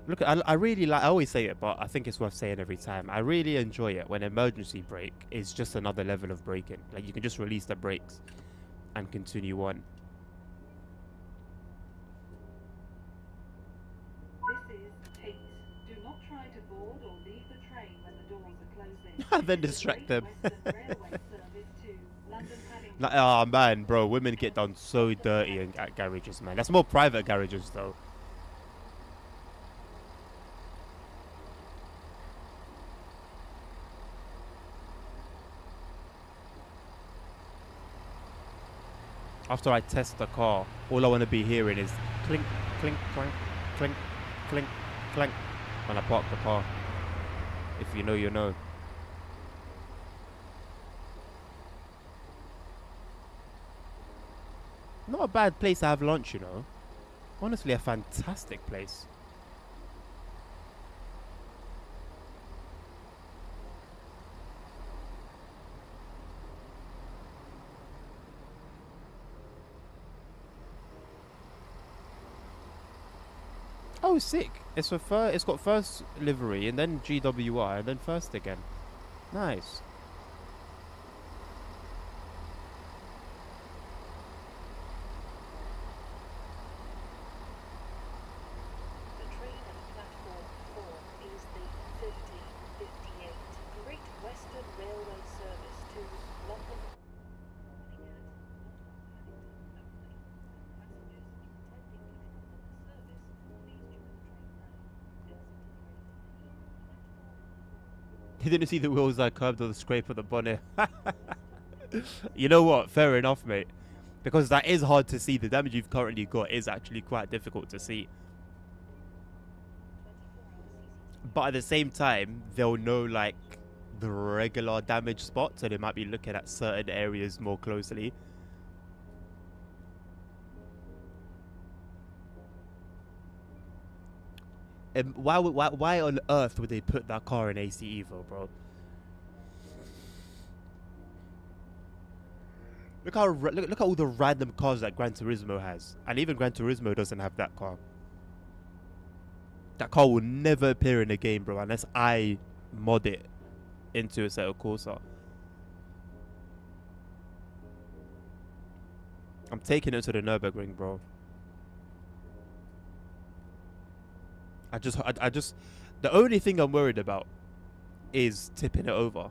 Look, I really like, I always say it, but I think it's worth saying every time. I really enjoy it when emergency brake is just another level of braking. Like, you can just release the brakes and continue on. This is 8. Do not try to board or leave the train when the doors are closing. Then This is a distract Great them. Western Railway service to London Paddington. Like, oh man, bro, women get done so dirty at garages, man. That's more private garages, though. After I test the car, all I want to be hearing is clink, clink, clank, clink, clink, clank when I park the car. If you know, you know. Not a bad place to have lunch, you know. Honestly, a fantastic place. Oh, sick! It's for it's got first livery and then GWR and then first again. Nice. The train at platform 4 is the 5058 Great Western Railway service to London. He didn't see the wheels that curved or the scrape of the bonnet. You know what? Fair enough, mate. Because that is hard to see. The damage you've currently got is actually quite difficult to see. But at the same time, they'll know like the regular damage spot, so they might be looking at certain areas more closely. Why on earth would they put that car in AC Evo, bro? Look at all the random cars that Gran Turismo has, and even Gran Turismo doesn't have that car. That car will never appear in a game, bro, unless I mod it into a Assetto Corsa. I'm taking it to the Nürburgring, bro. I just, the only thing I'm worried about is tipping it over.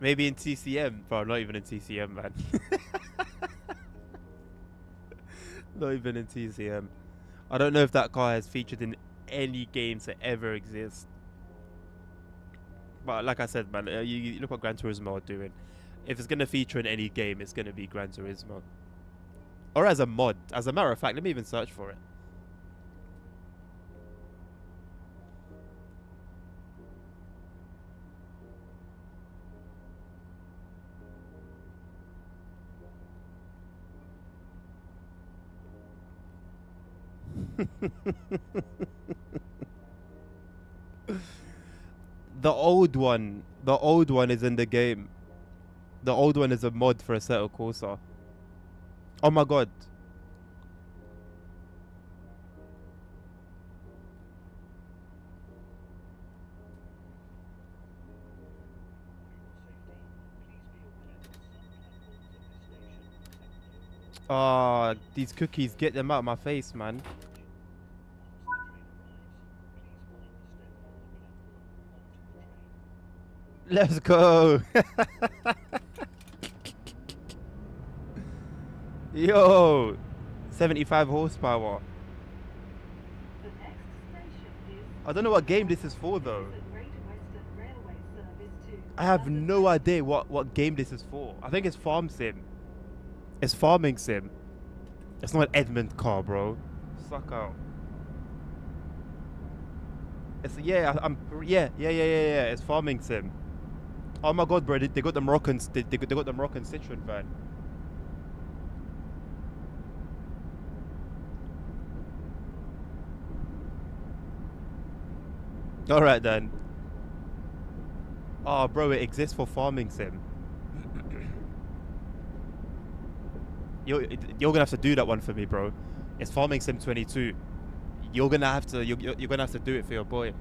Maybe in TCM, bro. Not even in TCM, man. Not even in TCM. I don't know if that car has featured in any games that ever exist. But like I said, man, you look what Gran Turismo are doing. If it's gonna feature in any game, it's gonna be Gran Turismo, or as a mod. As a matter of fact, let me even search for it. The old one is in the game. The old one is a mod for Assetto Corsa. Oh my god. Ah, these cookies, get them out of my face, man. Let's go. Yo, 75 horsepower. The next station I don't know what game this is for though. This is a Great Western Railway service to I have London no Paddington. idea what game this is for. I think it's Farm Sim. It's Farming Sim. It's not an Edmund car, bro. Suck out. It's yeah. It's Farming Sim. Oh my god, bro! They got the Moroccans. They got the Moroccan Citroen van. All right then. Oh, bro, it exists for Farming Sim. You're gonna have to do that one for me, bro. It's Farming Sim 22. You're gonna have to you're gonna have to do it for your boy,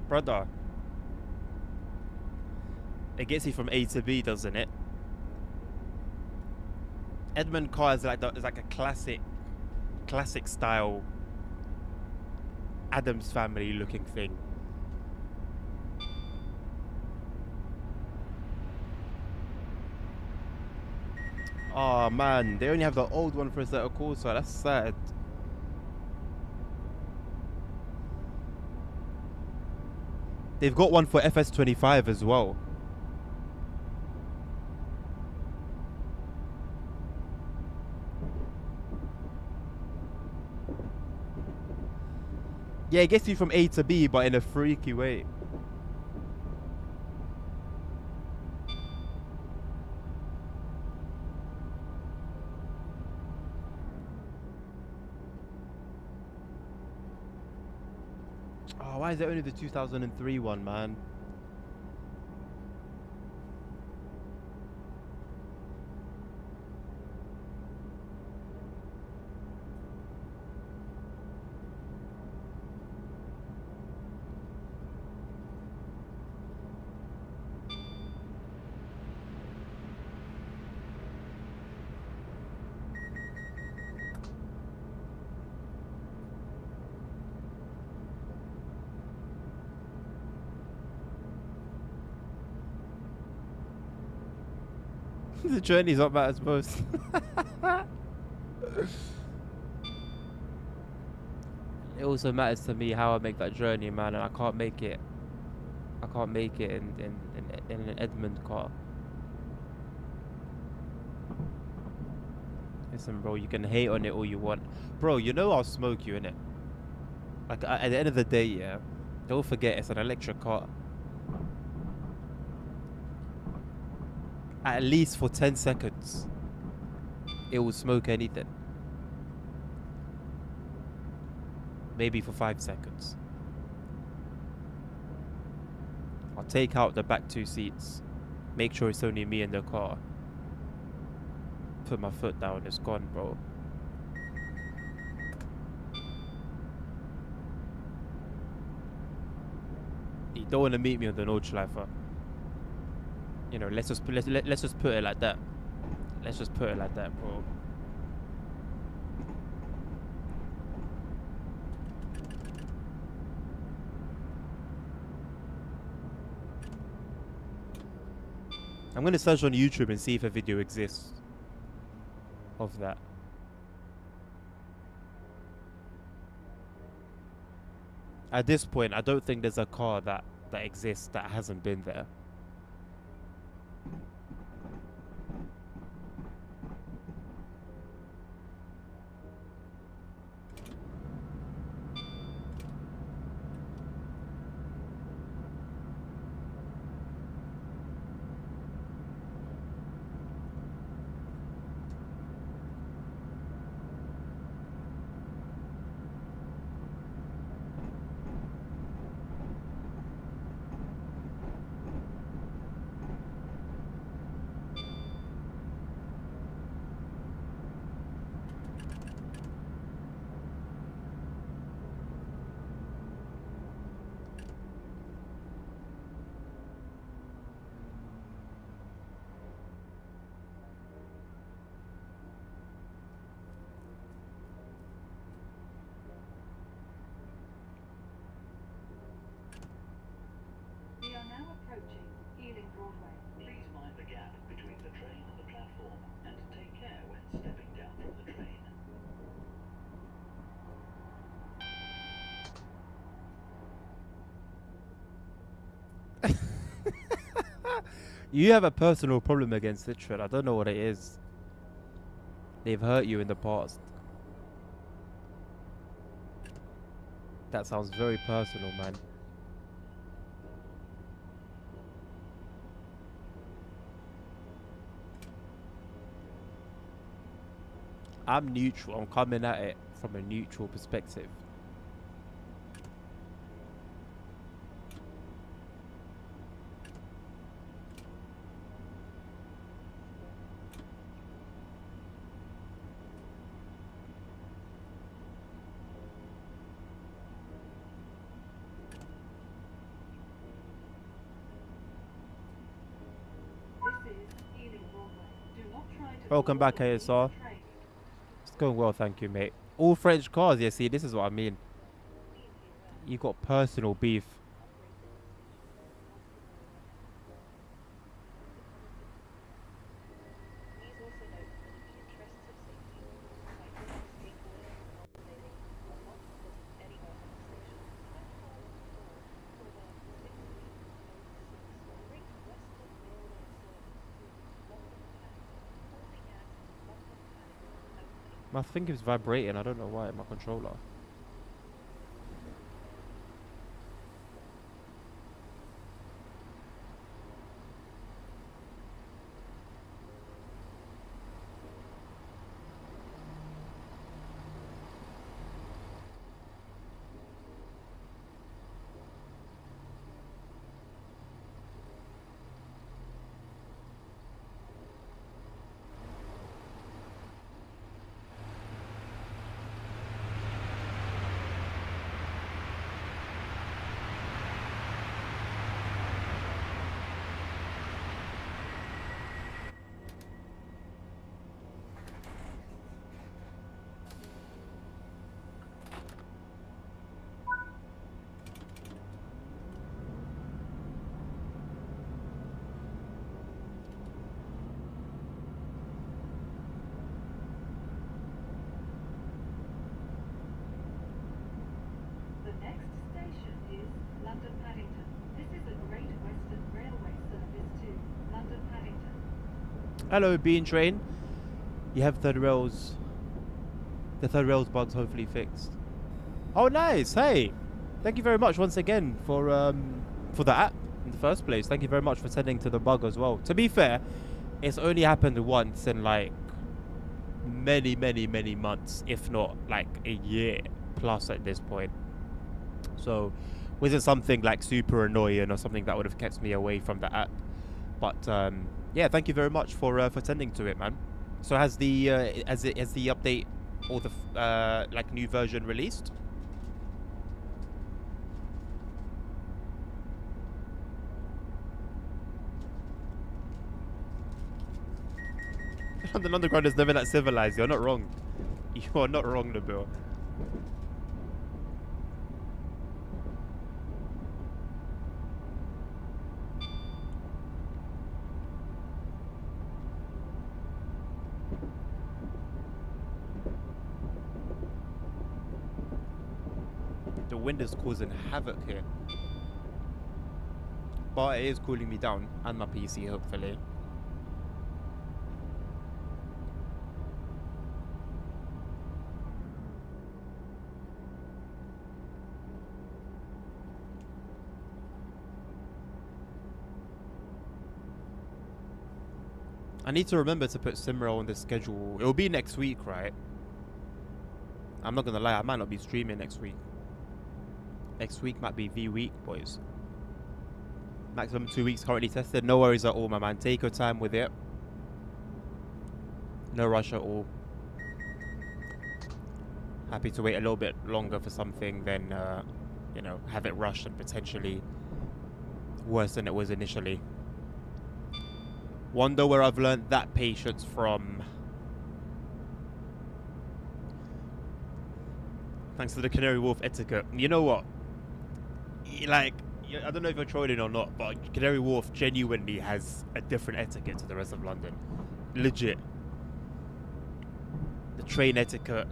brother. It gets you from A to B, doesn't it? Edmund car is like a classic style Adams Family looking thing. Oh man, they only have the old one for a set of calls, so that's sad. They've got one for FS25 as well. Yeah, it gets you from A to B, but in a freaky way. Oh, why is it only the 2003 one, man? The journey's what matters most. It also matters to me how I make that journey, man, and I can't make it. I can't make it in an Edmund car. Listen, bro, you can hate on it all you want, bro. You know I'll smoke you in it. Like at the end of the day, yeah. Don't forget it's an electric car. At least for 10 seconds, it will smoke anything. Maybe for 5 seconds. I'll take out the back 2 seats. Make sure it's only me in the car. Put my foot down, it's gone, bro. You don't want to meet me on the Nordschleifer. You know, let's just put it like that. Let's just put it like that, bro. I'm gonna search on YouTube and see if a video exists of that. At this point, I don't think there's a car that exists that hasn't been there. You have a personal problem against Citroen. I don't know what it is. They've hurt you in the past. That sounds very personal, man. I'm neutral. I'm coming at it from a neutral perspective. This is Ealing Broadway. Do not try to Welcome board back, or leave ASR. the train. It's going well, thank you, mate. All French cars, yeah, see, this is what I mean. You got personal beef. Please also note that in the interests of safety, cyclists, skateboarders, and rollerblading will not visit anywhere on the station. Platform 4 for the 1606 Great Western Railway service to London Paddington, holding at London Paddington only. My thing is vibrating. I don't know why. My controller. The next station is London Paddington. This is a Great Western Railway service to London Paddington. Hello, Bean Train. You have third rails. The third rails bug's hopefully fixed. Oh, nice. Hey, thank you very much once again for the app in the first place. Thank you very much for tending to the bug as well. To be fair, it's only happened once in like many months, if not like a year plus at this point. So, wasn't something like super annoying or something that would have kept me away from the app. But yeah, thank you very much for tending to it, man. So has the has the update or the like new version released? London Underground is never that civilized. You're not wrong. You are not wrong, Nabil. The wind is causing havoc here. But it is cooling me down, and my PC, hopefully. I need to remember to put Simra on the schedule. It'll be next week, right? I'm not gonna lie, I might not be streaming next week. Next week might be V week, boys. Maximum 2 weeks currently tested. No worries at all, my man. Take your time with it. No rush at all. Happy to wait a little bit longer for something than, you know, have it rushed and potentially worse than it was initially. Wonder where I've learned that patience from. Thanks to the Canary Wharf etiquette. You know what? Like, I don't know if you're trolling or not, but Canary Wharf genuinely has a different etiquette to the rest of London. Legit. The train etiquette,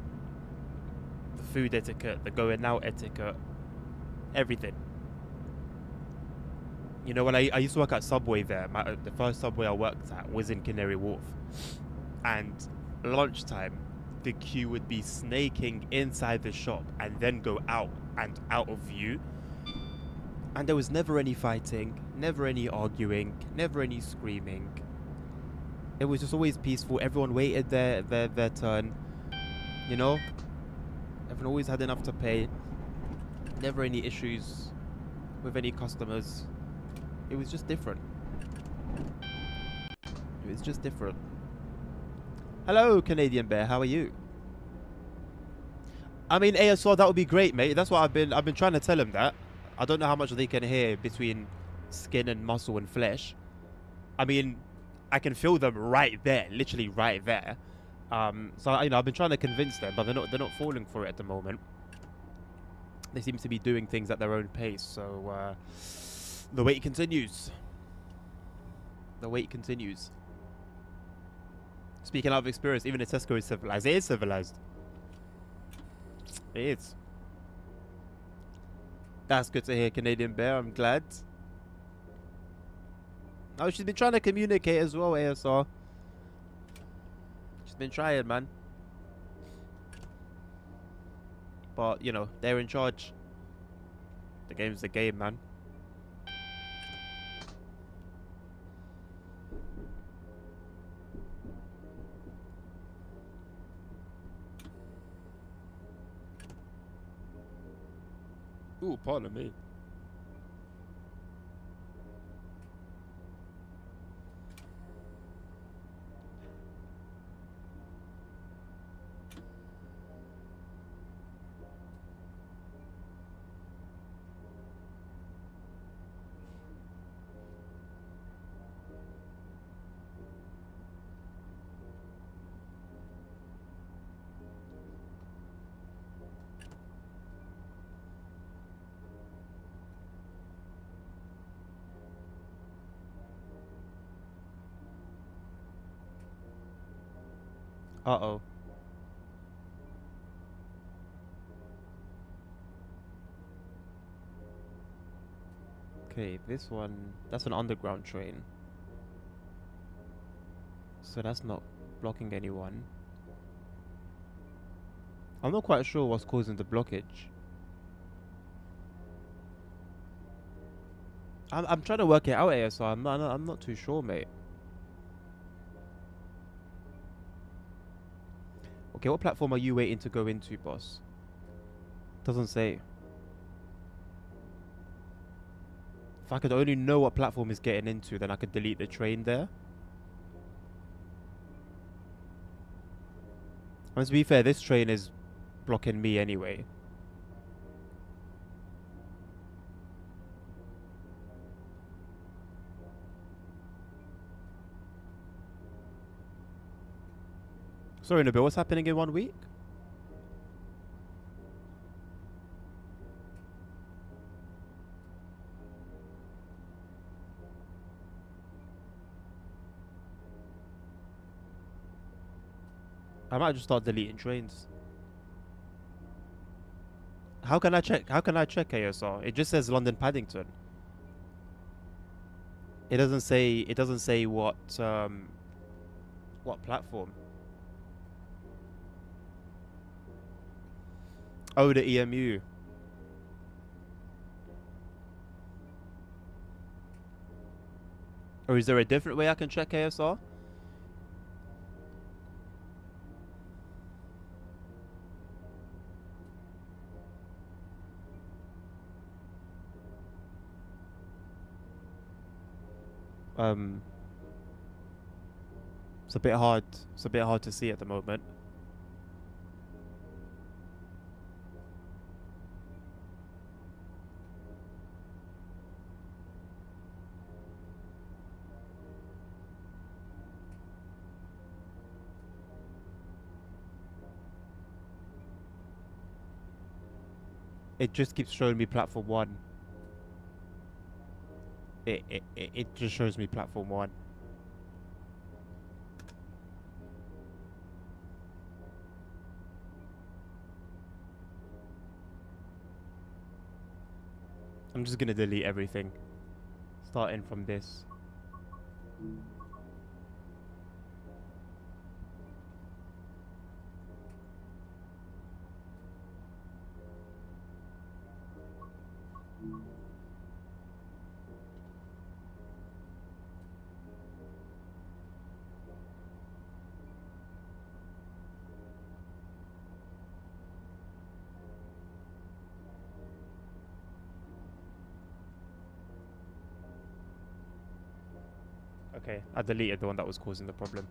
the food etiquette, the going out etiquette, everything. You know, when I used to work at Subway there, the first Subway I worked at was in Canary Wharf. And lunchtime, the queue would be snaking inside the shop and then go out and out of view. And there was never any fighting, never any arguing, never any screaming. It was just always peaceful. Everyone waited their turn. You know? Everyone always had enough to pay. Never any issues with any customers. It was just different. It was just different. Hello, Canadian Bear. How are you? I mean, ASR, that would be great, mate. That's what I've been trying to tell him that. I don't know how much they can hear between skin and muscle and flesh. I mean, I can feel them right there, literally right there. So you know, I've been trying to convince them, but they're not falling for it at the moment. They seem to be doing things at their own pace. So the wait continues. The wait continues. Speaking out of experience, even the Tesco is civilized. It is civilized. It is. That's good to hear, Canadian Bear. I'm glad. Oh, she's been trying to communicate as well, ASR. She's been trying, man. But, you know, they're in charge. The game's the game, man. Ooh, pardon me. Uh-oh. Okay, this one, that's an underground train. So that's not blocking anyone. I'm not quite sure what's causing the blockage. I'm trying to work it out, ASR. I'm not too sure, mate. Okay, what platform are you waiting to go into, boss? Doesn't say. If I could only know what platform is getting into, then I could delete the train there. And to be fair, this train is blocking me anyway. Sorry, Nabil, what's happening in 1 week? I might just start deleting trains. How can I check? How can I check ASR? It just says London Paddington. It doesn't say. It doesn't say what platform. Oh, the EMU. Or is there a different way I can check ASR? It's a bit hard. It's a bit hard to see at the moment. It just keeps showing me platform 1. It just shows me platform 1. I'm just gonna delete everything. Starting from this. Okay, I deleted the one that was causing the problem.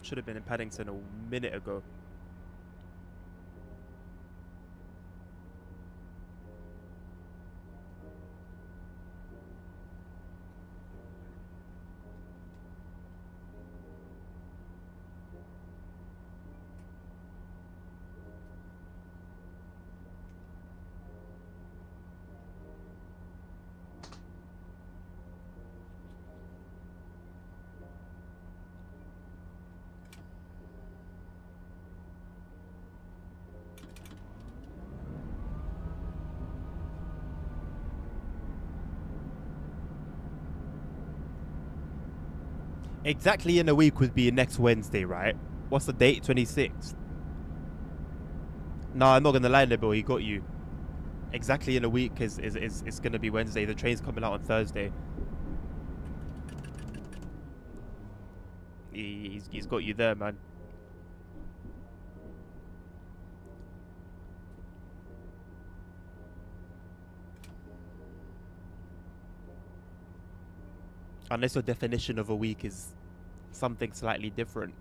Should have been in Paddington a minute ago. Exactly in a week would be next Wednesday, right? What's the date? 26th. No, I'm not gonna lie, Nabil, he got you. Exactly in a week is gonna be Wednesday. The train's coming out on Thursday. He's got you there, man. Unless your definition of a week is something slightly different.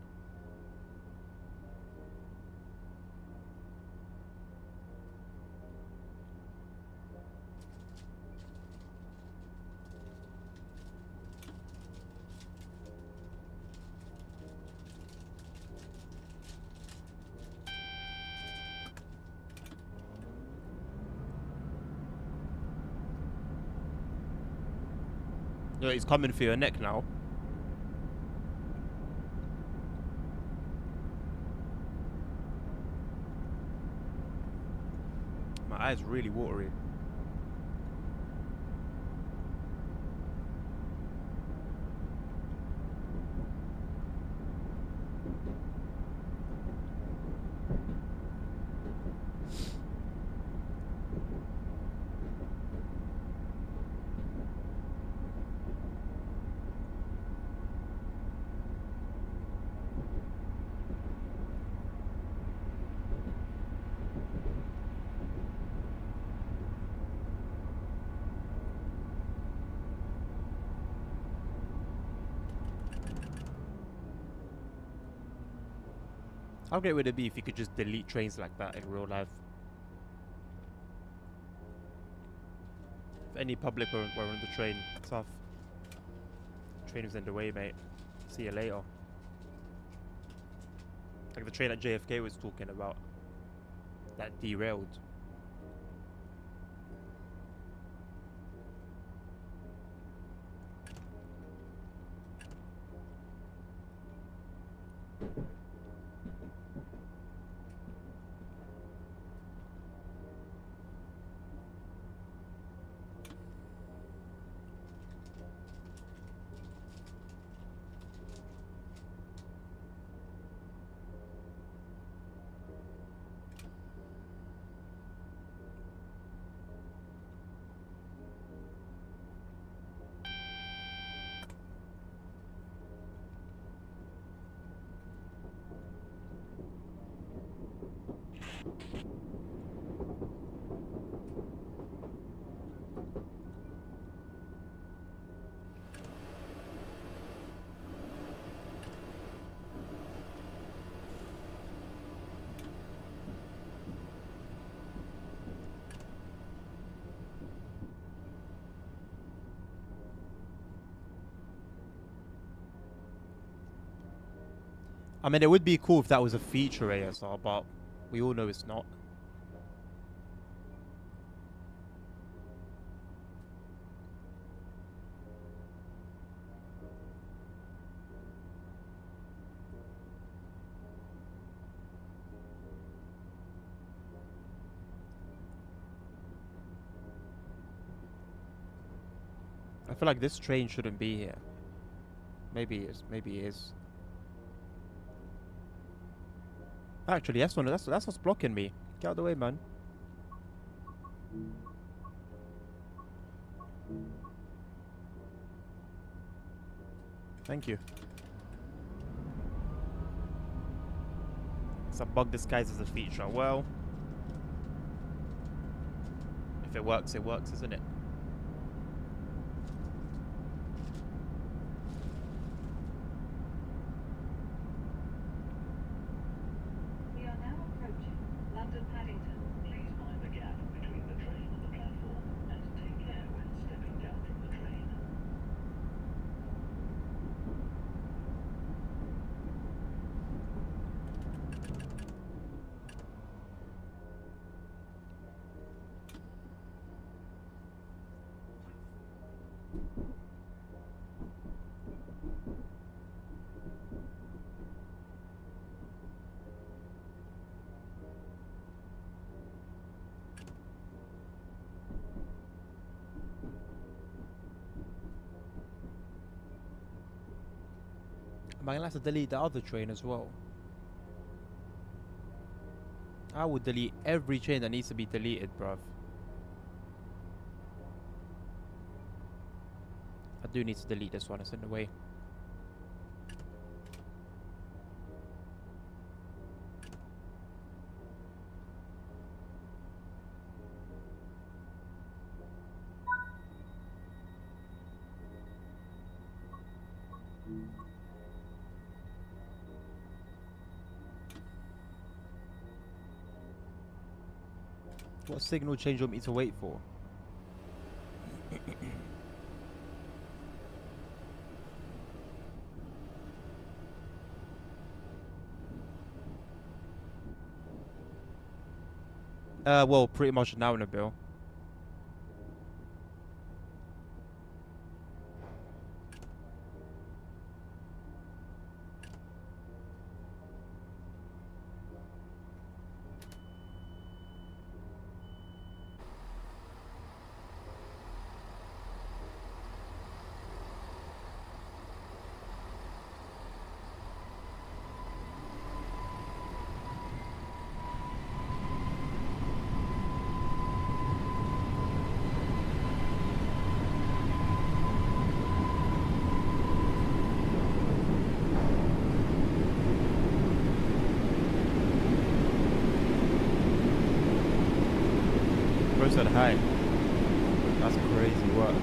No, he's coming for your neck now. My eyes really watery. How great would it be if you could just delete trains like that in real life? If any public were on the train, tough. Train was in the way, mate. See you later. Like the train that JFK was talking about. That derailed. I mean, it would be cool if that was a feature ASR, but we all know it's not. I feel like this train shouldn't be here. Maybe it is. Maybe it is. Actually, that's what's blocking me. Get out of the way, man. Thank you. It's a bug disguised as a feature. Well, if it works, isn't it? We are now approaching London Paddington. Please mind the gap between the train and the platform and take care when stepping down from the train. Am I gonna have to delete the other train as well? I would delete every train that needs to be deleted, bruv. I do need to delete this one, it's in the way. What signal change do you want me to wait for? Well, pretty much now, Nabil. Bro said hi. That's crazy work.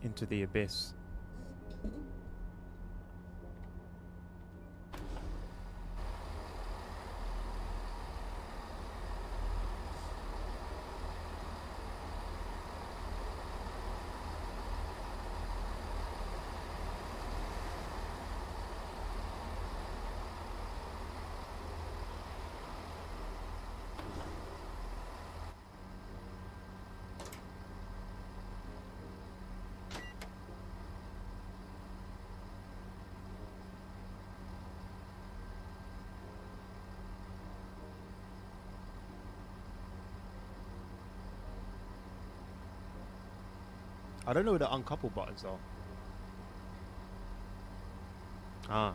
Into the abyss. I don't know where the uncouple buttons are. Ah.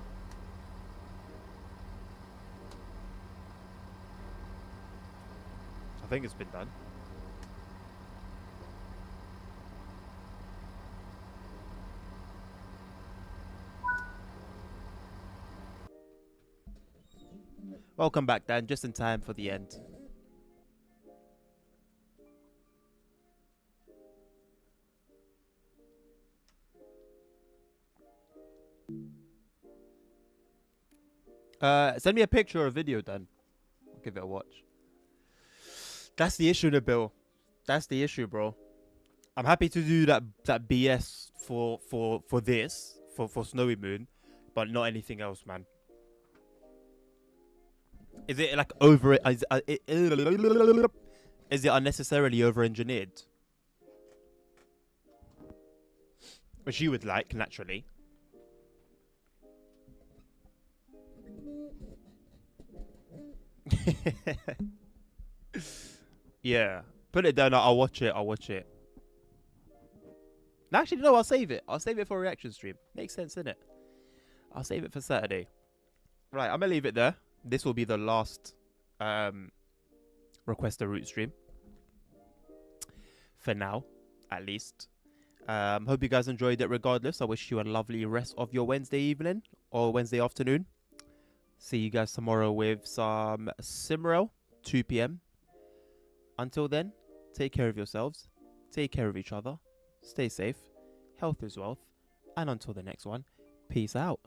I think it's been done. Welcome back, Dan. Just in time for the end. Send me a picture or a video, Dan. I'll give it a watch. That's the issue, Nabil. That's the issue, bro. I'm happy to do that BS for Snowy Moon, but not anything else, man. Is it like over? Is it unnecessarily over-engineered? Which you would like, naturally. Yeah, put it down. I'll watch it. I'll watch it. Actually, no, I'll save it. I'll save it for a reaction stream. Makes sense, innit? I'll save it for Saturday. Right, I'm gonna leave it there. This will be the last request a route stream. For now, at least. Hope you guys enjoyed it regardless. I wish you a lovely rest of your Wednesday evening or Wednesday afternoon. See you guys tomorrow with some Simrel, 2 p.m. Until then, take care of yourselves. Take care of each other. Stay safe. Health is wealth. And until the next one, peace out.